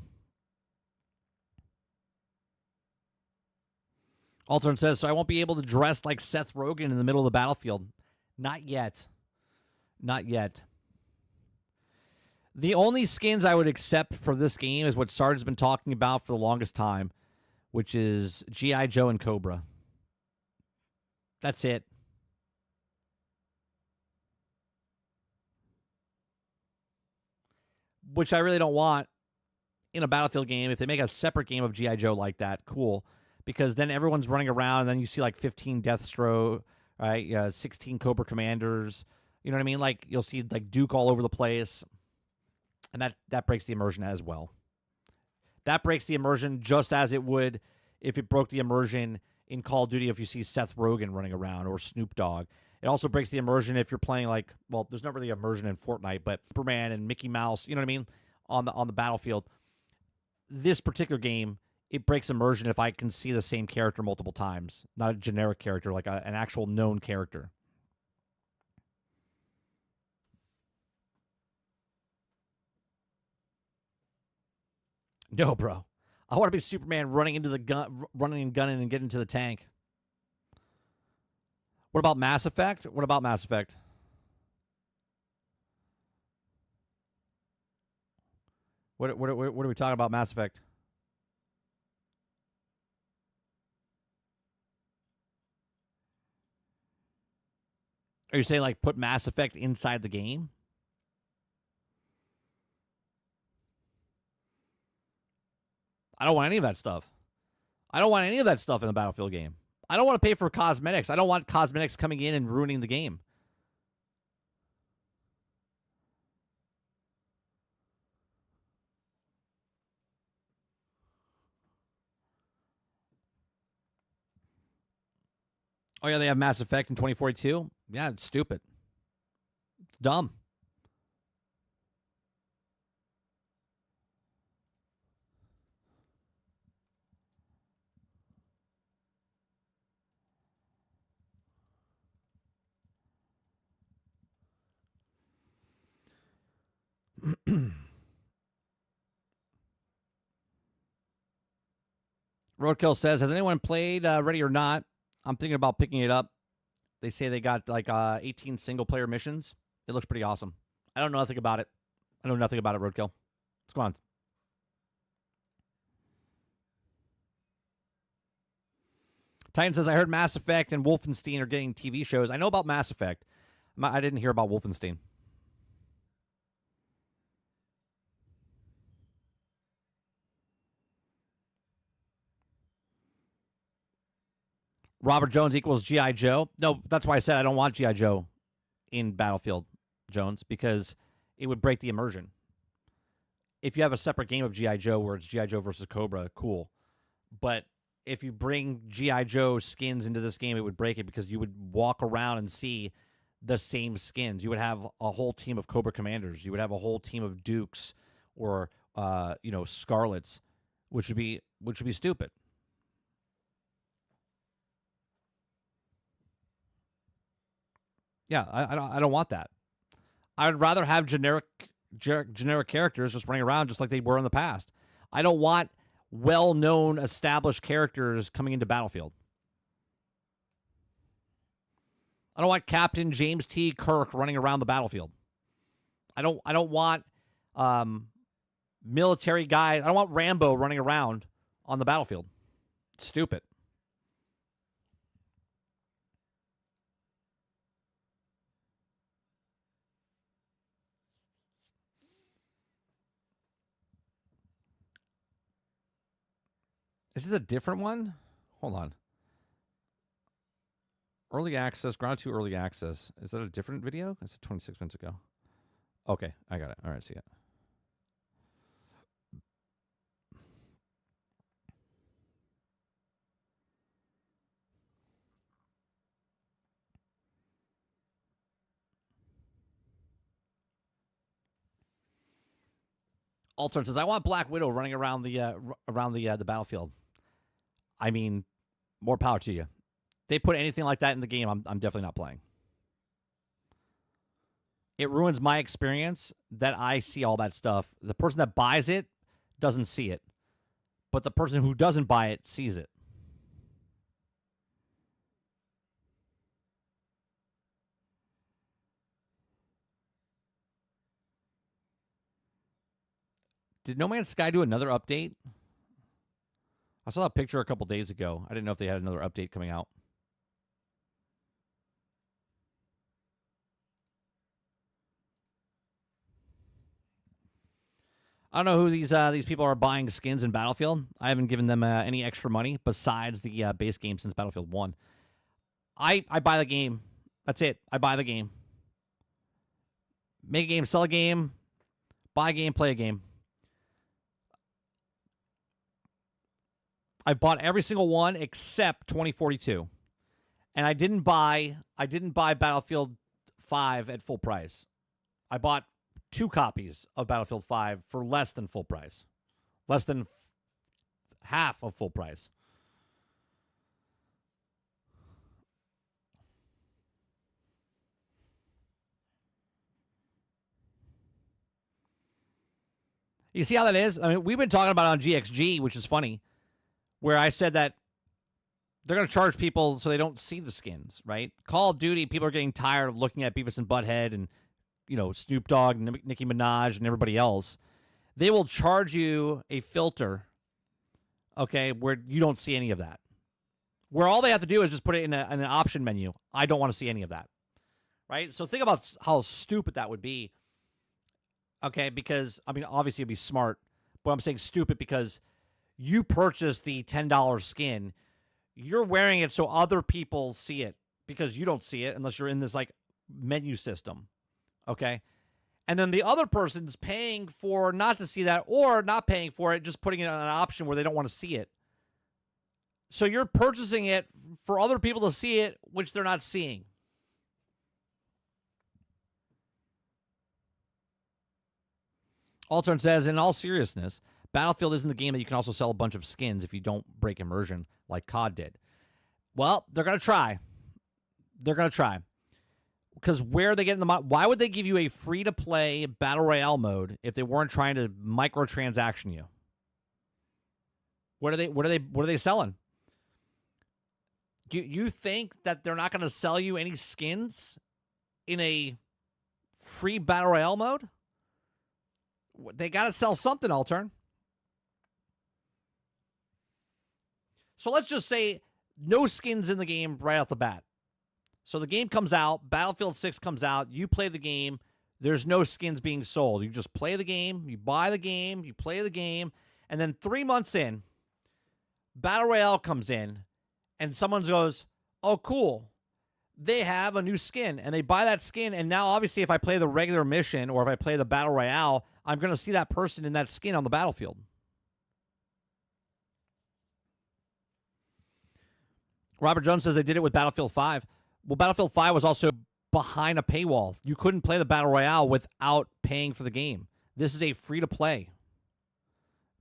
Altern says, so I won't be able to dress like Seth Rogen in the middle of the battlefield. Not yet. Not yet. The only skins I would accept for this game is what Sarge has been talking about for the longest time, which is G.I. Joe and Cobra. That's it. Which I really don't want in a Battlefield game. If they make a separate game of G.I. Joe like that, cool. Because then everyone's running around, and then you see like 15 Deathstroke, right? 16 Cobra Commanders. You know what I mean? Like, you'll see like Duke all over the place. And that breaks the immersion as well. That breaks the immersion just as it would if it broke the immersion in Call of Duty if you see Seth Rogen running around or Snoop Dogg. It also breaks the immersion if you're playing like, well, there's not really immersion in Fortnite, but Superman and Mickey Mouse, you know what I mean, on the battlefield. This particular game, it breaks immersion if I can see the same character multiple times, not a generic character, like an actual known character. No, bro. I want to be Superman running into the gun, running and gunning and getting into the tank. What about Mass Effect? What about Mass Effect? What are we talking about Mass Effect? Are you saying like put Mass Effect inside the game? I don't want any of that stuff. I don't want any of that stuff in the Battlefield game. I don't want to pay for cosmetics. I don't want cosmetics coming in and ruining the game. Oh, yeah, they have Mass Effect in 2042? Yeah, it's stupid. It's dumb. Roadkill says, has anyone played Ready or Not? I'm thinking about picking it up. They say they got like 18 single-player missions. It looks pretty awesome. I don't know nothing about it. I know nothing about it, Roadkill. What's going on? Titan says, I heard Mass Effect and Wolfenstein are getting TV shows. I know about Mass Effect. I didn't hear about Wolfenstein. Robert Jones equals G.I. Joe. No, that's why I said I don't want G.I. Joe in Battlefield Jones, because it would break the immersion. If you have a separate game of G.I. Joe where it's G.I. Joe versus Cobra, cool. But if you bring G.I. Joe skins into this game, it would break it, because you would walk around and see the same skins. You would have a whole team of Cobra Commanders. You would have a whole team of Dukes or Scarlets, which would be stupid. Yeah, I don't want that. I'd rather have generic characters just running around just like they were in the past. I don't want well-known, established characters coming into Battlefield. I don't want Captain James T. Kirk running around the battlefield. I don't want military guys. I don't want Rambo running around on the battlefield. It's stupid. Is this a different one? Hold on. Early access, Ground 2 early access. Is that a different video? It's 26 minutes ago. Okay, I got it. All right, see it. Altern says, I want Black Widow running around the battlefield. I mean, more power to you. They put anything like that in the game, I'm definitely not playing. It ruins my experience that I see all that stuff. The person that buys it doesn't see it, but the person who doesn't buy it sees it. Did No Man's Sky do another update? I saw a picture a couple days ago. I didn't know if they had another update coming out. I don't know who these people are buying skins in Battlefield. I haven't given them any extra money besides the base game since Battlefield 1. I buy the game. That's it. I buy the game. Make a game, sell a game, buy a game, play a game. I bought every single one except 2042. And I didn't buy Battlefield 5 at full price. I bought 2 copies of Battlefield 5 for less than full price. Less than half of full price. You see how that is? I mean, we've been talking about it on GXG, which is funny, where I said that they're going to charge people so they don't see the skins, right? Call of Duty, people are getting tired of looking at Beavis and Butthead and, Snoop Dogg, Nicki Minaj, and everybody else. They will charge you a filter, okay, where you don't see any of that. Where all they have to do is just put it in an option menu. I don't want to see any of that, right? So think about how stupid that would be, okay, because, I mean, obviously it'd be smart, but I'm saying stupid because you purchased the $10 skin. You're wearing it so other people see it because you don't see it unless you're in this, menu system. Okay. And then the other person's paying for not to see that or not paying for it, just putting it on an option where they don't want to see it. So you're purchasing it for other people to see it, which they're not seeing. Altern says, in all seriousness, Battlefield isn't the game that you can also sell a bunch of skins if you don't break immersion like COD did. Well, they're going to try. They're going to try. Because where are they getting why would they give you a free-to-play Battle Royale mode if they weren't trying to microtransaction you? What are they selling? You think that they're not going to sell you any skins in a free Battle Royale mode? They got to sell something, Altern. So let's just say no skins in the game right off the bat. So the game comes out, Battlefield 6 comes out, you play the game, there's no skins being sold. You just play the game, you buy the game, you play the game, and then 3 months in, Battle Royale comes in, and someone goes, oh, cool. They have a new skin, and they buy that skin, and now obviously if I play the regular mission or if I play the Battle Royale, I'm going to see that person in that skin on the battlefield. Robert Jones says they did it with Battlefield 5. Well, Battlefield 5 was also behind a paywall. You couldn't play the Battle Royale without paying for the game. This is a free-to-play.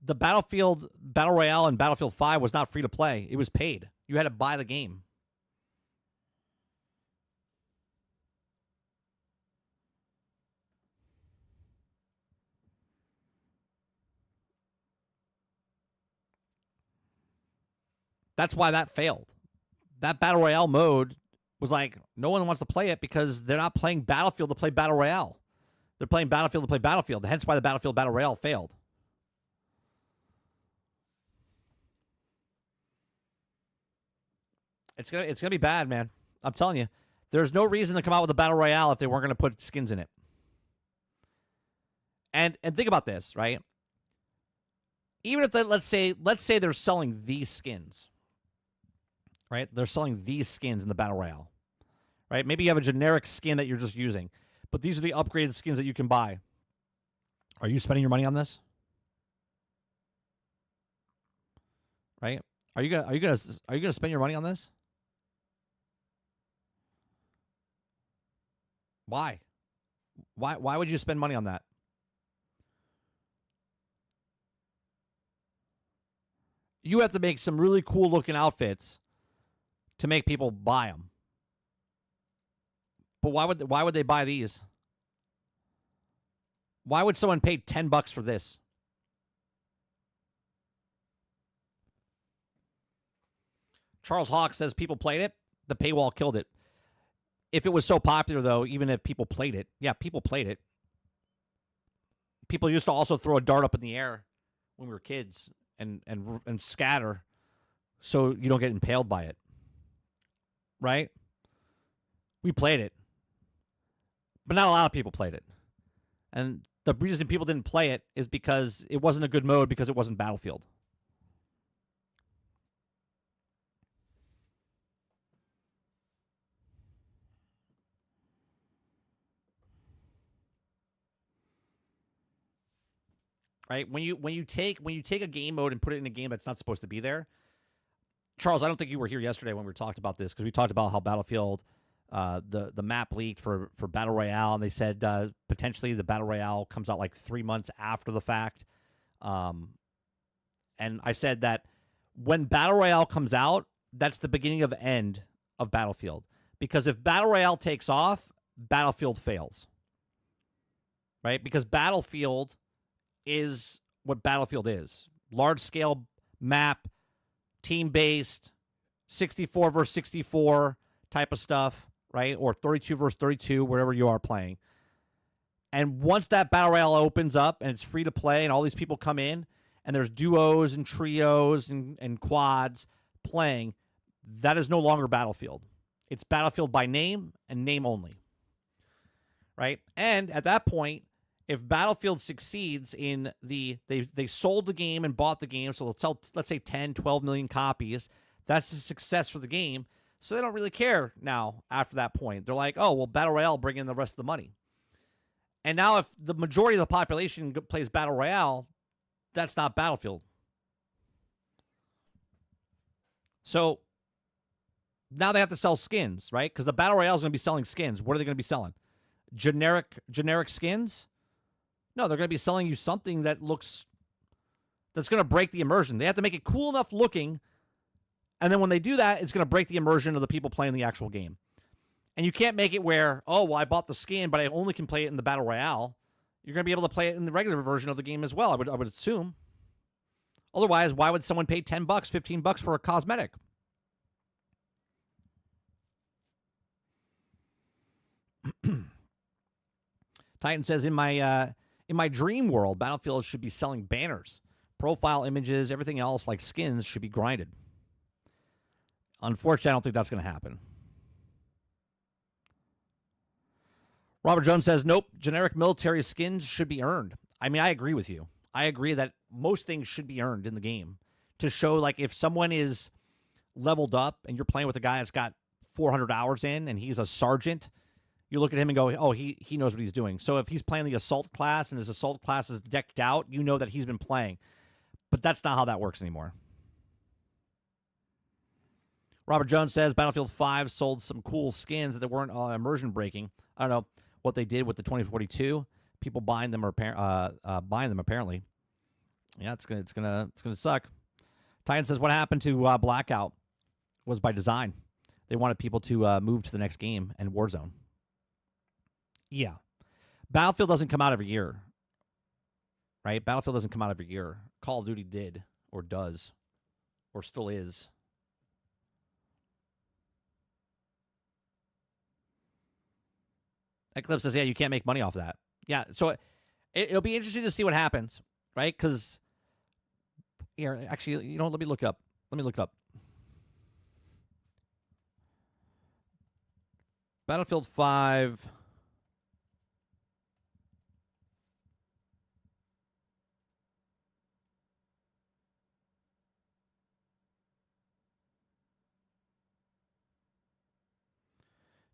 The Battlefield Battle Royale in Battlefield 5 was not free to play. It was paid. You had to buy the game. That's why that failed. That Battle Royale mode was like, no one wants to play it because they're not playing Battlefield to play Battle Royale. They're playing Battlefield to play Battlefield. Hence why the Battlefield Battle Royale failed. It's gonna be bad, man. I'm telling you. There's no reason to come out with a Battle Royale if they weren't going to put skins in it. And think about this, right? Even if they, let's say they're selling these skins. Right? They're selling these skins in the Battle Royale. Right? Maybe you have a generic skin that you're just using, but these are the upgraded skins that you can buy. Are you spending your money on this? Right? Are you gonna spend your money on this? Why? Why would you spend money on that? You have to make some really cool looking outfits to make people buy them. But why would they buy these? Why would someone pay $10 for this? Charles Hawk says people played it. The paywall killed it. If it was so popular, though, even if people played it, yeah, people played it. People used to also throw a dart up in the air when we were kids and scatter so you don't get impaled by it. Right? We played it. But not a lot of people played it. And the reason people didn't play it is because it wasn't a good mode because it wasn't Battlefield. Right? When you take a game mode and put it in a game that's not supposed to be there. Charles, I don't think you were here yesterday when we talked about this because we talked about how Battlefield, the map leaked for Battle Royale, and they said potentially the Battle Royale comes out like 3 months after the fact. And I said that when Battle Royale comes out, that's the beginning of end of Battlefield. Because if Battle Royale takes off, Battlefield fails. Right? Because Battlefield is what Battlefield is. Large-scale map, team-based, 64 versus 64 type of stuff, right? Or 32 versus 32, wherever you are playing. And once that Battle Royale opens up and it's free to play and all these people come in and there's duos and trios and quads playing, that is no longer Battlefield. It's Battlefield by name and name only, right? And at that point, if Battlefield succeeds in they sold the game and bought the game, so they'll sell, let's say 10, 12 million copies, that's a success for the game. So they don't really care now after that point. They're like, oh, well, Battle Royale bring in the rest of the money. And now if the majority of the population plays Battle Royale, that's not Battlefield. So now they have to sell skins, right? Because the Battle Royale is going to be selling skins. What are they going to be selling? Generic skins? No, they're going to be selling you something that's going to break the immersion. They have to make it cool enough looking, and then when they do that, it's going to break the immersion of the people playing the actual game. And you can't make it where, oh, well, I bought the skin, but I only can play it in the Battle Royale. You're going to be able to play it in the regular version of the game as well, I would assume. Otherwise, why would someone pay $10, $15 for a cosmetic? Titan says, in my dream world, Battlefield should be selling banners, profile images, everything else like skins should be grinded. Unfortunately, I don't think that's going to happen. Robert Jones says, nope, generic military skins should be earned. I mean, I agree with you. I agree that most things should be earned in the game to show, like, if someone is leveled up and you're playing with a guy that's got 400 hours in and he's a sergeant, you look at him and go, oh, he knows what he's doing. So if he's playing the assault class and his assault class is decked out, you know that he's been playing. But that's not how that works anymore. Robert Jones says Battlefield 5 sold some cool skins that weren't immersion breaking. I don't know what they did with the 2042. People buying them apparently. Yeah, it's gonna suck. Titan says what happened to Blackout was by design. They wanted people to move to the next game and Warzone. Yeah, Battlefield doesn't come out every year, right? Battlefield doesn't come out every year. Call of Duty did, or does, or still is. Eclipse says, yeah, you can't make money off that. Yeah, so it'll be interesting to see what happens, right? Because, here, actually, you know, let me look up. Battlefield 5.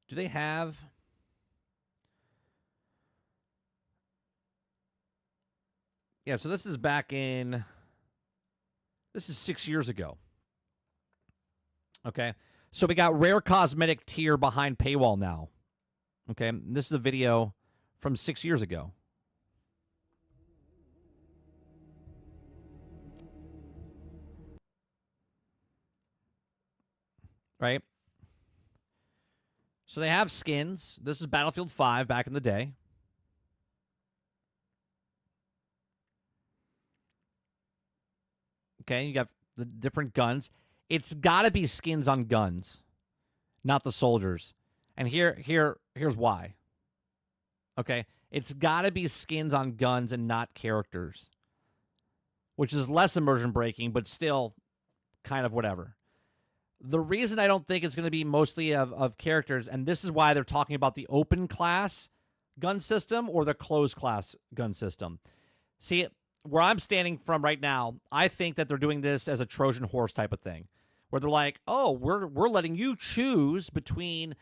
Do they have... Yeah, so this is back in... This is 6 years ago. Okay. So we got rare cosmetic tier behind paywall now. Okay. This is a video from 6 years ago. Right? So they have skins. This is Battlefield 5 back in the day. Okay, you got the different guns. It's got to be skins on guns, not the soldiers. And here's why. Okay, it's got to be skins on guns and not characters, which is less immersion breaking, but still kind of whatever. The reason I don't think it's going to be mostly of characters, and this is why they're talking about the open class gun system or the closed class gun system. See, where I'm standing from right now, I think that they're doing this as a Trojan horse type of thing, where they're like, oh, we're letting you choose between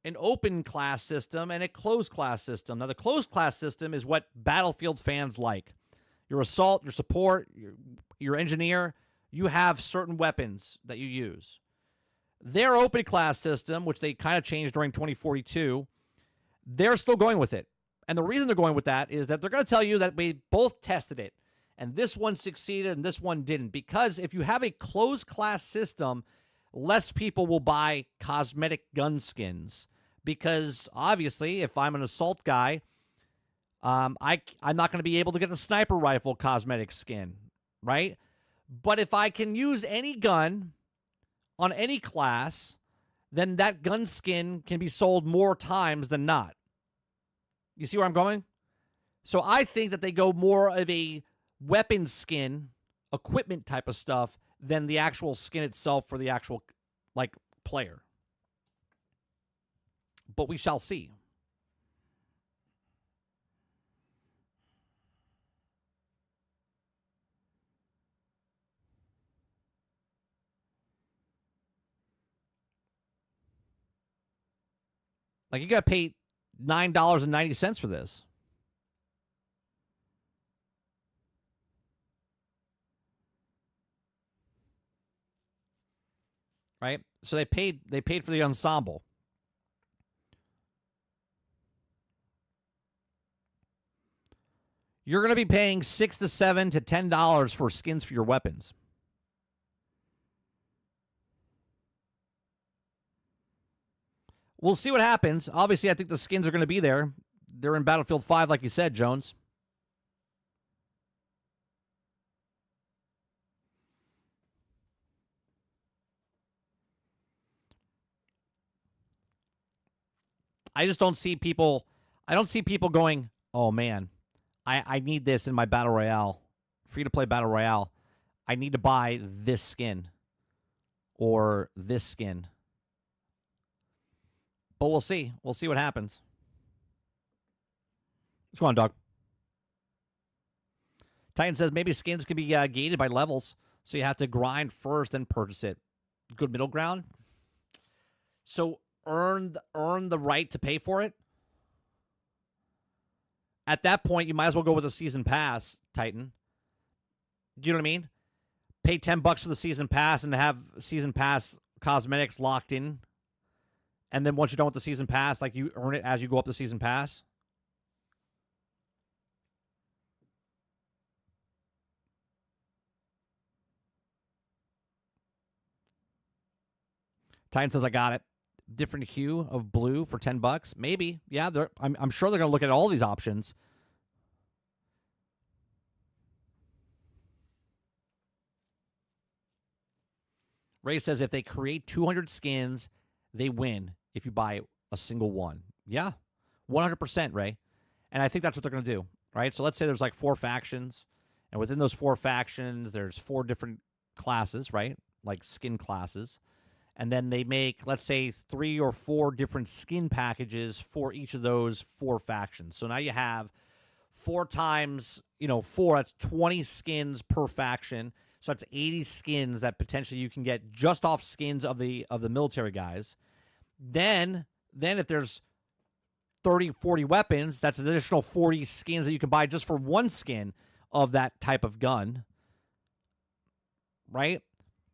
an open class system and a closed class system. Now, the closed class system is what Battlefield fans like. Your assault, your support, your engineer, you have certain weapons that you use. Their open class system, which they kind of changed during 2042, they're still going with it. And the reason they're going with that is that they're going to tell you that we both tested it. And this one succeeded and this one didn't. Because if you have a closed class system, less people will buy cosmetic gun skins. Because obviously, if I'm an assault guy, I'm not going to be able to get the sniper rifle cosmetic skin, right? But if I can use any gun on any class, then that gun skin can be sold more times than not. You see where I'm going? So I think that they go more of a weapon skin, equipment type of stuff than the actual skin itself for the actual, like, player. But we shall see. Like, you got to pay $9.90 for this. Right? So they paid for the ensemble. You're going to be paying $6 to $7 to $10 for skins for your weapons. We'll see what happens. Obviously, I think the skins are going to be there. They're in Battlefield 5, like you said, Jones. I just don't see people. I don't see people going, oh, man, I need this in my Battle Royale. Free-to-play Battle Royale. I need to buy this skin or this skin. But we'll see. We'll see what happens. What's going on, dog? Titan says maybe skins can be gated by levels, so you have to grind first and purchase it. Good middle ground. So earn the right to pay for it, at that point, you might as well go with a season pass, Titan. Do you know what I mean? Pay $10 for the season pass and have season pass cosmetics locked in. And then once you're done with the season pass, like you earn it as you go up the season pass. Titan says, I got it. Different hue of blue for $10. Maybe. Yeah, I'm sure they're going to look at all these options. Ray says if they create 200 skins, they win if you buy a single one. Yeah, 100%, Ray. And I think that's what they're going to do, right? So let's say there's like 4 factions, and within those 4 factions, there's 4 different classes, right? Like skin classes. And then they make, let's say, 3 or 4 different skin packages for each of those 4 factions. So now you have 4 times, 4, that's 20 skins per faction. So that's 80 skins that potentially you can get just off skins of the military guys. Then if there's 30, 40 weapons, that's an additional 40 skins that you can buy just for one skin of that type of gun. Right?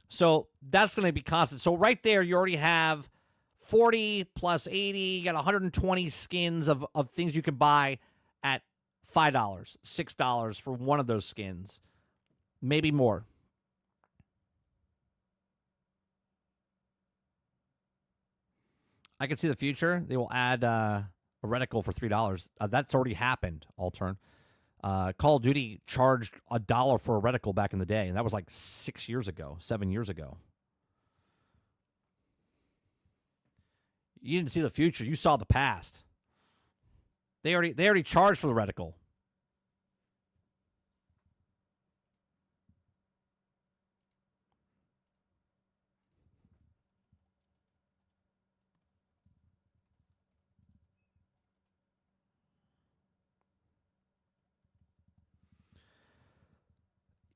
So that's going to be constant. So right there, you already have 40 plus 80. You got 120 skins of things you can buy at $5, $6 for one of those skins. Maybe more. I can see the future. They will add a reticle for $3. That's already happened, Altern. Call of Duty charged $1 for a reticle back in the day, and that was like 6 years ago, 7 years ago. You didn't see the future. You saw the past. They already charged for the reticle.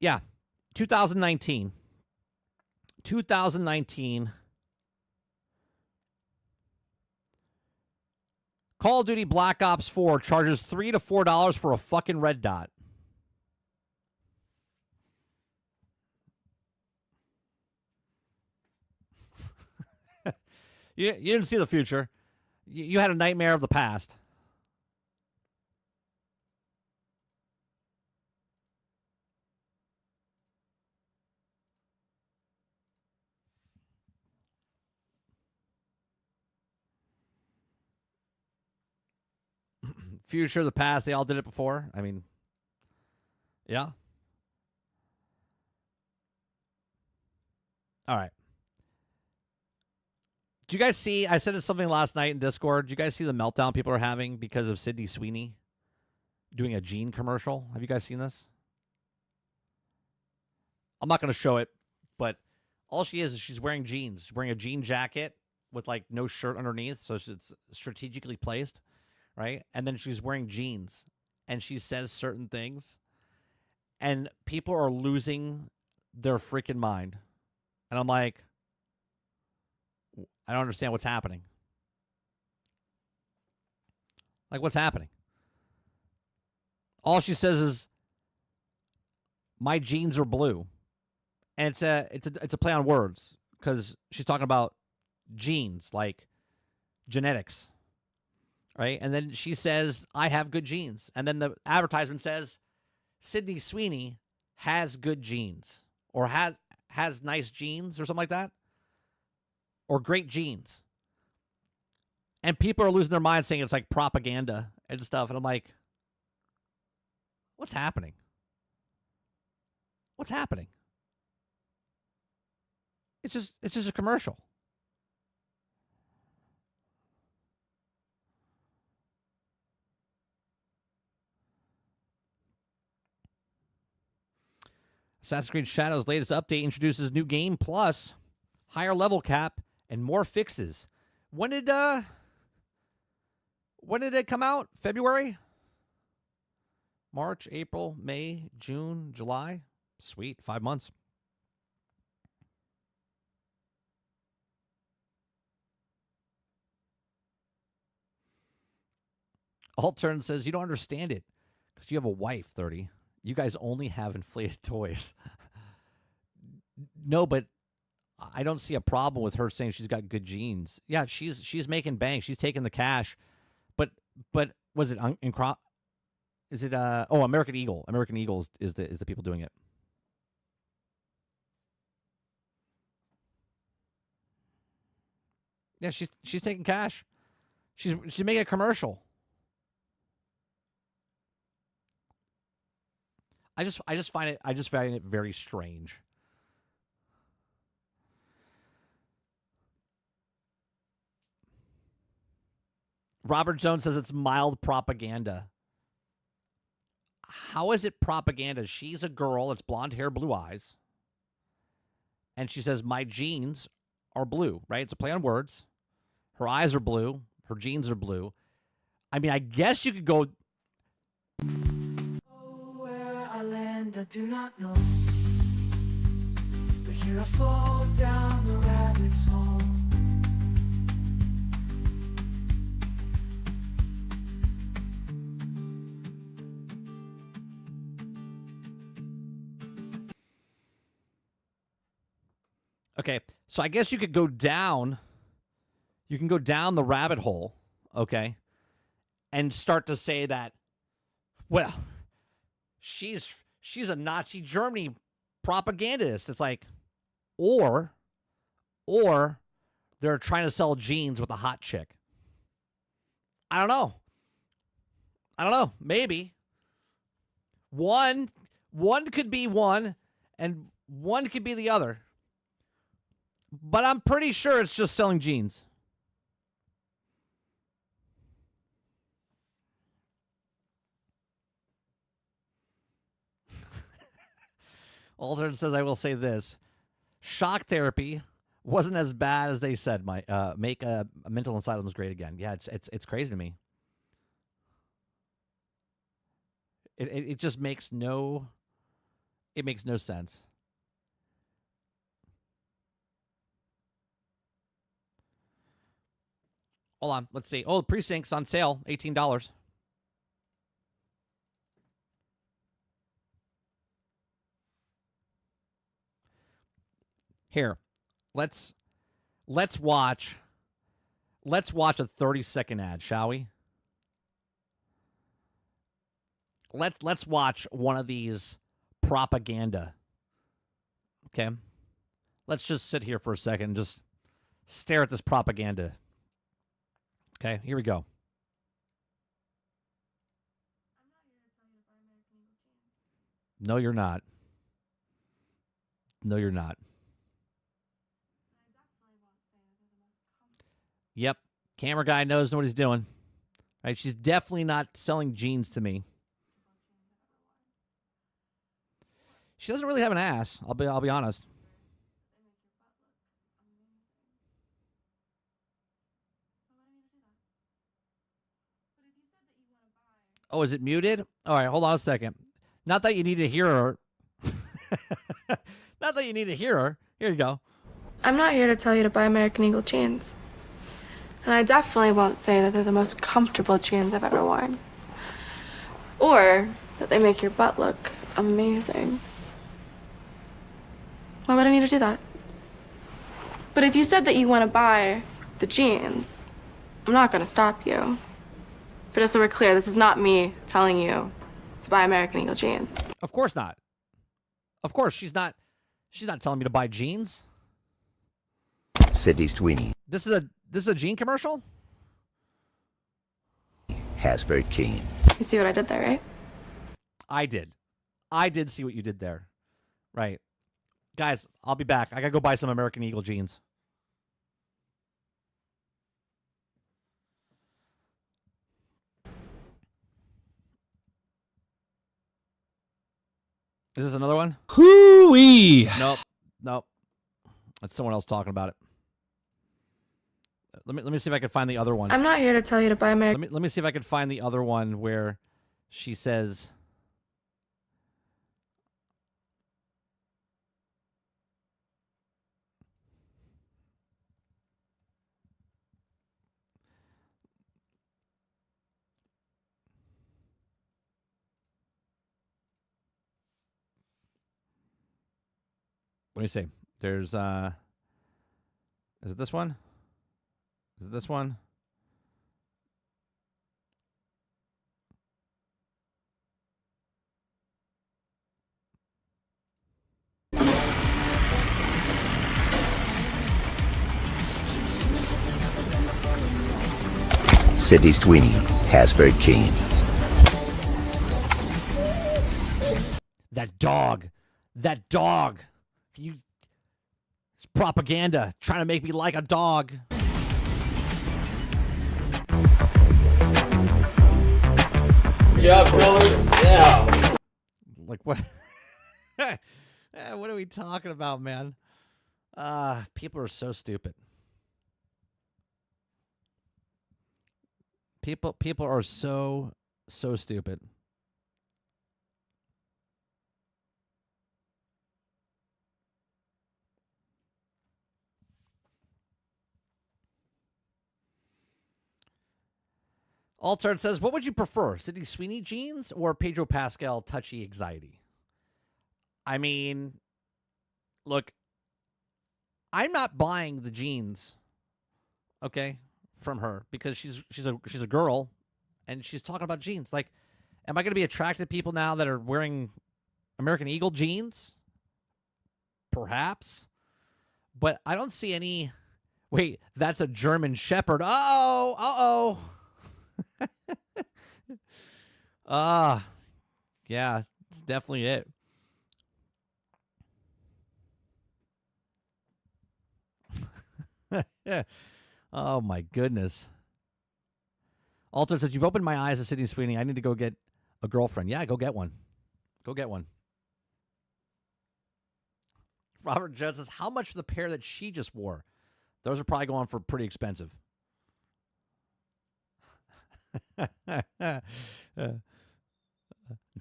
Yeah, 2019. 2019. Call of Duty Black Ops 4 charges $3 to $4 for a fucking red dot. You didn't see the future. You had a nightmare of the past. Future, the past, they all did it before. I mean, yeah. All right. Did you guys see, I said something last night in Discord. Did you guys see the meltdown people are having because of Sydney Sweeney doing a jean commercial? Have you guys seen this? I'm not going to show it, but all she is she's wearing jeans. She's wearing a jean jacket with like no shirt underneath, so it's strategically placed. Right? And then she's wearing jeans and she says certain things and people are losing their freaking mind. And I'm like, I don't understand what's happening. Like, what's happening? All she says is, my jeans are blue. And it's a play on words because she's talking about genes, like genetics. Right? And then she says, I have good genes. And then the advertisement says, Sydney Sweeney has good genes. Or has nice genes or something like that. Or great genes. And people are losing their minds saying it's like propaganda and stuff. And I'm like, what's happening? What's happening? It's just a commercial. Assassin's Creed Shadows' latest update introduces new game plus, higher level cap, and more fixes. When did it come out? February? March, April, May, June, July? Sweet, 5 months. Altern says, you don't understand it because you have a wife, 30. You guys only have inflated toys. No, but I don't see a problem with her saying she's got good genes. Yeah, she's making bank. She's taking the cash. But was it is it American Eagle? American Eagle is the people doing it. Yeah, she's taking cash. She's making a commercial. I just find it very strange. Robert Jones says it's mild propaganda. How is it propaganda? She's a girl. It's blonde hair, blue eyes. And she says, my jeans are blue, right? It's a play on words. Her eyes are blue. Her jeans are blue. I mean, I guess you could go... Where I land, I do not know. But here I fall down the rabbit's hole. Okay, so I guess you could go down. You can go down the rabbit hole, okay, and start to say that, well, she's a Nazi Germany propagandist. It's like, or they're trying to sell jeans with a hot chick. I don't know. Maybe one could be one, and one could be the other. But I'm pretty sure it's just selling jeans. Altern says, I will say this. Shock therapy wasn't as bad as they said. Make a mental asylum is great again. Yeah, it's crazy to me. It just makes no sense. Hold on, let's see. Oh, Precinct's on sale, $18. Here, let's watch a 30-second ad, shall we? Let's watch one of these propaganda. Okay, let's just sit here for a second and just stare at this propaganda. Okay, here we go. No, you're not. No, you're not. Yep. Camera guy knows what he's doing. Right? She's definitely not selling jeans to me. She doesn't really have an ass. I'll be honest. Oh, is it muted? All right, hold on a second. Not that you need to hear her. Not that you need to hear her. Here you go. I'm not here to tell you to buy American Eagle jeans. And I definitely won't say that they're the most comfortable jeans I've ever worn. Or that they make your butt look amazing. Why would I need to do that? But if you said that you want to buy the jeans, I'm not going to stop you. But just so we're clear, this is not me telling you to buy American Eagle jeans. Of course not. Of course, she's not telling me to buy jeans. Sydney Sweeney This is a jean commercial? has very keen. You see what I did there, right? I did see what you did there. Right. Guys, I'll be back. I gotta go buy some American Eagle jeans. Is this another one? Hoo-wee! Nope. That's someone else talking about it. Let me see if I can find the other one. I'm not here to tell you to buy American... Let me see if I can find the other one where she says... Let me see. There's is it this one? Is it this one? Sydney Sweeney has very keen. That dog. That dog. It's propaganda trying to make me like a dog. Good job, Sully. Yeah. Like what? What are we talking about, man? People are so stupid. People are so stupid. Altered says, what would you prefer, Sydney Sweeney jeans or Pedro Pascal touchy anxiety? I mean, look, I'm not buying the jeans, okay, from her because she's a girl and she's talking about jeans. Like, am I going to be attracted to people now that are wearing American Eagle jeans? Perhaps. But I don't see any. Wait, that's a German Shepherd. Uh-oh. Yeah, it's definitely it. Oh my goodness. Alter says, you've opened my eyes to Sydney Sweeney. I need to go get a girlfriend. Yeah, go get one. Go get one. Robert Jones says, how much for the pair that she just wore? Those are probably going for pretty expensive.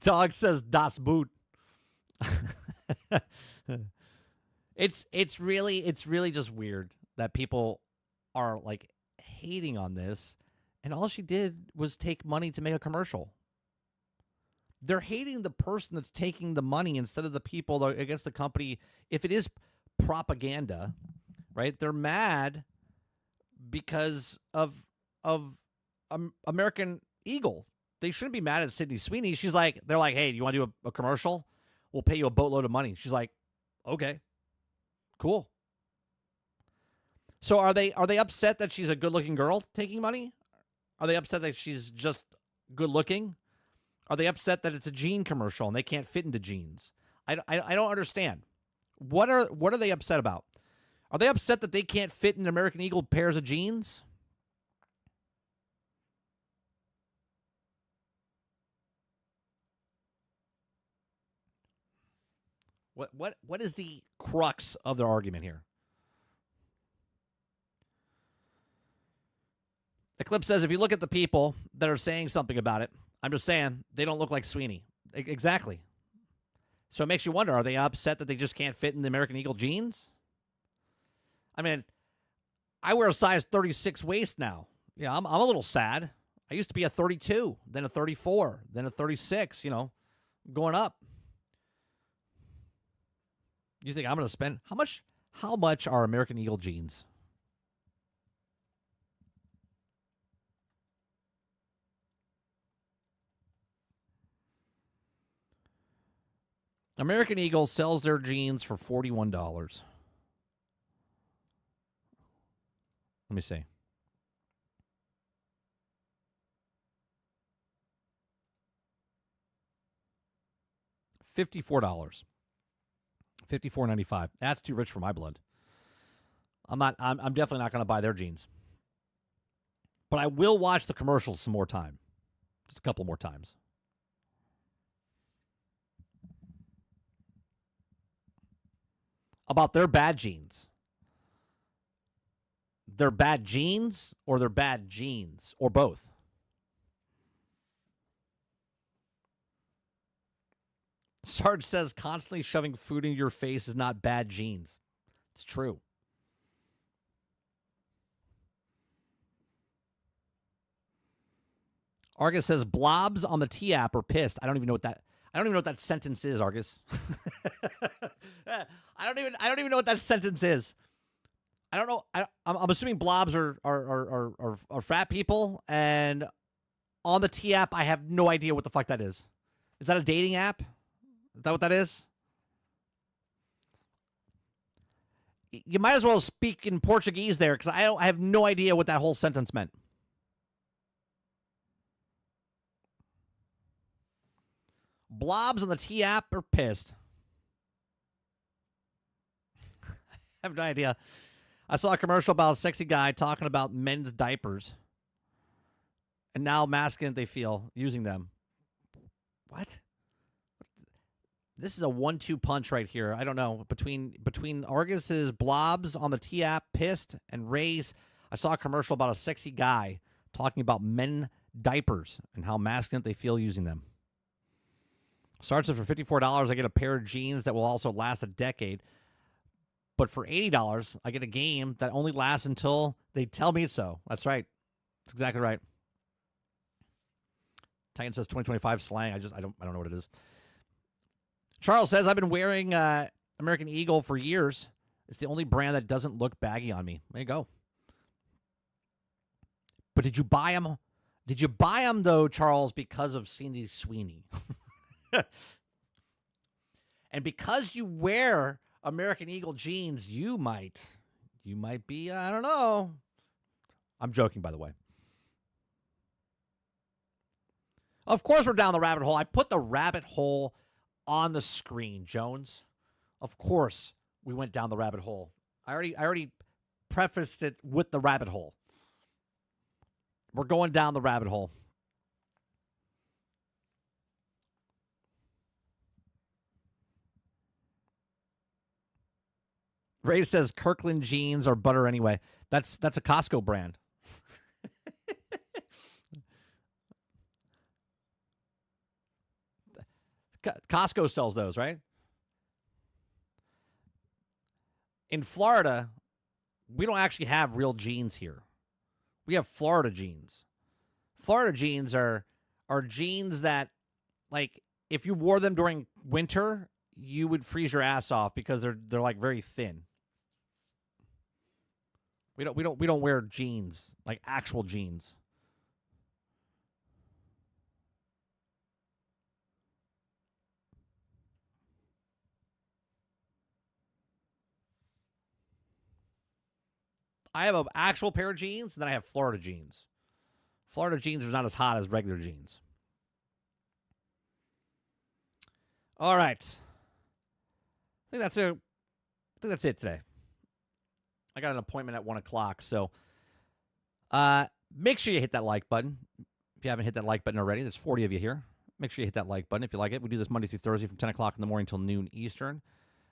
Dog says Das Boot. It's really just weird that people are like hating on this, and all she did was take money to make a commercial. They're hating the person that's taking the money instead of the people against the company. If it is propaganda, right? They're mad because of American Eagle. They shouldn't be mad at Sydney Sweeney. They're like, hey, do you want to do a commercial? We'll pay you a boatload of money. She's like, okay, cool. So are they upset that she's a good-looking girl taking money? Are they upset that she's just good-looking? Are they upset that it's a jean commercial and they can't fit into jeans? I don't understand. What are they upset about? Are they upset that they can't fit in American Eagle pairs of jeans? What is the crux of their argument here? Eclipse says, if you look at the people that are saying something about it, I'm just saying they don't look like Sweeney. Exactly. So it makes you wonder, are they upset that they just can't fit in the American Eagle jeans? I mean, I wear a size 36 waist now. Yeah, I'm a little sad. I used to be a 32, then a 34, then a 36, going up. You think I'm going to spend how much are American Eagle jeans? American Eagle sells their jeans for $41. Let me see. $54. $54.95. That's too rich for my blood. I'm definitely not going to buy their jeans. But I will watch the commercials some more time. Just a couple more times. About their bad jeans. They're bad jeans or they're bad jeans or both. Sarge says constantly shoving food in your face is not bad genes. It's true. Argus says blobs on the T app are pissed. I don't even know what that sentence is, Argus. I don't even know what that sentence is. I don't know. I'm assuming blobs are fat people, and on the T app, I have no idea what the fuck that is. Is that a dating app? Is that what that is? You might as well speak in Portuguese there, because I have no idea what that whole sentence meant. Blobs on the T app are pissed. I have no idea. I saw a commercial about a sexy guy talking about men's diapers and now masculine they feel using them. What? This is a 1-2 punch right here. I don't know. Between Argus's blobs on the T app, pissed, and Ray's, I saw a commercial about a sexy guy talking about men diapers and how masculine they feel using them. Starts it for $54. I get a pair of jeans that will also last a decade. But for $80, I get a game that only lasts until they tell me so. That's right. That's exactly right. Titan says 2025 slang. I don't know what it is. Charles says, I've been wearing American Eagle for years. It's the only brand that doesn't look baggy on me. There you go. But did you buy them? Did you buy them, though, Charles, because of Cindy Sweeney? And because you wear American Eagle jeans, you might be, I don't know. I'm joking, by the way. Of course we're down the rabbit hole. I put the rabbit hole on the screen, Jones. Of course we went down the rabbit hole. I already prefaced it with the rabbit hole. We're going down the rabbit hole. Ray says Kirkland jeans are butter anyway. That's a Costco brand. Costco sells those, right? In Florida, we don't actually have real jeans here. We have Florida jeans. Florida jeans are jeans that, like, if you wore them during winter, you would freeze your ass off because they're like very thin. We don't wear jeans, like actual jeans. I have an actual pair of jeans, and then I have Florida jeans. Florida jeans are not as hot as regular jeans. All right. I think that's it today. I got an appointment at 1 o'clock, so make sure you hit that like button. If you haven't hit that like button already, there's 40 of you here. Make sure you hit that like button if you like it. We do this Monday through Thursday from 10 o'clock in the morning till noon Eastern.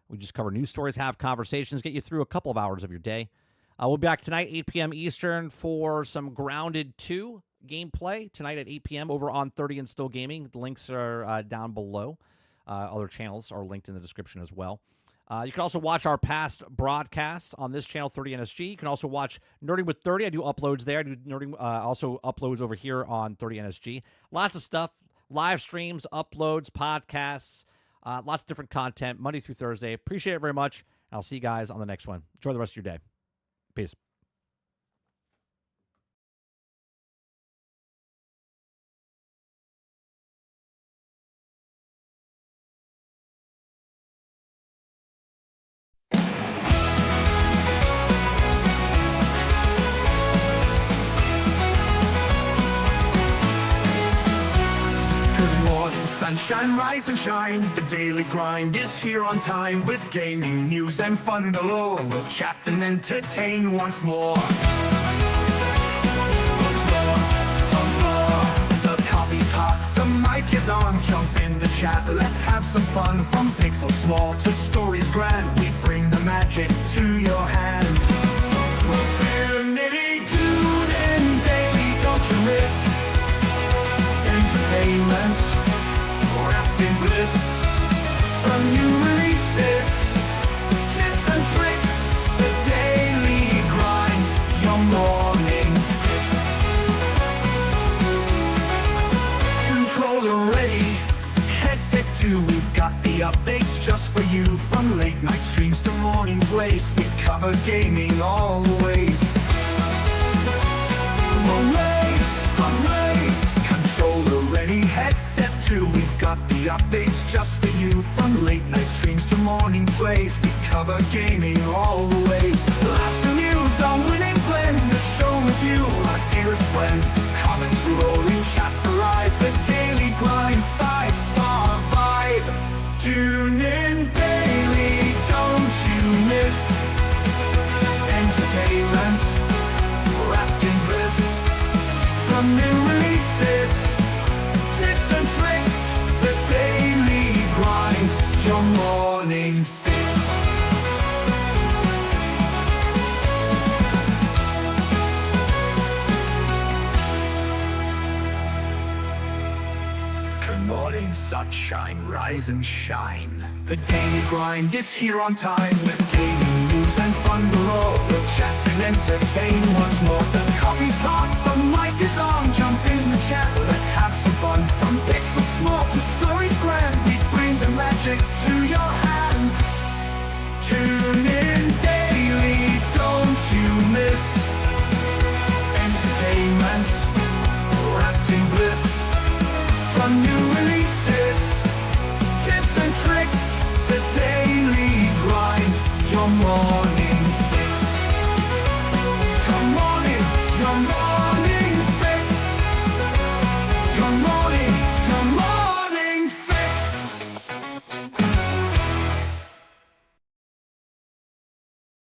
We just cover news stories, have conversations, get you through a couple of hours of your day. We'll be back tonight, 8 p.m. Eastern, for some Grounded 2 gameplay tonight at 8 p.m. over on 30 and Still Gaming. The links are down below. Other channels are linked in the description as well. You can also watch our past broadcasts on this channel, 30NSG. You can also watch Nerding with 30. I do uploads there. I do Nerding, also uploads over here on 30NSG. Lots of stuff, live streams, uploads, podcasts, lots of different content, Monday through Thursday. Appreciate it very much. I'll see you guys on the next one. Enjoy the rest of your day. Peace. Sunshine, rise and shine. The daily grind is here on time with gaming news and fun galore. We'll chat and entertain once more. The coffee's hot, the mic is on. Jump in the chat, let's have some fun. From pixel small to stories grand, we bring the magic to your hand. We're nitty tune in daily, don't you miss entertainment wrapped in bliss. From new releases, tips and tricks, the daily grind, your morning fix. Controller ready, headset too, we've got the the updates just for you. From late night streams to morning plays, we cover gaming always. Race, controller ready, headset too. We've got the updates just for you. From late night streams to morning plays, we cover gaming always. Laughs and news, our winning blend, the show with you, our dearest friend. Comments rolling, chats arrive, the daily grind, 5-star vibe. Tune in daily, don't you miss entertainment wrapped in bliss. From new releases, tips and tricks, the daily grind, your morning fix. Good morning, sunshine, rise and shine. The daily grind is here on time with gaming news and fun below. We'll chat and entertain once more. The coffee's hot, the mic is on. Jump in the chat, let's have some fun. From pixel small to star